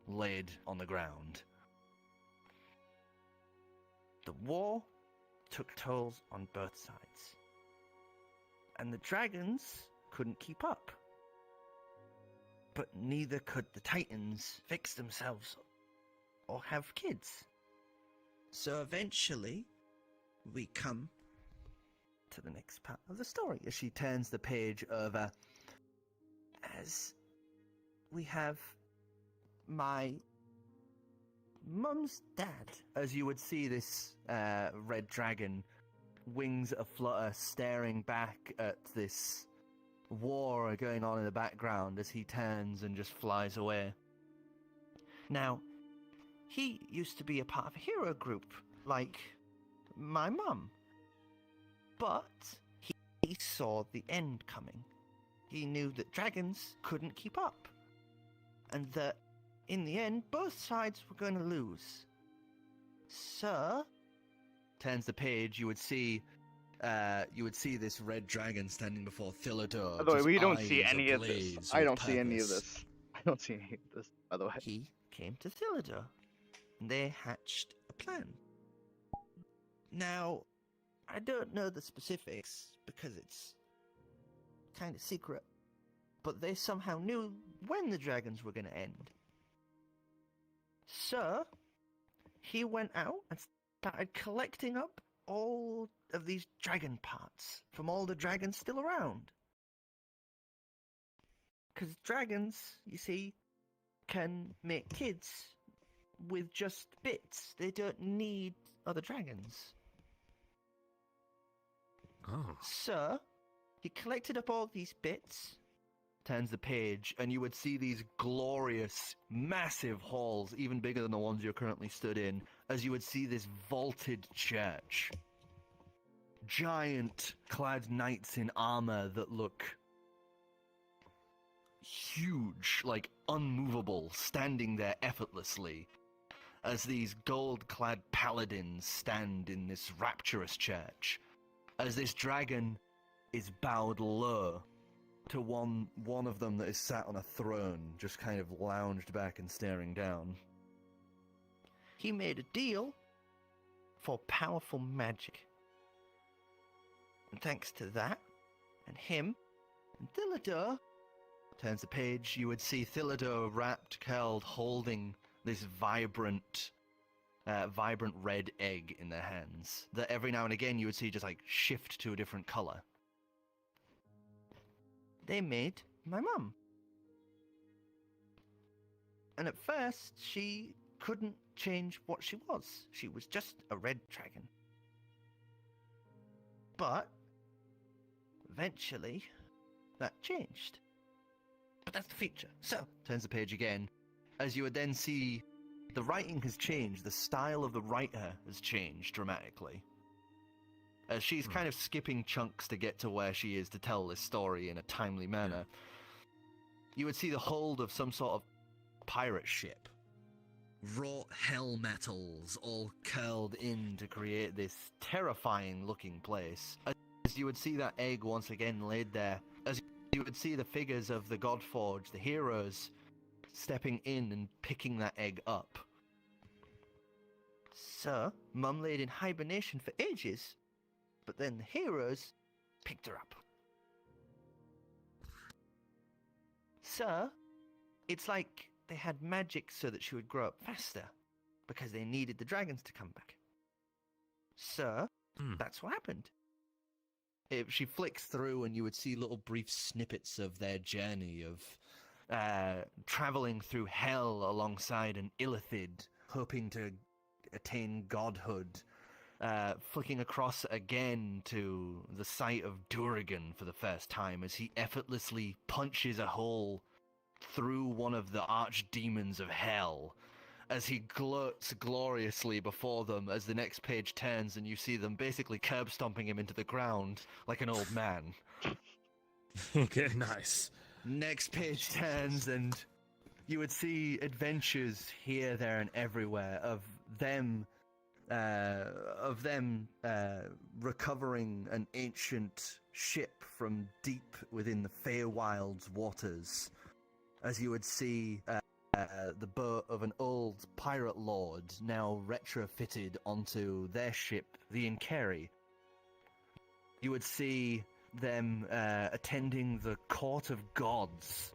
laid on the ground. The war took tolls on both sides, and the dragons couldn't keep up. But neither could the Titans fix themselves or have kids. So eventually, we come to the next part of the story, as she turns the page over, as we have my mum's dad, as you would see this red dragon, wings aflutter, staring back at this war going on in the background as he turns and just flies away. Now, he used to be a part of a hero group, like my mum. But he saw the end coming. He knew that dragons couldn't keep up, and that in the end, both sides were going to lose. So, turns the page, you would see this red dragon standing before Thilladuhr. By the way, we don't see any of this. I don't see any of this. I don't see any of this, by the way. He came to Thilladuhr, and they hatched a plan. Now, I don't know the specifics because it's kind of secret, but they somehow knew when the dragons were going to end. So, he went out and started collecting up all of these dragon parts from all the dragons still around. Because dragons, you see, can make kids with just bits. They don't need other dragons. Oh. So, he collected up all these bits, turns the page, and you would see these glorious, massive halls, even bigger than the ones you're currently stood in, as you would see this vaulted church. Giant clad knights in armor that look huge, like unmovable, standing there effortlessly, as these gold-clad paladins stand in this rapturous church, as this dragon is bowed low to one of them that is sat on a throne, just kind of lounged back and staring down. He made a deal for powerful magic. And thanks to that, and him, and Thilladuhr, turns the page, you would see Thilladuhr wrapped, curled, holding this vibrant red egg in their hands, that every now and again you would see just like shift to a different color. They made my mum. And at first, she couldn't change what she was. She was just a red dragon. But eventually, that changed. But that's the future. So, turns the page again, as you would then see the writing has changed, the style of the writer has changed dramatically. As she's kind of skipping chunks to get to where she is to tell this story in a timely manner. You would see the hold of some sort of pirate ship. Wrought hell metals all curled in to create this terrifying looking place. As you would see that egg once again laid there, as you would see the figures of the Godforge, the heroes, stepping in and picking that egg up. So, Mum laid in hibernation for ages, but then the heroes picked her up. So, it's like they had magic so that she would grow up faster, because they needed the dragons to come back. So, that's what happened. She flicks through and you would see little brief snippets of their journey of traveling through hell alongside an illithid, hoping to attain godhood, flicking across again to the sight of Durgan for the first time as he effortlessly punches a hole through one of the archdemons of hell, as he gloats gloriously before them as the next page turns and you see them basically curb stomping him into the ground like an old man. Okay, nice. Next page turns and you would see adventures here, there, and everywhere of them recovering an ancient ship from deep within the Feywild's waters, as you would see the boat of an old pirate lord now retrofitted onto their ship, the Cari. You would see them attending the court of gods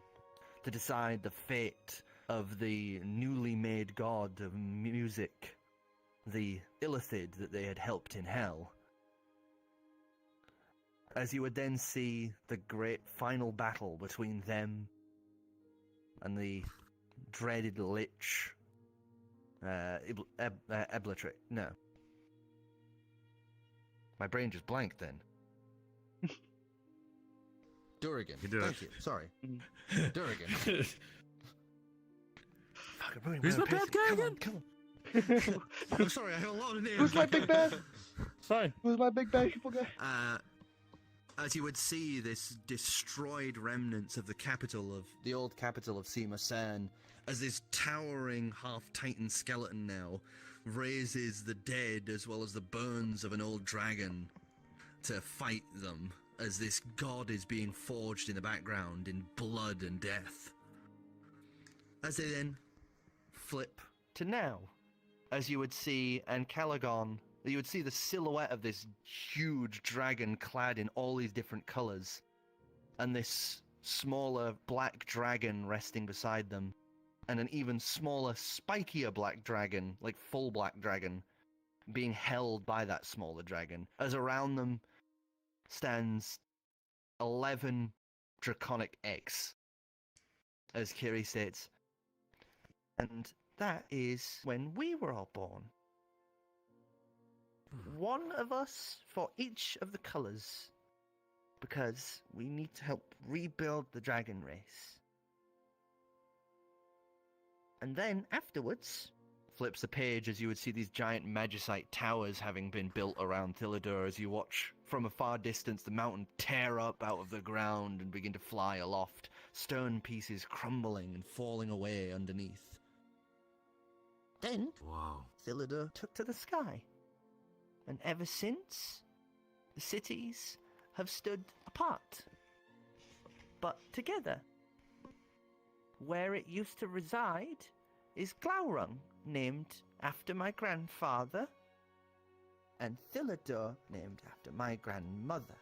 to decide the fate of the newly made god of music, the illithid that they had helped in hell. As you would then see the great final battle between them and the dreaded lich, Eblatric. No. My brain just blanked then. Durgan. Thank you. Sorry. Durgan. Fuck, I'm Who's the bad guy again? Come on. I'm sorry, I have a lot of names. Who's my big bad? Fine. Who's my big bad guy? As you would see this destroyed remnants of the old capital of Sima San, as this towering half-titan skeleton now raises the dead as well as the bones of an old dragon to fight them, as this god is being forged in the background in blood and death. As they then flip to now, as you would see, and Calagon, you would see the silhouette of this huge dragon clad in all these different colours, and this smaller black dragon resting beside them, and an even smaller, spikier black dragon, like full black dragon, being held by that smaller dragon, as around them stands 11 draconic eggs, as Kiri states. And that is when we were all born. One of us for each of the colours, because we need to help rebuild the dragon race. And then afterwards, flips the page as you would see these giant magicite towers having been built around Thilladuhr, as you watch from a far distance the mountain tear up out of the ground and begin to fly aloft, stone pieces crumbling and falling away underneath. Then, Thilladuhr took to the sky. And ever since, the cities have stood apart, but together. Where it used to reside is Glaurung, named after my grandfather, and Thilladuhr, named after my grandmother.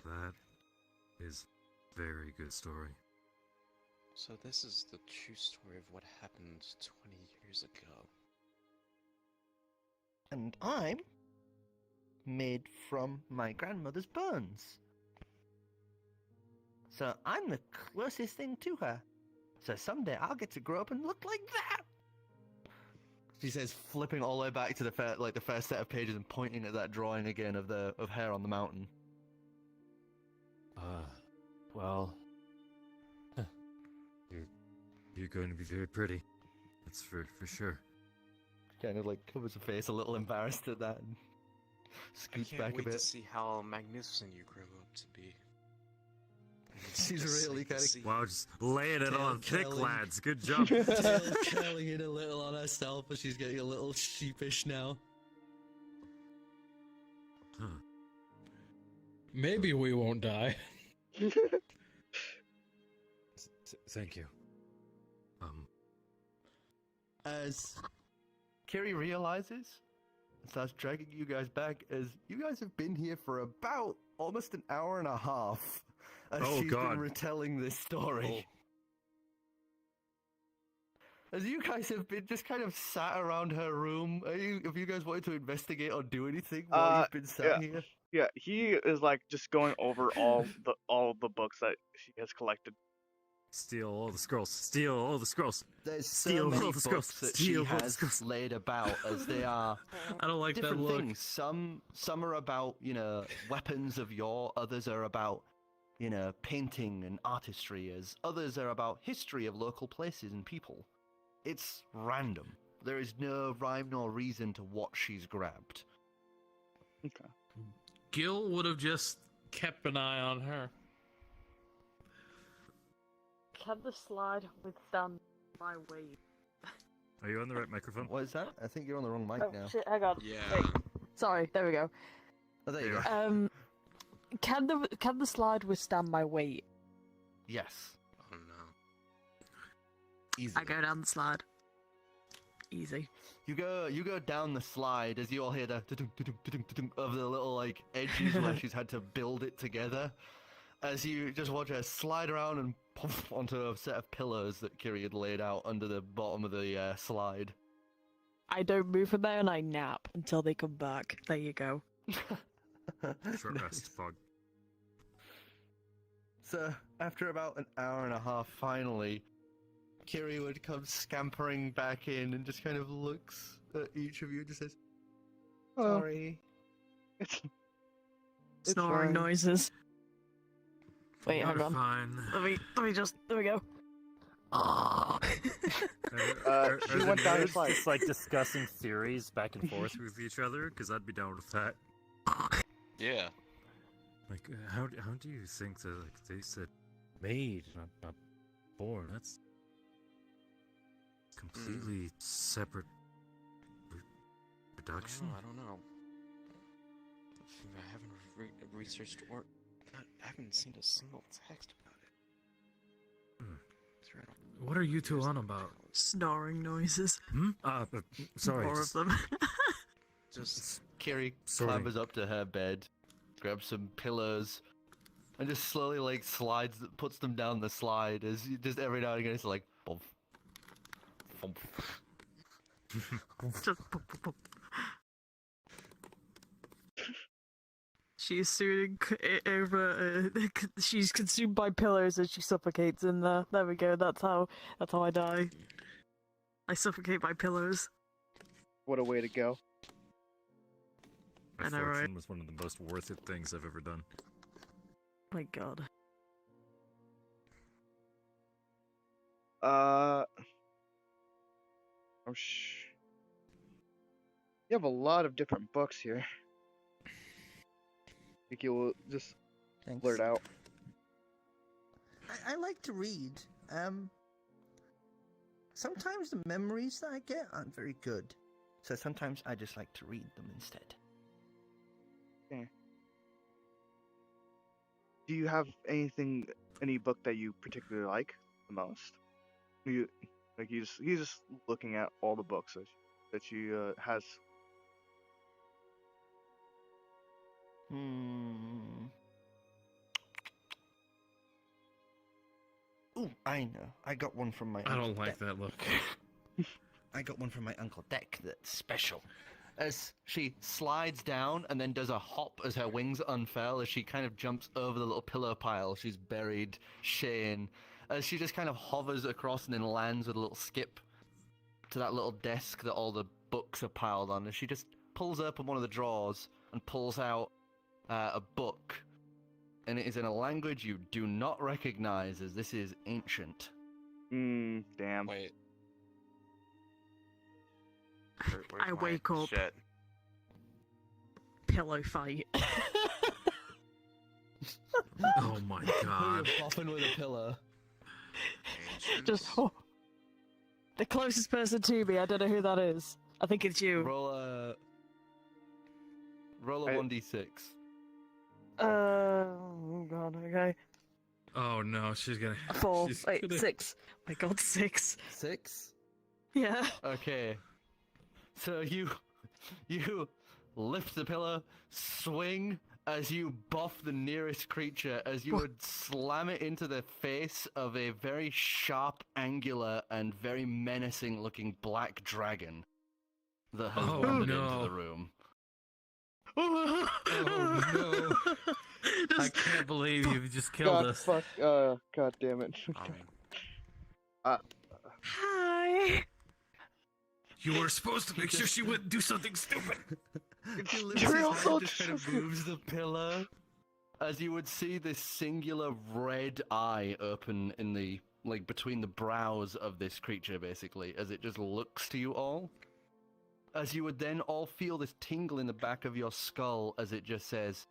That is a very good story. So this is the true story of what happened 20 years ago. And I'm made from my grandmother's bones. So I'm the closest thing to her. So someday I'll get to grow up and look like that. She says, flipping all the way back to the first set of pages and pointing at that drawing again of hair on the mountain. Well, you're going to be very pretty. That's for sure. Kind of like covers her face a little embarrassed at that and scoots back a I can't wait bit. to see how magnificent you grow up to be. She's really kind of wow, just laying it on thick, curling. lads. Good job. Tail curling in a little on herself, but she's getting a little sheepish now. Maybe we won't die. Thank you. As Kiri realizes and starts dragging you guys back, as you guys have been here for about almost an hour and a half as she's been retelling this story. As you guys have been just kind of sat around her room, have you guys wanted to investigate or do anything while you've been sat here? Yeah, he is like just going over all the books that she has collected. Steal all the scrolls. Steal all the scrolls. There's Steal so many all the scrolls. books that Steal she all the has scrolls. laid about, as they are I don't like that different look. things. Some are about, weapons of yore. Others are about, painting and artistry. As others are about history of local places and people. It's random. There is no rhyme nor reason to what she's grabbed. Okay. Gil would have just kept an eye on her. Can the slide withstand my weight? Are you on the right microphone? What is that? I think you're on the wrong mic Oh now. shit, hang on. Yeah. Wait. Sorry, there we go. Oh, there you go. Can the slide withstand my weight? Yes. Oh no. Easy. I go down the slide. Easy. You go down the slide as you all hear the of the little edges where she's had to build it together. As you just watch her slide around and poof onto a set of pillars that Kiri had laid out under the bottom of the slide. I don't move from there and I nap until they come back. There you go. Short rest, fog. So, after about an hour and a half, finally, Kiri would come scampering back in and just kind of looks at each of you and just says, sorry. Snoring noises. Wait, You're hold on. fine. Let me just. There we go. Oh. She went down the slide. Just like discussing theories back and forth with each other, because I'd be down with that. Yeah. Like, how do you think that they said made, not born? That's completely separate production. I don't know. I haven't researched I haven't seen a single text about it. It's right on. What are you two on about? Snoring noises. Hmm? Sorry. More just- of them. Just Kiri Sorry. clambers up to her bed, grabs some pillows, and just slowly like puts them down the slide. As you, just every now and again, it's like bump, bump. Just pop, pop, pop. She's soothing over. She's consumed by pillows as she suffocates in there. There we go. That's how I die. I suffocate by pillows. What a way to go. I know, right? Affliction was one of the most worth it things I've ever done. My God. You have a lot of different books here. Think you will just Thanks. blurt out. I like to read. Sometimes the memories that I get aren't very good, so sometimes I just like to read them instead. Okay. Do you have any book that you particularly like the most? You just looking at all the books that she has. Ooh, I know. I got one from my. I Uncle don't like Deck. that look. I got one from my Uncle Deck that's special. As she slides down and then does a hop as her wings unfurl, as she kind of jumps over the little pillow pile she's buried Shane, as she just kind of hovers across and then lands with a little skip to that little desk that all the books are piled on, as she just pulls open one of the drawers and pulls out a book, and it is in a language you do not recognize, as this is ancient. Damn. wait. I wake up. Shit. Pillow fight. Oh my God. You're bopping with a pillow. Just the closest person to me. I don't know who that is. I think it's you. Roll a 1d6. Oh God. Okay. Oh no, she's gonna. 4. she's Wait, gonna- 6. My God, 6. 6? Yeah. Okay. So you lift the pillow, swing as you buff the nearest creature, as you would slam it into the face of a very sharp, angular, and very menacing looking black dragon that has wandered into the room. Oh no! I can't believe you've just killed God, us. fuck. God damn it. Hi. You were supposed to make sure she wouldn't do something stupid. He lifts his hand, just kind of moves the pillow, as you would see this singular red eye open in the, like, between the brows of this creature, basically, as it just looks to you all. As you would then all feel this tingle in the back of your skull as it just says,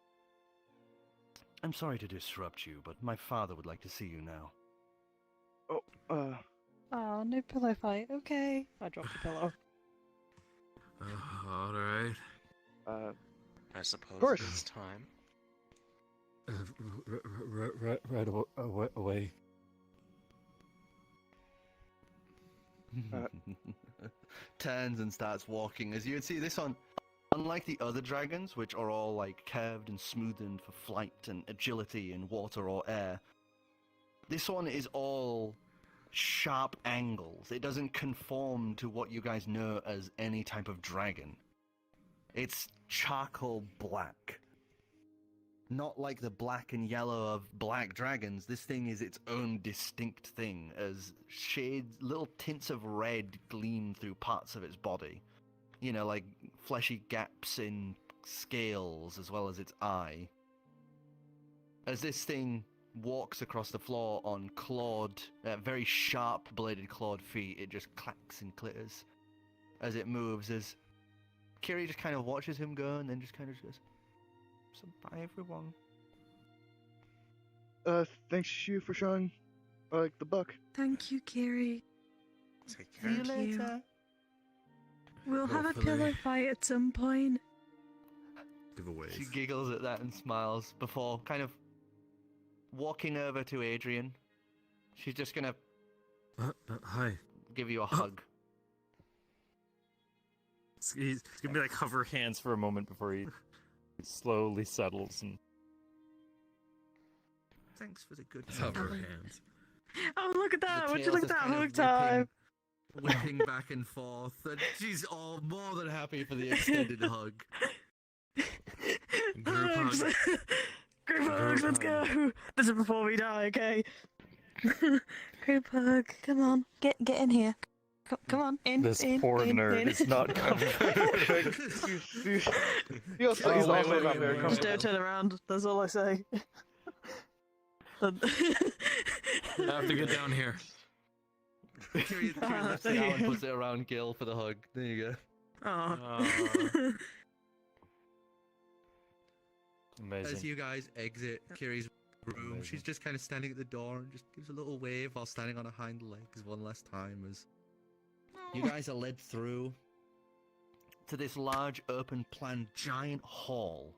"I'm sorry to disrupt you, but my father would like to see you now." Oh, no pillow fight. Okay. I dropped the pillow. All right. I suppose course. it's time. Right away. Turns and starts walking. As you would see, this one, unlike the other dragons, which are all like curved and smoothened for flight and agility in water or air, this one is all sharp angles. It doesn't conform to what you guys know as any type of dragon. It's charcoal black. Not like the black and yellow of black dragons. This thing is its own distinct thing, as shades, little tints of red gleam through parts of its body. You know, like fleshy gaps in scales as well as its eye. As this thing walks across the floor on clawed, very sharp-bladed clawed feet, it just clacks and clitters as it moves, as Kiri just kind of watches him go and then just kind of goes, "So bye, everyone." Thanks you for showing, the book. Thank you, Kiri. Take See you Thank you. later. We'll have a Hopefully. pillow fight at some point. Giveaways. She giggles at that and smiles before kind of walking over to Adrian. She's just gonna hi. give you a hug. He's gonna be like hover hands for a moment before he slowly settles and. Thanks for the good Hover hands. Oh, look at that! The Would you look at tails that are kind hug of time? whipping back and forth, and she's all more than happy for the extended hug. Group Hugs! hug. Group hugs, let's go! This is before we die, okay? Group hug, come on, get in here. Come on, in, This in, poor in, nerd in. is not coming. He's also not very Just comfortable. don't turn around, that's all I say. I have to get down here. Kiri lifts it out and puts it around Gil for the hug. There you go. Oh. Amazing. As you guys exit Kiri's room, she's just kind of standing at the door and just gives a little wave while standing on her hind legs one last time as you guys are led through To this large, open plan, giant hall.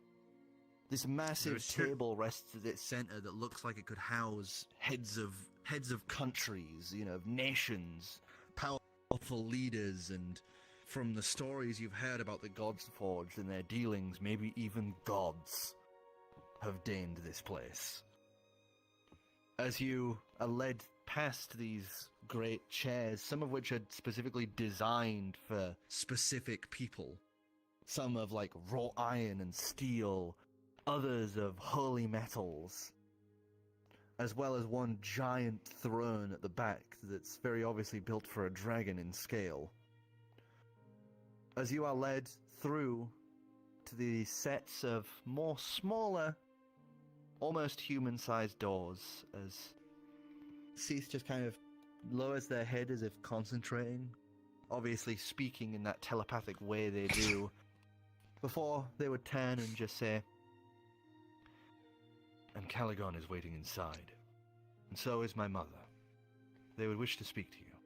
This massive table rests at its center that looks like it could house heads of countries, you know, of nations, powerful leaders, and from the stories you've heard about the Gods Forged and their dealings, maybe even gods have deigned this place. As you are led past these great chairs, some of which are specifically designed for specific people, some of like wrought iron and steel, others of holy metals, as well as one giant throne at the back that's very obviously built for a dragon in scale. As you are led through to the sets of more smaller, almost human-sized doors, as Seath just kind of lowers their head as if concentrating, obviously speaking in that telepathic way they do, before they would turn and just say, "And Caligon is waiting inside, and so is my mother. They would wish to speak to you.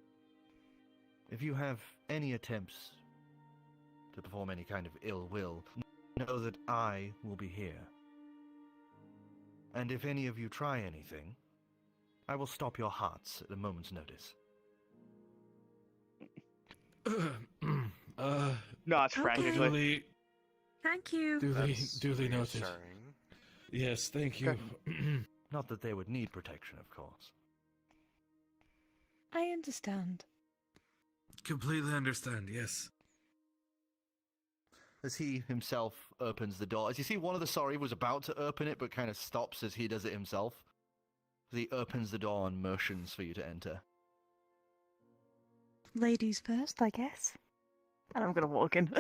If you have any attempts to perform any kind of ill will, know that I will be here. And if any of you try anything, I will stop your hearts at a moment's notice." No, it's Frank, actually. Duly, Thank you. duly noted. Yes, thank you. Not that they would need protection, of course. I understand. Completely understand, yes. As he himself opens the door, as you see, one of the Sorry was about to open it, but kind of stops as he does it himself. As he opens the door and motions for you to enter. Ladies first, I guess. And I'm gonna walk in.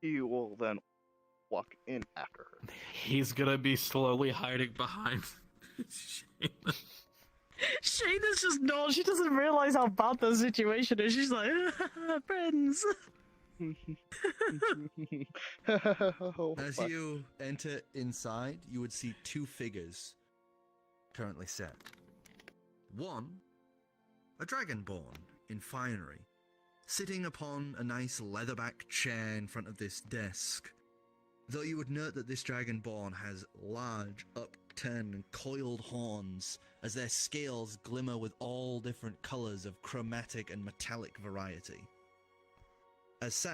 You will then walk in after her. He's gonna be slowly hiding behind Shayna. Shayna's just not. She doesn't realize how bad the situation is. She's like, friends. As you enter inside, you would see two figures currently set. One, a dragonborn in finery, sitting upon a nice leatherback chair in front of this desk. Though you would note that this dragonborn has large, upturned and coiled horns, as their scales glimmer with all different colours of chromatic and metallic variety. As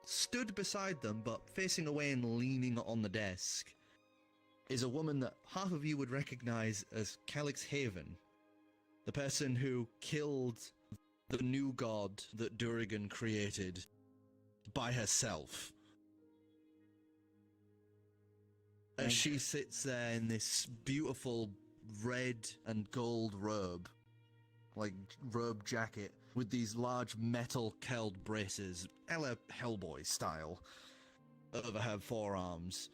stood beside them, but facing away and leaning on the desk, is a woman that half of you would recognise as Calix Haven, the person who killed the new god that Durigan created by herself. As she sits there in this beautiful red and gold robe, like robe jacket, with these large metal curled braces, Ella Hellboy style, over her forearms,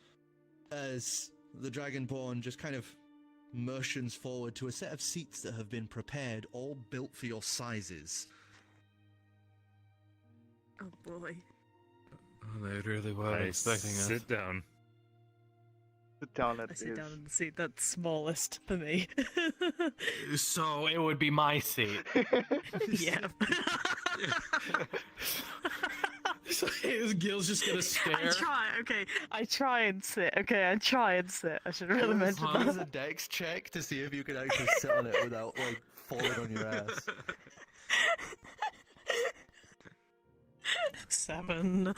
as the Dragonborn just kind of motions forward to a set of seats that have been prepared, all built for your sizes. Oh boy. Oh, they really were I expecting us. sit down. Sit down at I sit his... down in the seat that's smallest for me. So it would be my seat. Yeah. Gil's just gonna stare. I try and sit. Okay, I try and sit. I should really mention Give us that. a dex check to see if you can actually sit on it without, like, falling on your ass. 7.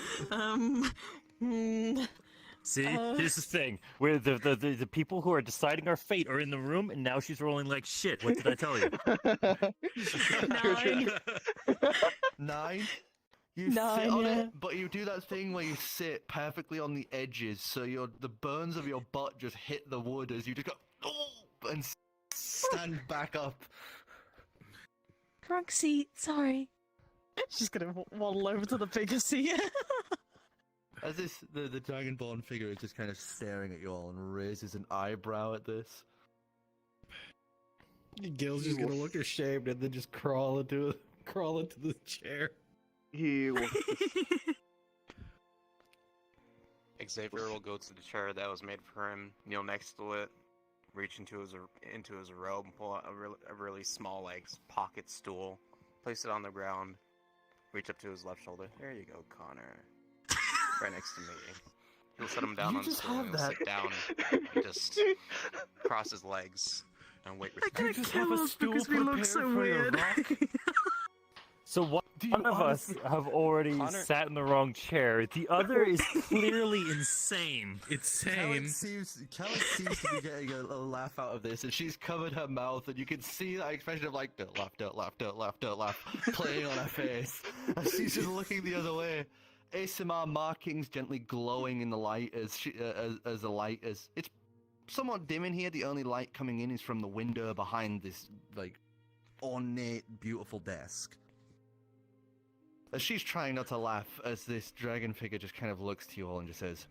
See, here's the thing: where the people who are deciding our fate are in the room, and now she's rolling like shit. What did I tell you? 9. 9? You 9, sit on yeah. it, but you do that thing where you sit perfectly on the edges, so the burns of your butt just hit the wood as you just go, oh, and stand back up. Wrong seat, sorry. She's gonna waddle over to the bigger seat. As the Dragonborn figure is just kind of staring at you all and raises an eyebrow at this. Gil's just gonna look ashamed and then just crawl into the chair. He will. Xavier will go to the chair that was made for him, kneel next to it, reach into his robe, and pull out a really small pocket stool, place it on the ground, reach up to his left shoulder. There you go, Connor. Right next to me. He'll set him down on the stool and he'll sit down and just cross his legs and wait respectfully. Because we look so weird. So one of us have already sat in the wrong chair. The other is clearly insane. Kelly seems to be getting a laugh out of this, and she's covered her mouth, and you can see that expression of like don't laugh playing on her face. And she's just looking the other way. ASMR markings gently glowing in the light as the light is. It's somewhat dim in here. The only light coming in is from the window behind this like ornate, beautiful desk. As she's trying not to laugh, as this dragon figure just kind of looks to you all and just says,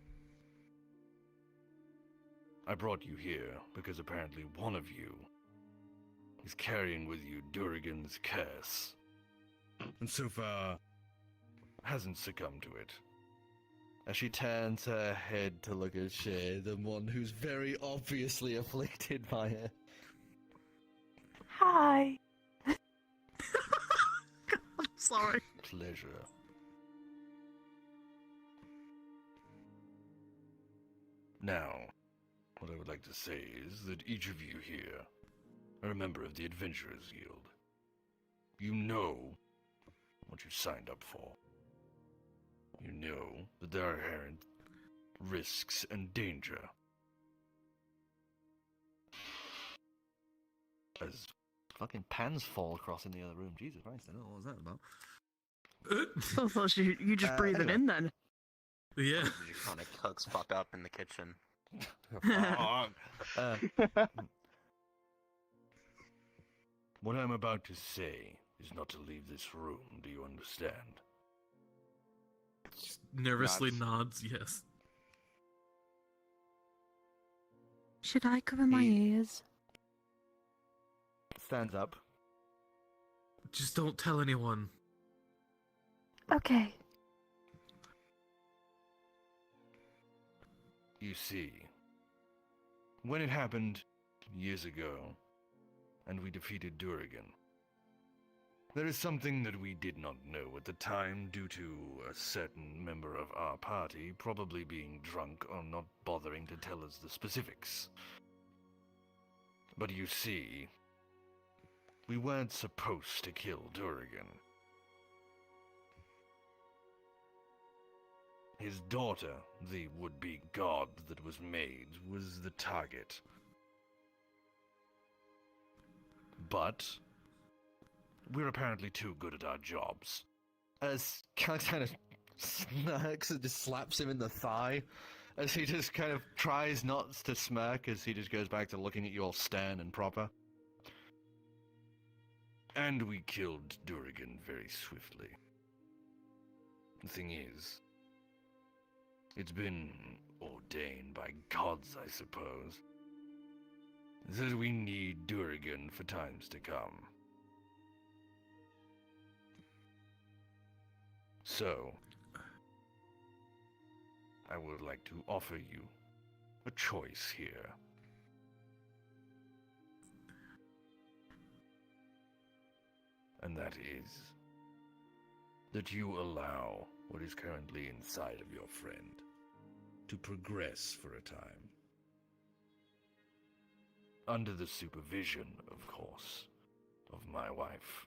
I brought you here because apparently one of you is carrying with you Durgan's curse. And so far, hasn't succumbed to it. As she turns her head to look at Shay, the one who's very obviously afflicted by it. Hi. I'm sorry. Pleasure. Now, what I would like to say is that each of you here are a member of the Adventurers Guild. You know what you signed up for. You know that there are inherent risks and danger. As fucking pans fall across in the other room. Jesus Christ, I don't know what was that about. I thought you just breathe it in then. Yeah. Iconic hugs pop up in the kitchen. What I'm about to say is not to leave this room, do you understand? Nervously nods, yes. Should I cover my ears? Stands up. Just don't tell anyone. Okay. You see, when it happened years ago, and we defeated Durgan, there is something that we did not know at the time due to a certain member of our party probably being drunk or not bothering to tell us the specifics. But you see, we weren't supposed to kill Durgan. His daughter, the would-be god that was made, was the target. But we're apparently too good at our jobs. As kind of smirks and just slaps him in the thigh, as he just kind of tries not to smirk, as he just goes back to looking at you all stern and proper. And we killed Durgan very swiftly. The thing is, it's been ordained by gods, I suppose, that we need Durgan for times to come. So, I would like to offer you a choice here. And that is that you allow what is currently inside of your friend, to progress for a time. Under the supervision, of course, of my wife.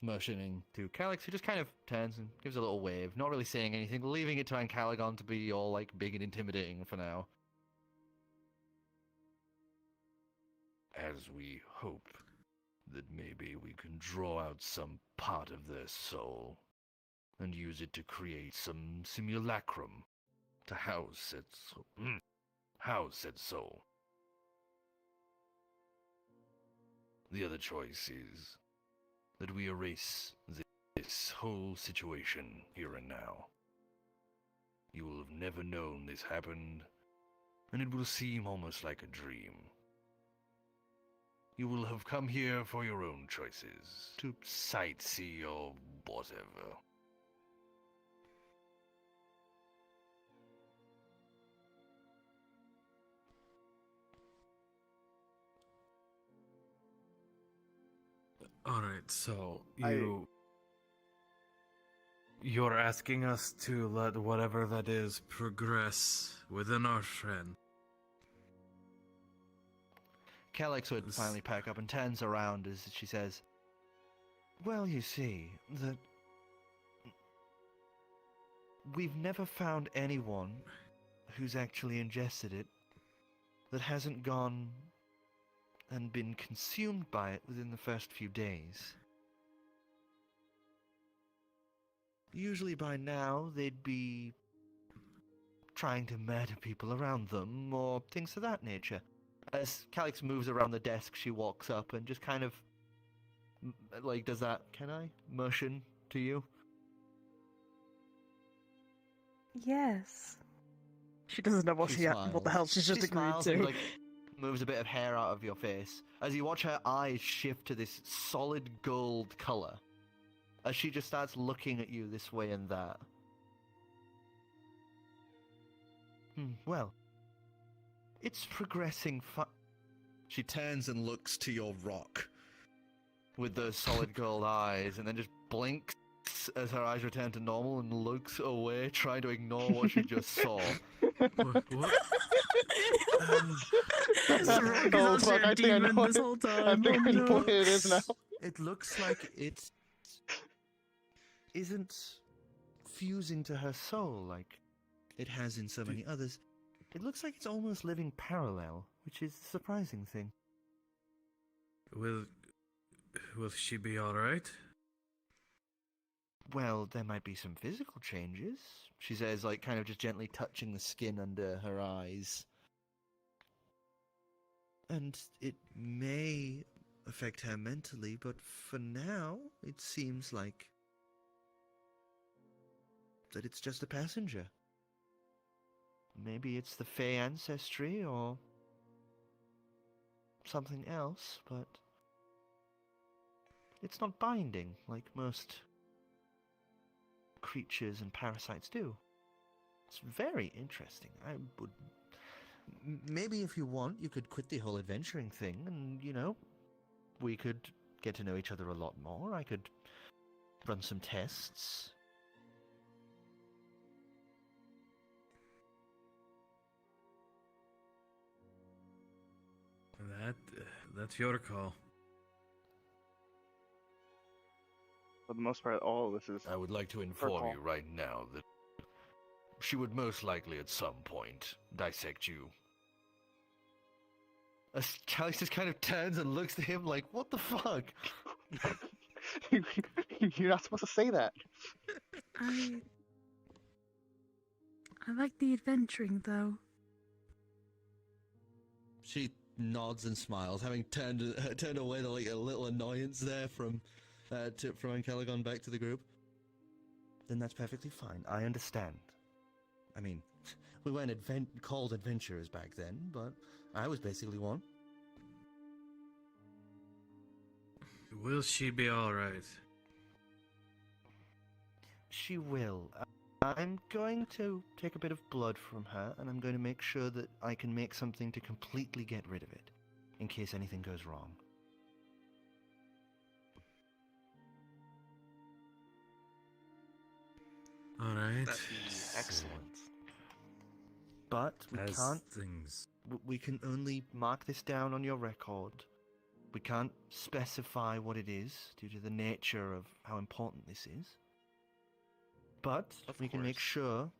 Motioning to Calyx, who just kind of turns and gives a little wave, not really saying anything, leaving it to Ancalagon to be all like big and intimidating for now. As we hope that maybe we can draw out some part of their soul and use it to create some simulacrum to house said soul. The other choice is that we erase this whole situation here and now. You will have never known this happened, and it will seem almost like a dream. You will have come here for your own choices, to sightsee or whatever. Alright, so you're asking us to let whatever that is progress within our friend. Calyx would finally pack up and turns around as she says, well, you see, that we've never found anyone who's actually ingested it that hasn't gone and been consumed by it within the first few days. Usually by now, they'd be trying to murder people around them, or things of that nature. As Calyx moves around the desk, she walks up and just kind of, like, does that, can I, motion to you? Yes. She doesn't know what what the hell she's just She agreed smiles to. and, like, moves a bit of hair out of your face as you watch her eyes shift to this solid gold color as she just starts looking at you this way and that. Well, it's progressing She turns and looks to your rock with those solid gold eyes and then just blinks as her eyes return to normal and looks away, trying to ignore what she just saw. What? Oh, fuck, I think I know this whole time. I think I know what it is now. It looks like it isn't fusing to her soul like it has in so many others. It looks like it's almost living parallel, which is the surprising thing. Will she be alright? Well, there might be some physical changes, she says, like kind of just gently touching the skin under her eyes. And it may affect her mentally, but for now, it seems like that it's just a passenger. Maybe it's the Fey ancestry or something else, but it's not binding like most creatures and parasites do. It's very interesting. I would... Maybe if you want, you could quit the whole adventuring thing and, you know, we could get to know each other a lot more. I could run some tests. That's your call. For the most part, all of this is... I would like to inform you right now that she would most likely at some point dissect you. Calyx just kind of turns and looks at him like, what the fuck? You're not supposed to say that. I like the adventuring, though. She nods and smiles, having turned away the, like, a little annoyance there from Ancalagon back to the group. Then that's perfectly fine. I understand. I mean, we weren't called adventurers back then, but I was basically one. Will she be alright? She will. I'm going to take a bit of blood from her, and I'm going to make sure that I can make something to completely get rid of it, in case anything goes wrong. All right. That'd be excellent. But we As can't. things. We can only mark this down on your record. We can't specify what it is due to the nature of how important this is. But we can make sure.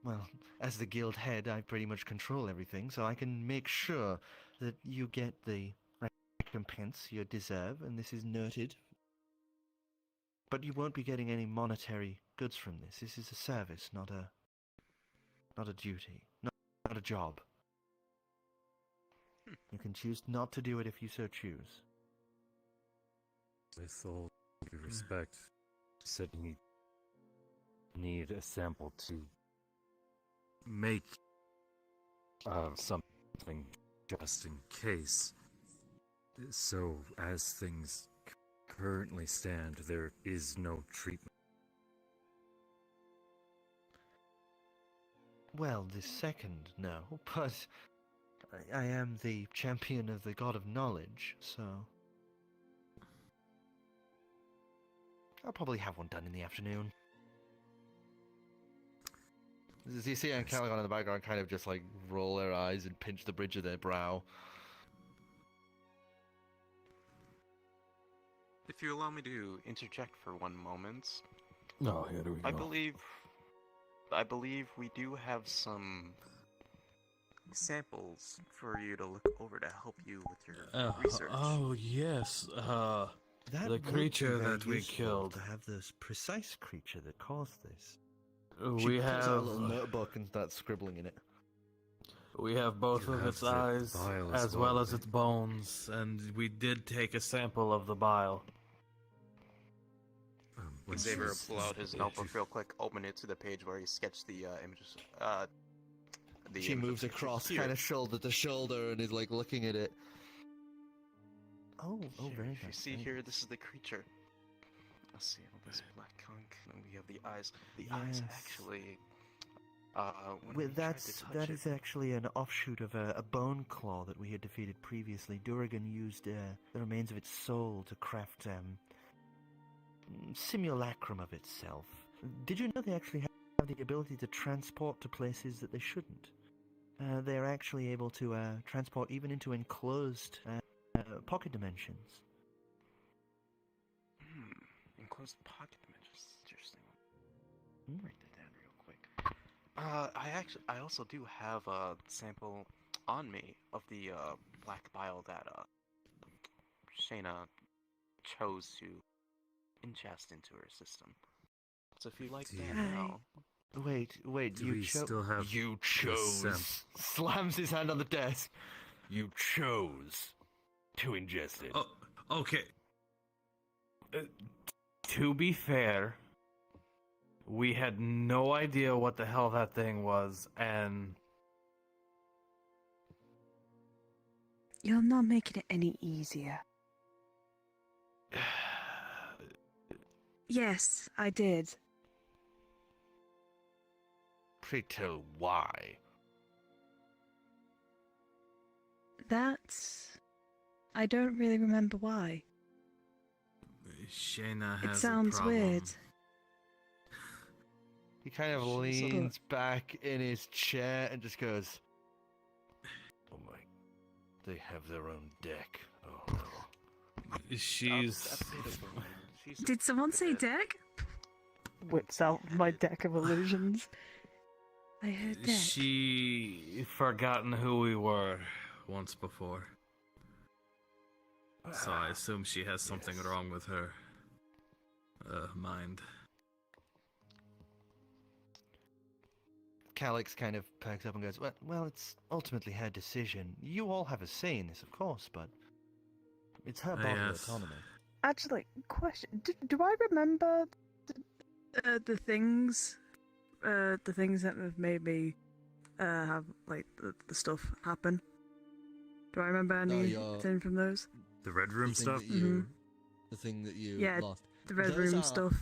Well, as the guild head, I pretty much control everything, so I can make sure that you get the recompense you deserve, and this is noted. But you won't be getting any monetary goods from this. This is a service, not a duty, not a job. You can choose not to do it if you so choose. With all due respect, said you need a sample to make something just in case. So, as things currently stand, there is no treatment. Well, this second, no, but I am the champion of the god of knowledge, so I'll probably have one done in the afternoon. You see Caligon in the background kind of just like roll their eyes and pinch the bridge of their brow. If you allow me to interject for one moment. Oh, here we go. I believe we do have some samples for you to look over to help you with your research. Oh, yes. That the would be creature very that we useful killed. to have this precise creature that caused this. We She pulls out a have little notebook and starts scribbling in it. We have both You of have its the eyes bile as well as its bones, and we did take a sample of the bile. Would Xavier pull out his notebook real quick, open it to the page where he sketched the images. She moves across, kind of shoulder to shoulder, and is like looking at it. Oh, very If you nice. see very here, nice. this is the creature. Let's see, all this black conch, and we have the eyes. The eyes Yes. actually. When Well, we tried to touch that it, is actually an offshoot of a bone claw that we had defeated previously. Duragan used the remains of its soul to craft simulacrum of itself. Did you know they actually have the ability to transport to places that they shouldn't? They are actually able to transport even into enclosed pocket dimensions. Enclosed pocket dimensions. Interesting. Hmm. Write that down real quick. I also do have a sample on me of the black bile that Shayna chose to ingest into her system. So if you like that now. Wait, Do you we chose. still have You the chose. Slams his hand on the desk. You chose to ingest it. Oh, okay. To be fair, we had no idea what the hell that thing was, and You're not making it any easier. Yes, I did. Pray tell why. That's... I don't really remember why. Shayna has It sounds a problem. weird. He kind of leans back in his chair and just goes, "Oh my, they have their own deck. Oh no." She's... Did someone say deck? Whips out my deck of illusions. I heard deck. She forgotten who we were once before. So I assume she has something wrong with her mind. Calix kind of perks up and goes, well, it's ultimately her decision. You all have a say in this, of course, but it's her bodily autonomy. Actually, question: Do I remember the things that have made me have like the stuff happen? Do I remember anything from those? The Red Room stuff? The thing that you Yeah, lost. the Red Those Room are- stuff.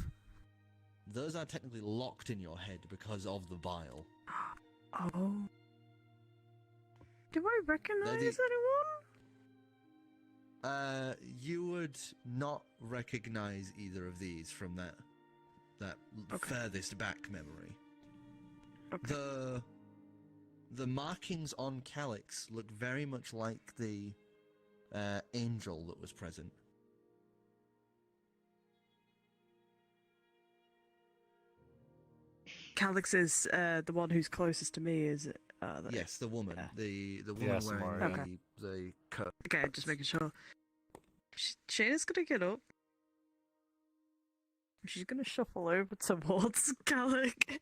Those are technically locked in your head because of the bile. Oh. Do I recognize anyone? You would not recognize either of these from that that Okay. furthest back memory. Okay. The markings on Calyx look very much like the angel that was present. Calyx is the one who's closest to me, is it? Yes, the woman. Yeah. The woman Yeah, wearing Samara. Okay. the coat. Okay, just making sure. Shayna's gonna get up. She's gonna shuffle over towards Calyx.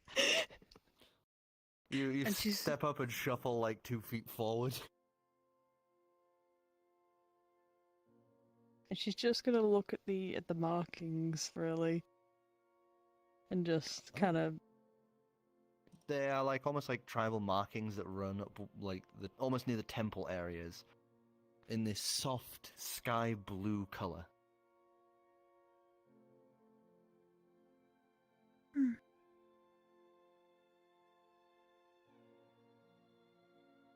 You And she's- step up and shuffle like 2 feet forward. And she's just gonna look at the markings, really. And just kind of... They are like almost like tribal markings that run up like almost near the temple areas, in this soft sky blue color.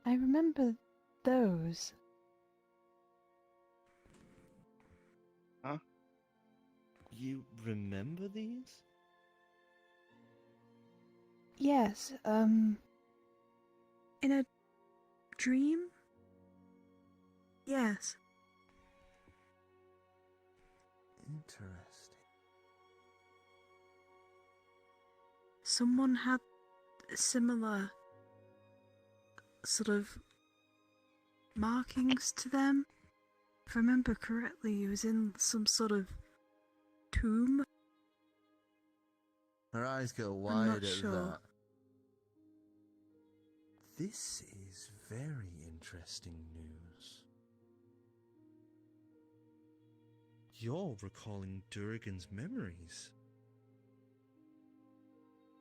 I remember those. Huh? You remember these? Yes, In a dream? Yes. Interesting. Someone had similar sort of markings to them. If I remember correctly, he was in some sort of tomb. Her eyes go I'm wide not at sure. that. This is very interesting news. You're recalling Durgan's memories.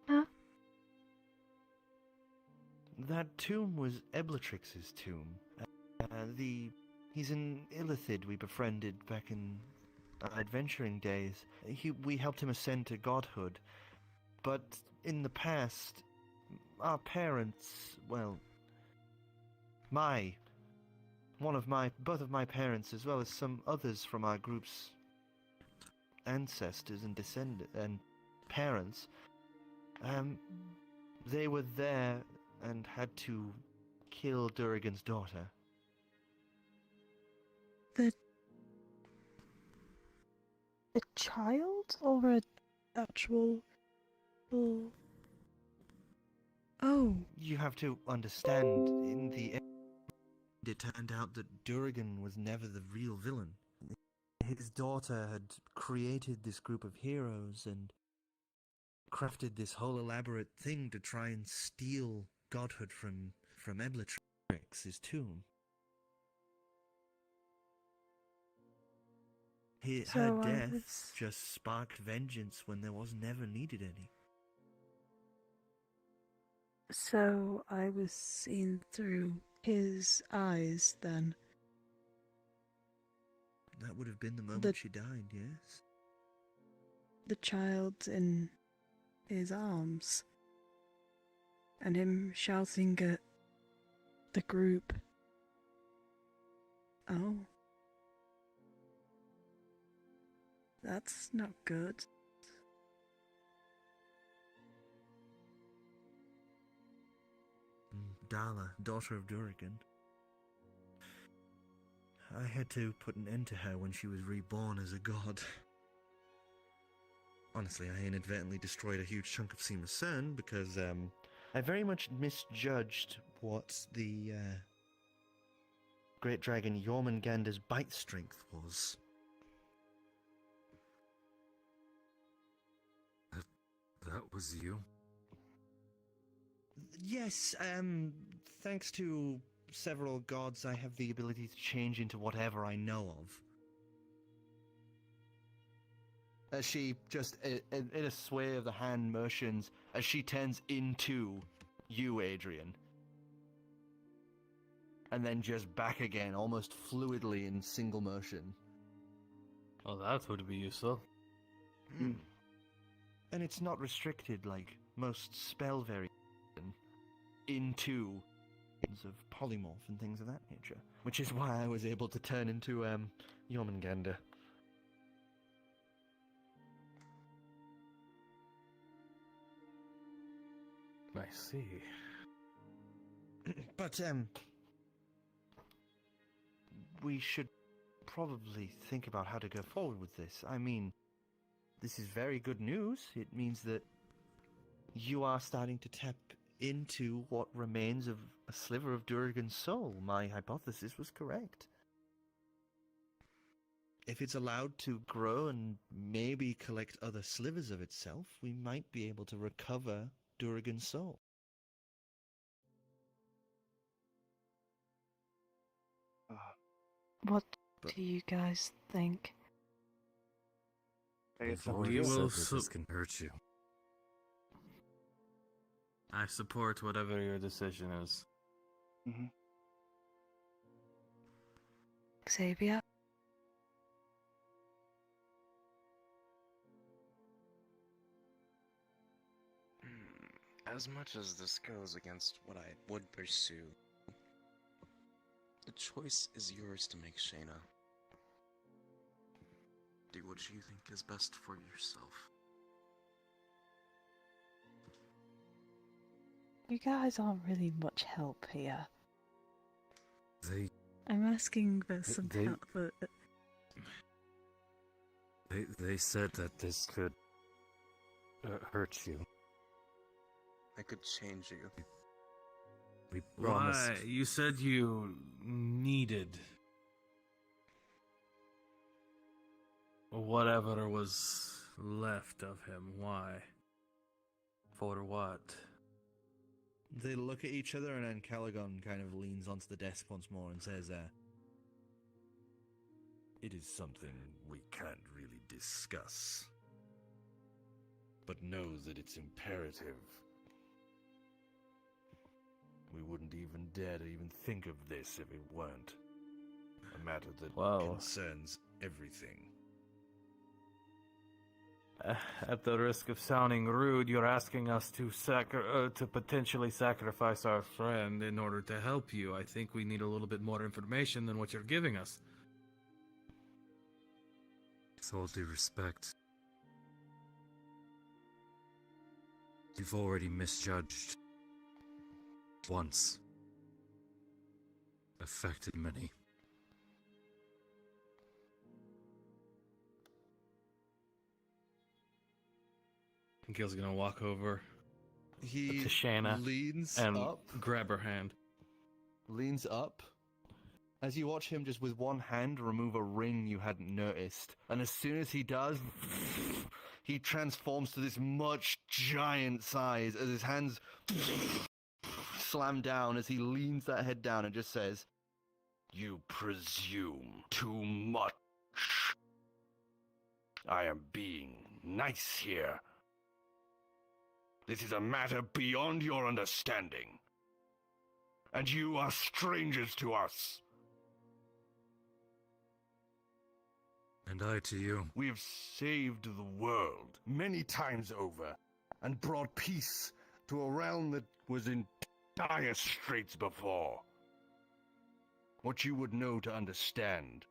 Huh? That tomb was Eblatrix's tomb. He's an Illithid we befriended back in our adventuring days. We helped him ascend to godhood. But in the past, our parents, well, both of my parents, as well as some others from our group's ancestors and parents, they were there and had to kill Durgan's daughter. a child or an actual? Oh, You have to understand, in the end, it turned out that Durgan was never the real villain. His daughter had created this group of heroes and crafted this whole elaborate thing to try and steal godhood from Eblatrix's tomb. Her So I death was- just sparked vengeance when there was never needed any. So I was seen through his eyes then. That would have been the moment The- she died, yes? The child in his arms. And him shouting at the group. Oh. That's not good. Dala, daughter of Durgan. I had to put an end to her when she was reborn as a god. Honestly, I inadvertently destroyed a huge chunk of Seema Cern because, I very much misjudged what the, Great Dragon Jormungandr's bite strength was. That was you? Yes, thanks to several gods, I have the ability to change into whatever I know of. As she just, in a sway of the hand, motions as she turns into you, Adrian. And then just back again, almost fluidly in single motion. Oh, that would be useful. And it's not restricted like most spell variation into of polymorph and things of that nature. Which is why I was able to turn into, Jormungandr. I see. But, we should probably think about how to go forward with this. I mean, this is very good news. It means that you are starting to tap into what remains of a sliver of Durgan's soul. My hypothesis was correct. If it's allowed to grow and maybe collect other slivers of itself, we might be able to recover Durgan's soul. What do you guys think? They've We already will said that this can hurt you. I support whatever your decision is. Xavier? As much as this goes against what I would pursue, the choice is yours to make, Shayna. Do what you think is best for yourself. You guys aren't really much help here. I'm asking for some help. They said that this could hurt you. I could change you. We promised. Why? You said you needed whatever was left of him. Why? For what? They look at each other, and then Caligon kind of leans onto the desk once more and says, It is something we can't really discuss, but know that it's imperative. We wouldn't even dare to even think of this if it weren't a matter that concerns everything. At the risk of sounding rude, you're asking us to potentially sacrifice our friend in order to help you. I think we need a little bit more information than what you're giving us. With all due respect, you've already misjudged once. Affected many. Gil's gonna walk over He to Shayna leans and up. grab her hand. Leans up. As you watch him just with one hand remove a ring you hadn't noticed. And as soon as he does, he transforms to this much giant size as his hands slam down as he leans that head down and just says, You presume too much. I am being nice here. This is a matter beyond your understanding. And you are strangers to us. And I to you. We have saved the world many times over and brought peace to a realm that was in dire straits before. What you would know to understand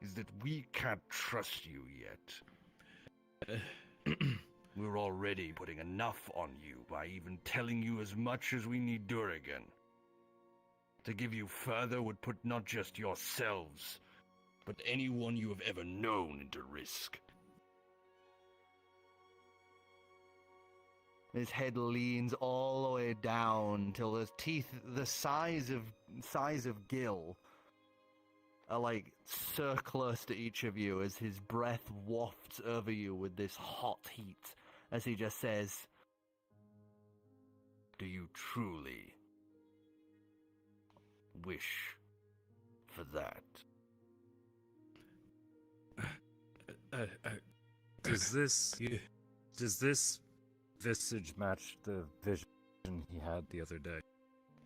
is that we can't trust you yet. We're already putting enough on you by even telling you as much as we need Durgan. To give you further would put not just yourselves, but anyone you have ever known into risk. his head leans all the way down till his teeth, the size of Gil, are like so close to each of you as his breath wafts over you with this hot heat, as he just says, Do you truly wish for that? Does this visage match the vision he had the other day?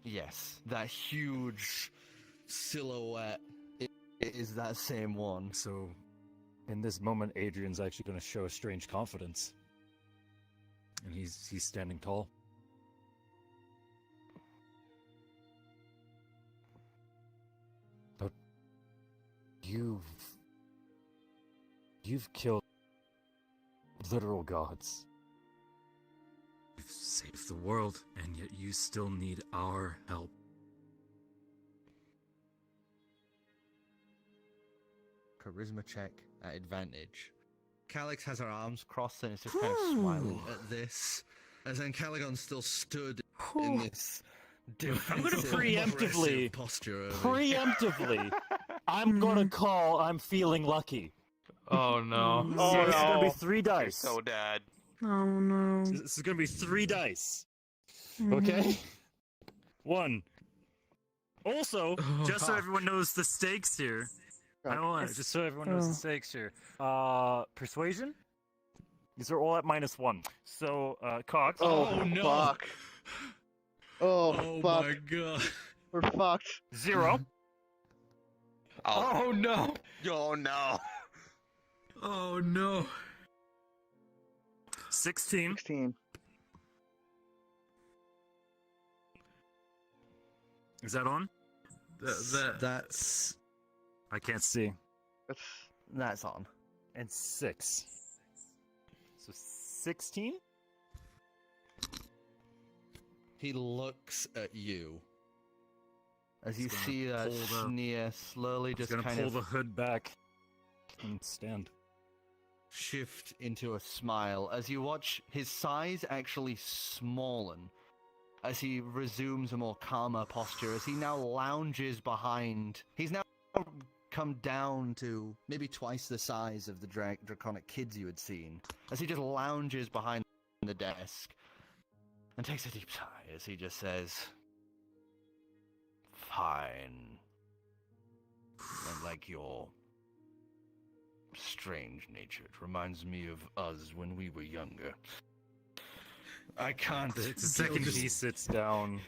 Yes, that huge silhouette is that same one. So, in this moment, Adrian's actually going to show a strange confidence. And he's standing tall. But you've killed literal gods. saved the world, and yet you still need our help. Charisma check at advantage. Calyx has her arms crossed and is just kind of smiling at this. As then Caligon still stood in this I'm gonna defensive, preemptively, aggressive posture. I'm gonna call I'm feeling lucky. Oh no. Oh, This is gonna be no. 3 dice. So dad. Oh no. This is gonna be 3 dice. Mhm. Okay? 1. Also, Just so everyone knows the stakes here. I don't want just so everyone knows the stakes here. Persuasion? These are all at -1. So, Cox. Oh, no. fuck. Oh, fuck. my god. We're fucked. 0. Oh no. Oh no. Oh no. 16. 16. Is that on? That's I can't see. that's on. And 6. So 16? He looks at you. As you He's gonna see that pull the- sneer slowly Just just gonna kind pull of the hood back and stand. shift into a smile as you watch his size actually smallen as he resumes a more calmer posture, as he now lounges behind. He's now come down to maybe twice the size of the draconic kids you had seen, as he just lounges behind the desk and takes a deep sigh as he just says, "Fine. And like your strange nature. It reminds me of us when we were younger. I can't." The second he sits down,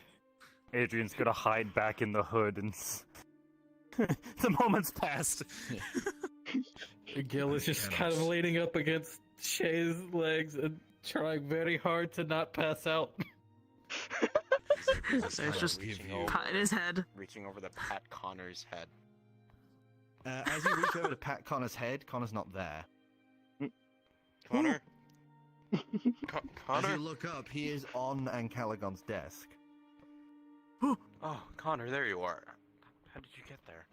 Adrian's gonna hide back in the hood and the moment's passed. Gil is just kind of leaning up against Shay's legs and trying very hard to not pass out. So it's just patting his head. Reaching over to pat Connor's head. As you reach over to pat Connor's head, Connor's not there. Connor? As Connor? you look up, he is on Ancalagon's desk. Oh, Connor, there you are. How did you get there?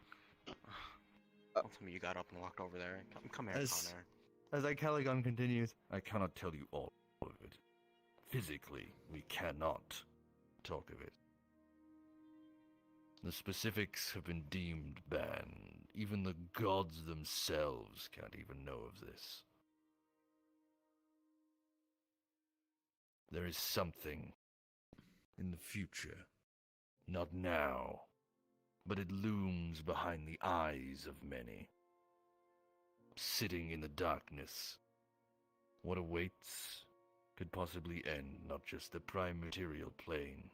Don't tell me you got up and walked over there. Come here, Connor. As Ancalagon continues, "I cannot tell you all of it. Physically, we cannot talk of it. The specifics have been deemed banned. Even the gods themselves can't even know of this. There is something in the future. Not now, but it looms behind the eyes of many. Sitting in the darkness, what awaits could possibly end not just the prime material plane,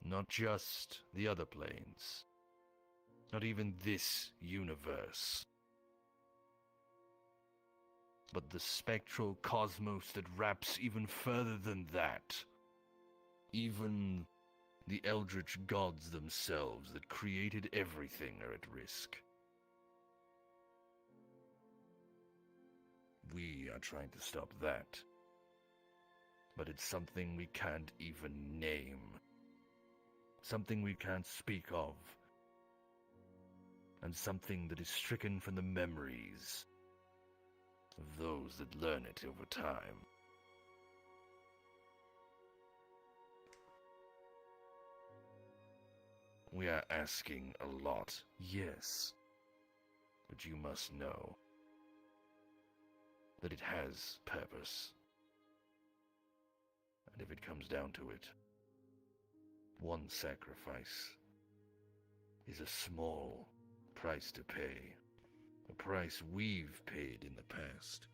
not just the other planes, not even this universe, but the spectral cosmos that wraps even further than that. Even the eldritch gods themselves that created everything are at risk. We are trying to stop that. But it's something we can't even name. Something we can't speak of. And something that is stricken from the memories of those that learn it over time. We are asking a lot, yes. But you must know that it has purpose. And if it comes down to it, one sacrifice is a small price to pay. A price we've paid in the past.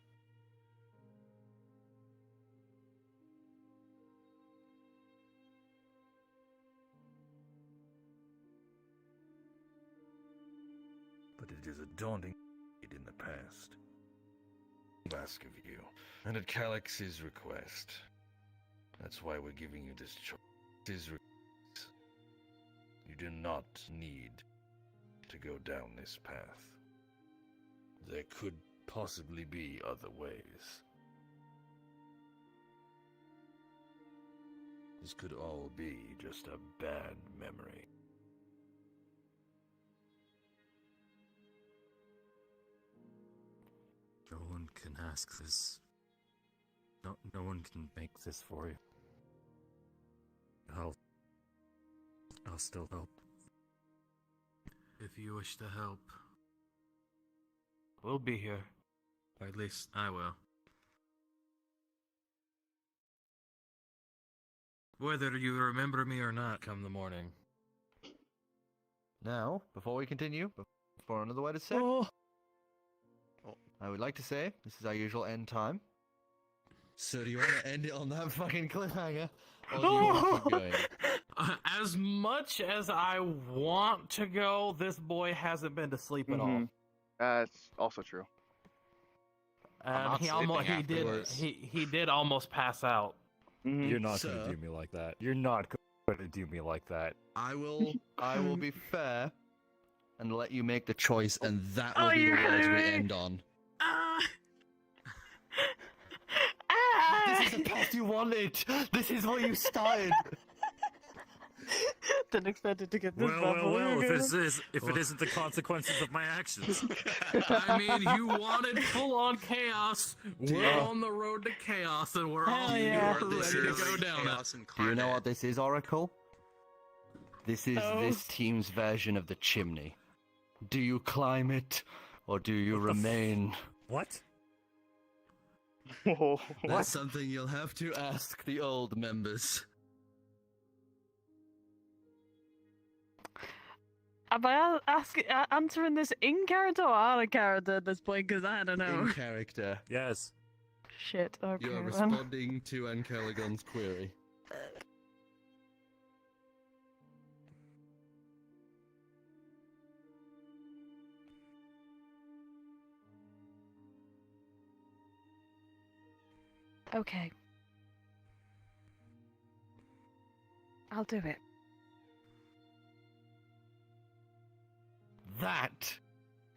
But it is a daunting deed in the past. I ask of you, and at Calyx's request. That's why we're giving you this choice. His request. You do not need to go down this path. There could possibly be other ways. This could all be just a bad memory. No one can ask this. No one can make this for you. I'll still help. If you wish to help, We'll be here. or at least I will. Whether you remember me or not come the morning. Now, before we continue, before another word is said, I would like to say this is our usual end time. So do you want to end it on that fucking cliffhanger, or do you want to keep going? As much as I want to go, this boy hasn't been to sleep at all. That's also true. And he did almost pass out. You're not going to do me like that. You're not going to do me like that. I will be fair and let you make the choice, and that will be the words we end on. This is the path you wanted. This is what you started. Didn't expect it to get this bad. Well, if it isn't the consequences of my actions. I mean, you wanted full-on chaos. We're on the road to chaos, and we're all ready to go down it. Do you know what this is, Oracle? This is this team's version of the chimney. Do you climb it, or do you remain? What? That's something you'll have to ask the old members. Am I answering this in character or out of character at this point? Because I don't know. In character. Yes. Shit, okay. You are then. responding to Ancalagon's query. Okay. I'll do it. That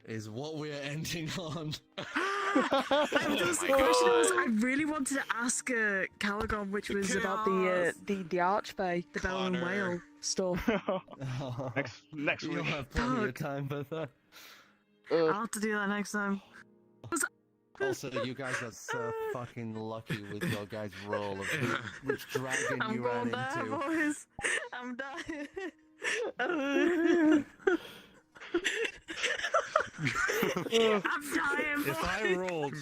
is what we're ending on. I really wanted to ask Calagon, which was about the Archfey, the Bell and Whale stuff. Next week. You'll have plenty of time for that. I'll have to do that next time. Also, you guys are so fucking lucky with your guys' roll of which dragon I'm you going ran there, into. boys. I'm dying. I'm dying, boys.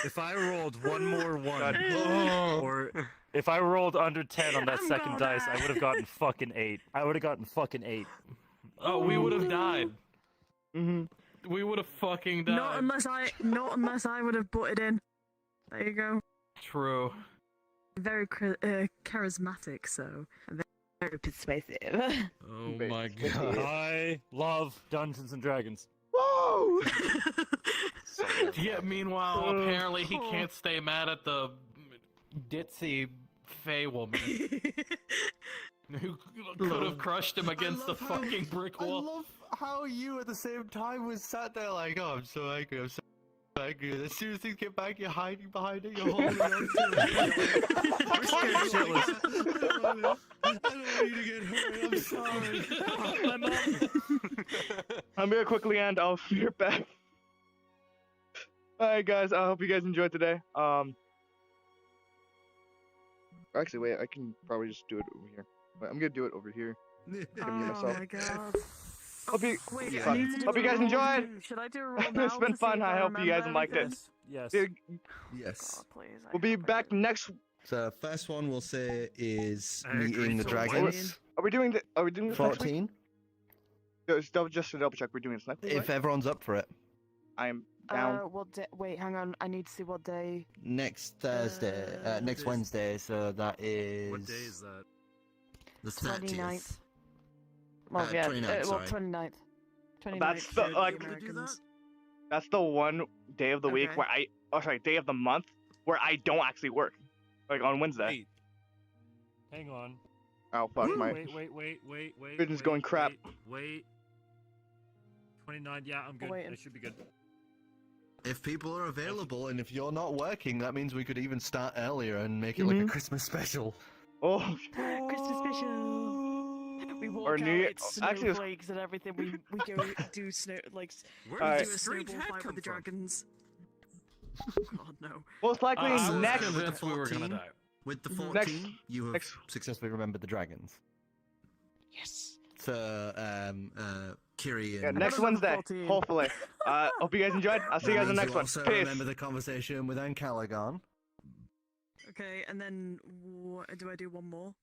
If I rolled one more one, or if I rolled under 10 on that second dice, I would have gotten fucking 8. I would have gotten fucking 8. Oh, we would have died. We would have fucking died. Not unless I would have butted in. There you go. True. Very charismatic, so very persuasive. Oh my god. I love Dungeons and Dragons. Whoa! Yeah, meanwhile, apparently he can't stay mad at the ditzy Fey woman. Who could have crushed him against the fucking brick wall. I love how you at the same time was sat there like, oh, I'm so angry, I'm so angry. As soon as things get back, you're hiding behind it, you're holding on to it. We're scared shitless. I don't want you to get hurt, I'm sorry. I'm gonna quickly end. I'll be right back. Alright, guys, I hope you guys enjoyed today. Actually, wait, I can probably just do it over here. Wait, I'm gonna do it over here. Oh my god. Hope you, Wait, hope you guys enjoyed. Should I do a roll now? It's been to see fun. if I hope you guys remember liked it. anything? Yes. Yes. Please, We'll be back next. So first one we'll say is I agree meeting the for dragons. Are we doing this next week? 14. Just to double check, we're doing this next week. If everyone's up for it. I'm down. What day? Wait, hang on. I need to see what day. Next Thursday, next Wednesday, so that is... What day is that? The 29th. Well, 29th, well, sorry. 29th. 29th. That's the like. Americans. That's the one day of the week Okay. where day of the month where I don't actually work. Like on Wednesday. Wait. Hang on. Oh fuck my. Wait. Business going crap. Wait. 29, yeah, I'm good. Waiting. I should be good. If people are available and if you're not working, that means we could even start earlier and make it like a Christmas special. Oh. Christmas special. We walk Or out, New Year- it's actually, it's- snowflakes and everything. We go do snow like Where we Alright. do a strange snowball hat fight come with the from? dragons. God no. Most likely I was next. convinced we were gonna die. With the Mhm. 14, you have next- successfully remembered the dragons. Yes. So, Kiri Yeah, and next Level Wednesday, 14. hopefully. Hope you guys enjoyed. I'll see you guys in the next one. Also Peace. remember the conversation with Uncalagon. Okay, and then do I do one more?